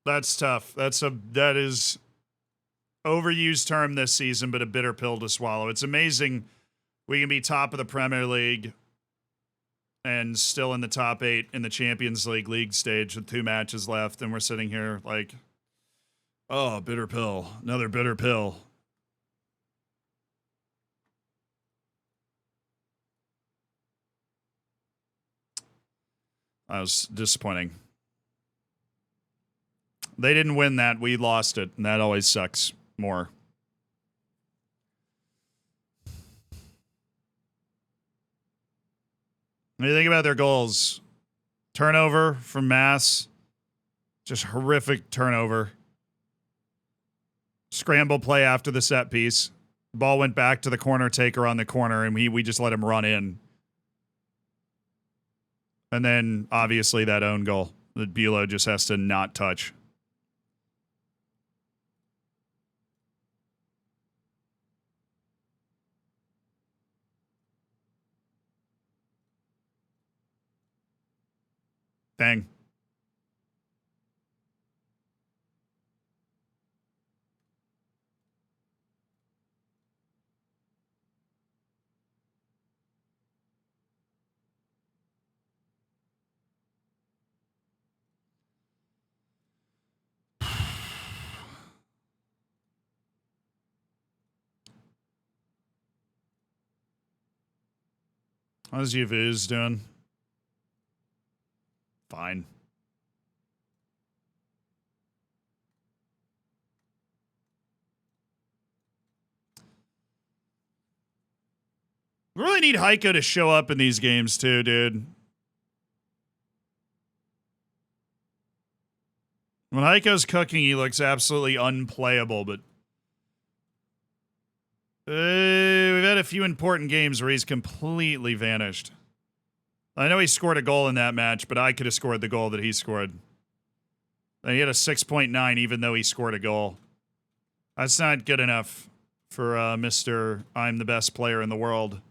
That's tough. That is overused term this season, but a bitter pill to swallow. It's amazing we can be top of the Premier League and still in the top 8 in the Champions League stage with 2 matches left, and we're sitting here like, oh, bitter pill. Another bitter pill. That was disappointing. They didn't win that. We lost it, and that always sucks more. When you think about their goals, turnover from Mass, just horrific turnover. Scramble play after the set piece. Ball went back to the corner taker on the corner, and we just let him run in. And then, obviously, that own goal that Bulow just has to not touch. Dang. How's your Viz doing? Fine. We really need Heiko to show up in these games too, dude. When Heiko's cooking, he looks absolutely unplayable, but we've had a few important games where he's completely vanished. I know he scored a goal in that match, but I could have scored the goal that he scored. And he had a 6.9 even though he scored a goal. That's not good enough for Mr. I'm the best player in the world.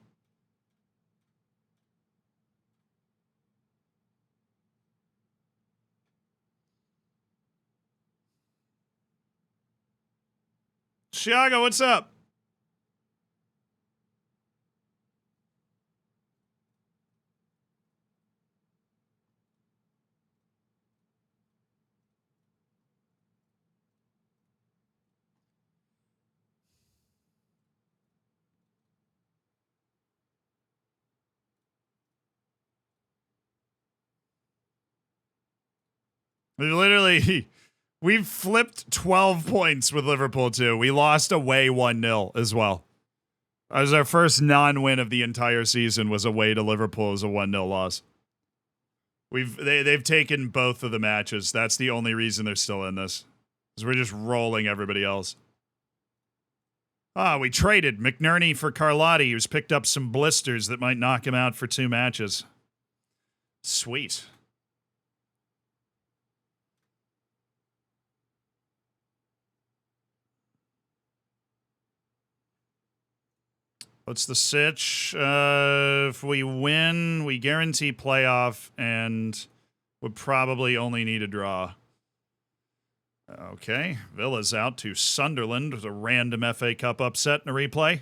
Chiago, what's up? We've flipped 12 points with Liverpool too. We lost away 1-0 as well. That was our first non-win of the entire season, was away to Liverpool as a 1-0 loss. They've taken both of the matches. That's the only reason they're still in this. Because we're just rolling everybody else. We traded McNerney for Carlotti, who's picked up some blisters that might knock him out for 2 matches. Sweet. What's the sitch? If we win, we guarantee playoff and would probably only need a draw. Okay. Villa's out to Sunderland with a random FA Cup upset in a replay.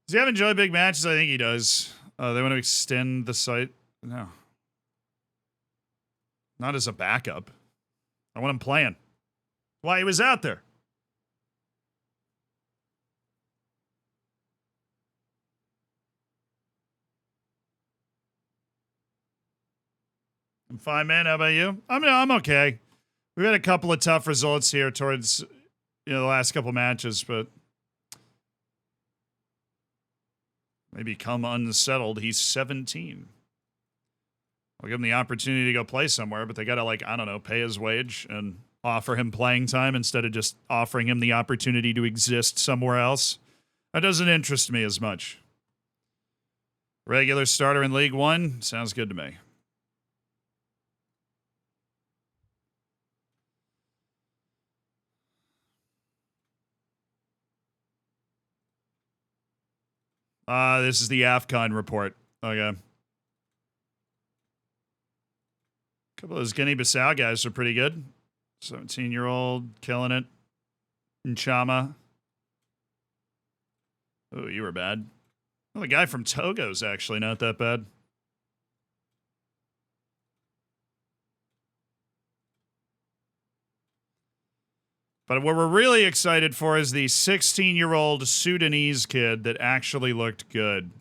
Does he have enjoyed big matches? I think he does. They want to extend the site. No. Not as a backup. I want him playing. Why, he was out there. I'm fine, man. How about you? I'm okay. We've had a couple of tough results here towards the last couple matches, but they become unsettled. He's 17. I'll give him the opportunity to go play somewhere, but they got to, pay his wage and offer him playing time instead of just offering him the opportunity to exist somewhere else. That doesn't interest me as much. Regular starter in League One? Sounds good to me. This is the AFCON report. Okay. A couple of those Guinea-Bissau guys are pretty good. 17-year-old, killing it. Nchama. Oh, you were bad. Well, the guy from Togo's actually not that bad. But what we're really excited for is the 16-year-old Sudanese kid that actually looked good.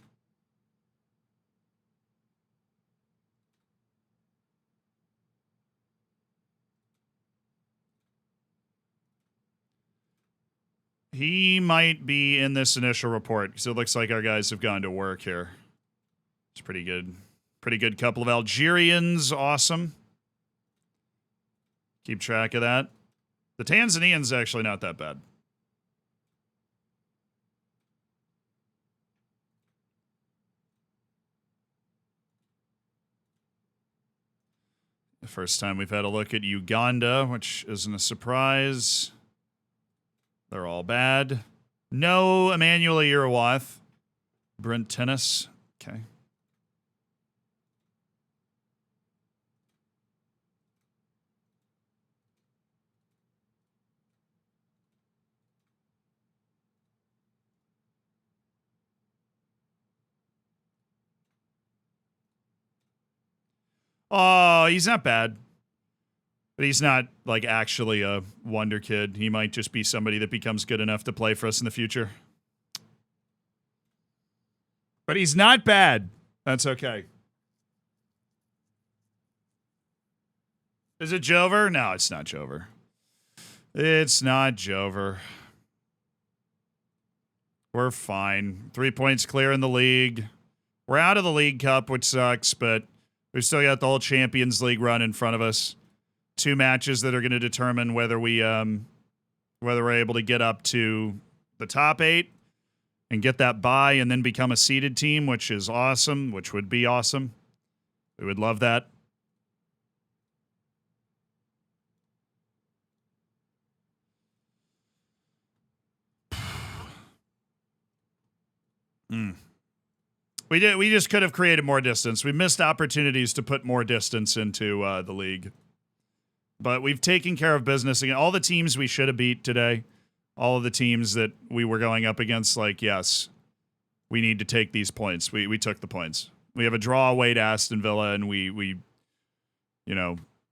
He might be in this initial report because it looks like our guys have gone to work here. It's pretty good. Pretty good couple of Algerians. Awesome. Keep track of that. The Tanzanians actually not that bad. The first time we've had a look at Uganda, which isn't a surprise. They're all bad. No Emmanuel Irawath. Brent Tennis. Okay. Oh, he's not bad. But he's not, actually a wonder kid. He might just be somebody that becomes good enough to play for us in the future. But he's not bad. That's okay. Is it Jover? No, it's not Jover. It's not Jover. We're fine. 3 points clear in the league. We're out of the League Cup, which sucks, but we've still got the whole Champions League run in front of us. 2 matches that are going to determine whether we're able to get up to the top 8 and get that bye and then become a seeded team, which is awesome, which would be awesome. We would love that. We just could have created more distance. We missed opportunities to put more distance into the league. But we've taken care of business again. All the teams we should have beat today, all of the teams that we were going up against, like, yes, we need to take these points. We took the points. We have a draw away to Aston Villa, and we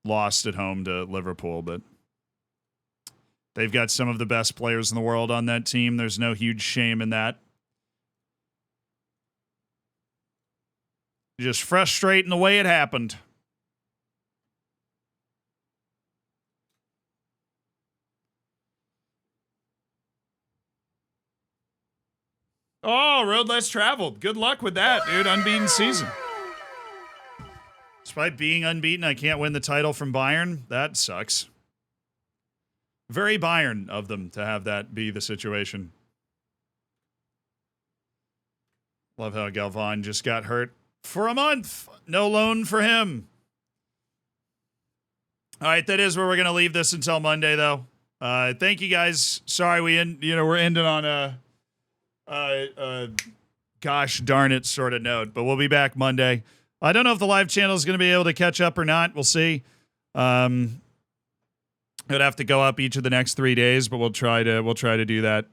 lost at home to Liverpool. But they've got some of the best players in the world on that team. There's no huge shame in that. Just frustrating the way it happened. Oh, road less traveled. Good luck with that, dude. Unbeaten season. Despite being unbeaten, I can't win the title from Bayern. That sucks. Very Bayern of them to have that be the situation. Love how Galvan just got hurt for a month. No loan for him. All right, that is where we're going to leave this until Monday, though. Thank you, guys. Sorry we're ending on a gosh darn it sort of note, but we'll be back Monday. I don't know if the live channel is going to be able to catch up or not. We'll see. It would have to go up each of the next 3 days, but we'll try to do that.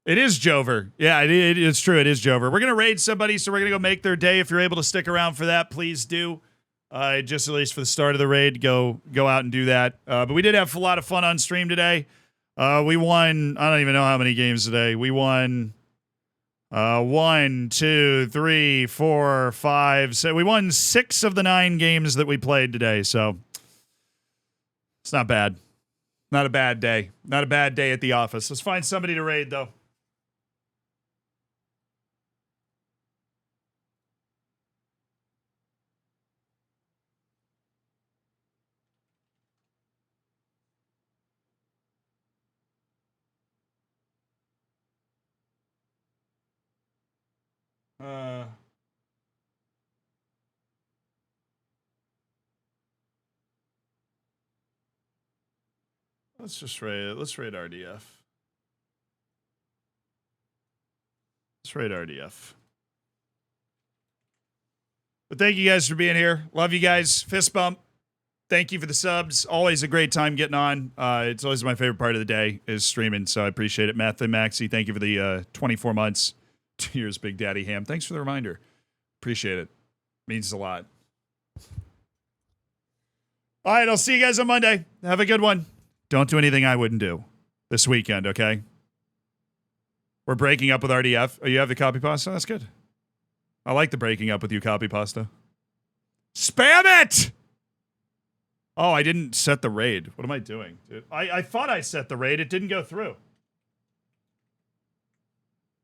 It is Jover. Yeah, it's true. It is Jover. We're going to raid somebody, so we're going to go make their day. If you're able to stick around for that, please do. Just at least for the start of the raid, go out and do that. But we did have a lot of fun on stream today. We won, I don't even know how many games today. We won 1, 2, 3, 4, 5. So we won 6 of the 9 games that we played today. So it's not bad. Not a bad day. Not a bad day at the office. Let's find somebody to raid, though. Let's raid RDF. Let's raid RDF. But thank you guys for being here. Love you guys. Fist bump. Thank you for the subs. Always a great time getting on. It's always my favorite part of the day is streaming, so I appreciate it. Matt and Maxie, thank you for the 24 months. 2 years, Big Daddy Ham. Thanks for the reminder. Appreciate it. Means a lot. All right, I'll see you guys on Monday. Have a good one. Don't do anything I wouldn't do this weekend, okay? We're breaking up with RDF. Oh, you have the copy pasta? That's good. I like the breaking up with you copy pasta. Spam it! Oh, I didn't set the raid. What am I doing? Dude, I thought I set the raid. It didn't go through.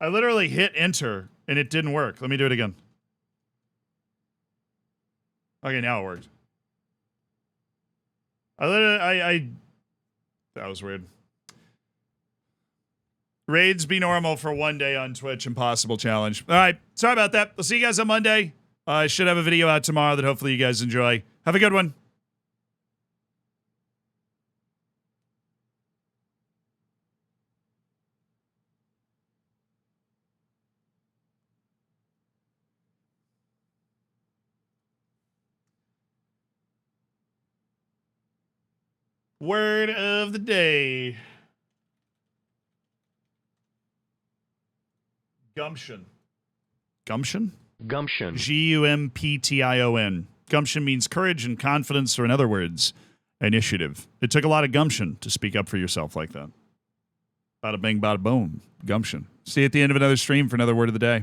I literally hit enter, and it didn't work. Let me do it again. Okay, now it worked. That was weird. Raids be normal for one day on Twitch. Impossible challenge. All right. Sorry about that. We'll see you guys on Monday. I should have a video out tomorrow that hopefully you guys enjoy. Have a good one. Word of the day. Gumption. Gumption? Gumption. Gumption. Gumption means courage and confidence, or in other words, initiative. It took a lot of gumption to speak up for yourself like that. Bada bing, bada boom. Gumption. See you at the end of another stream for another word of the day.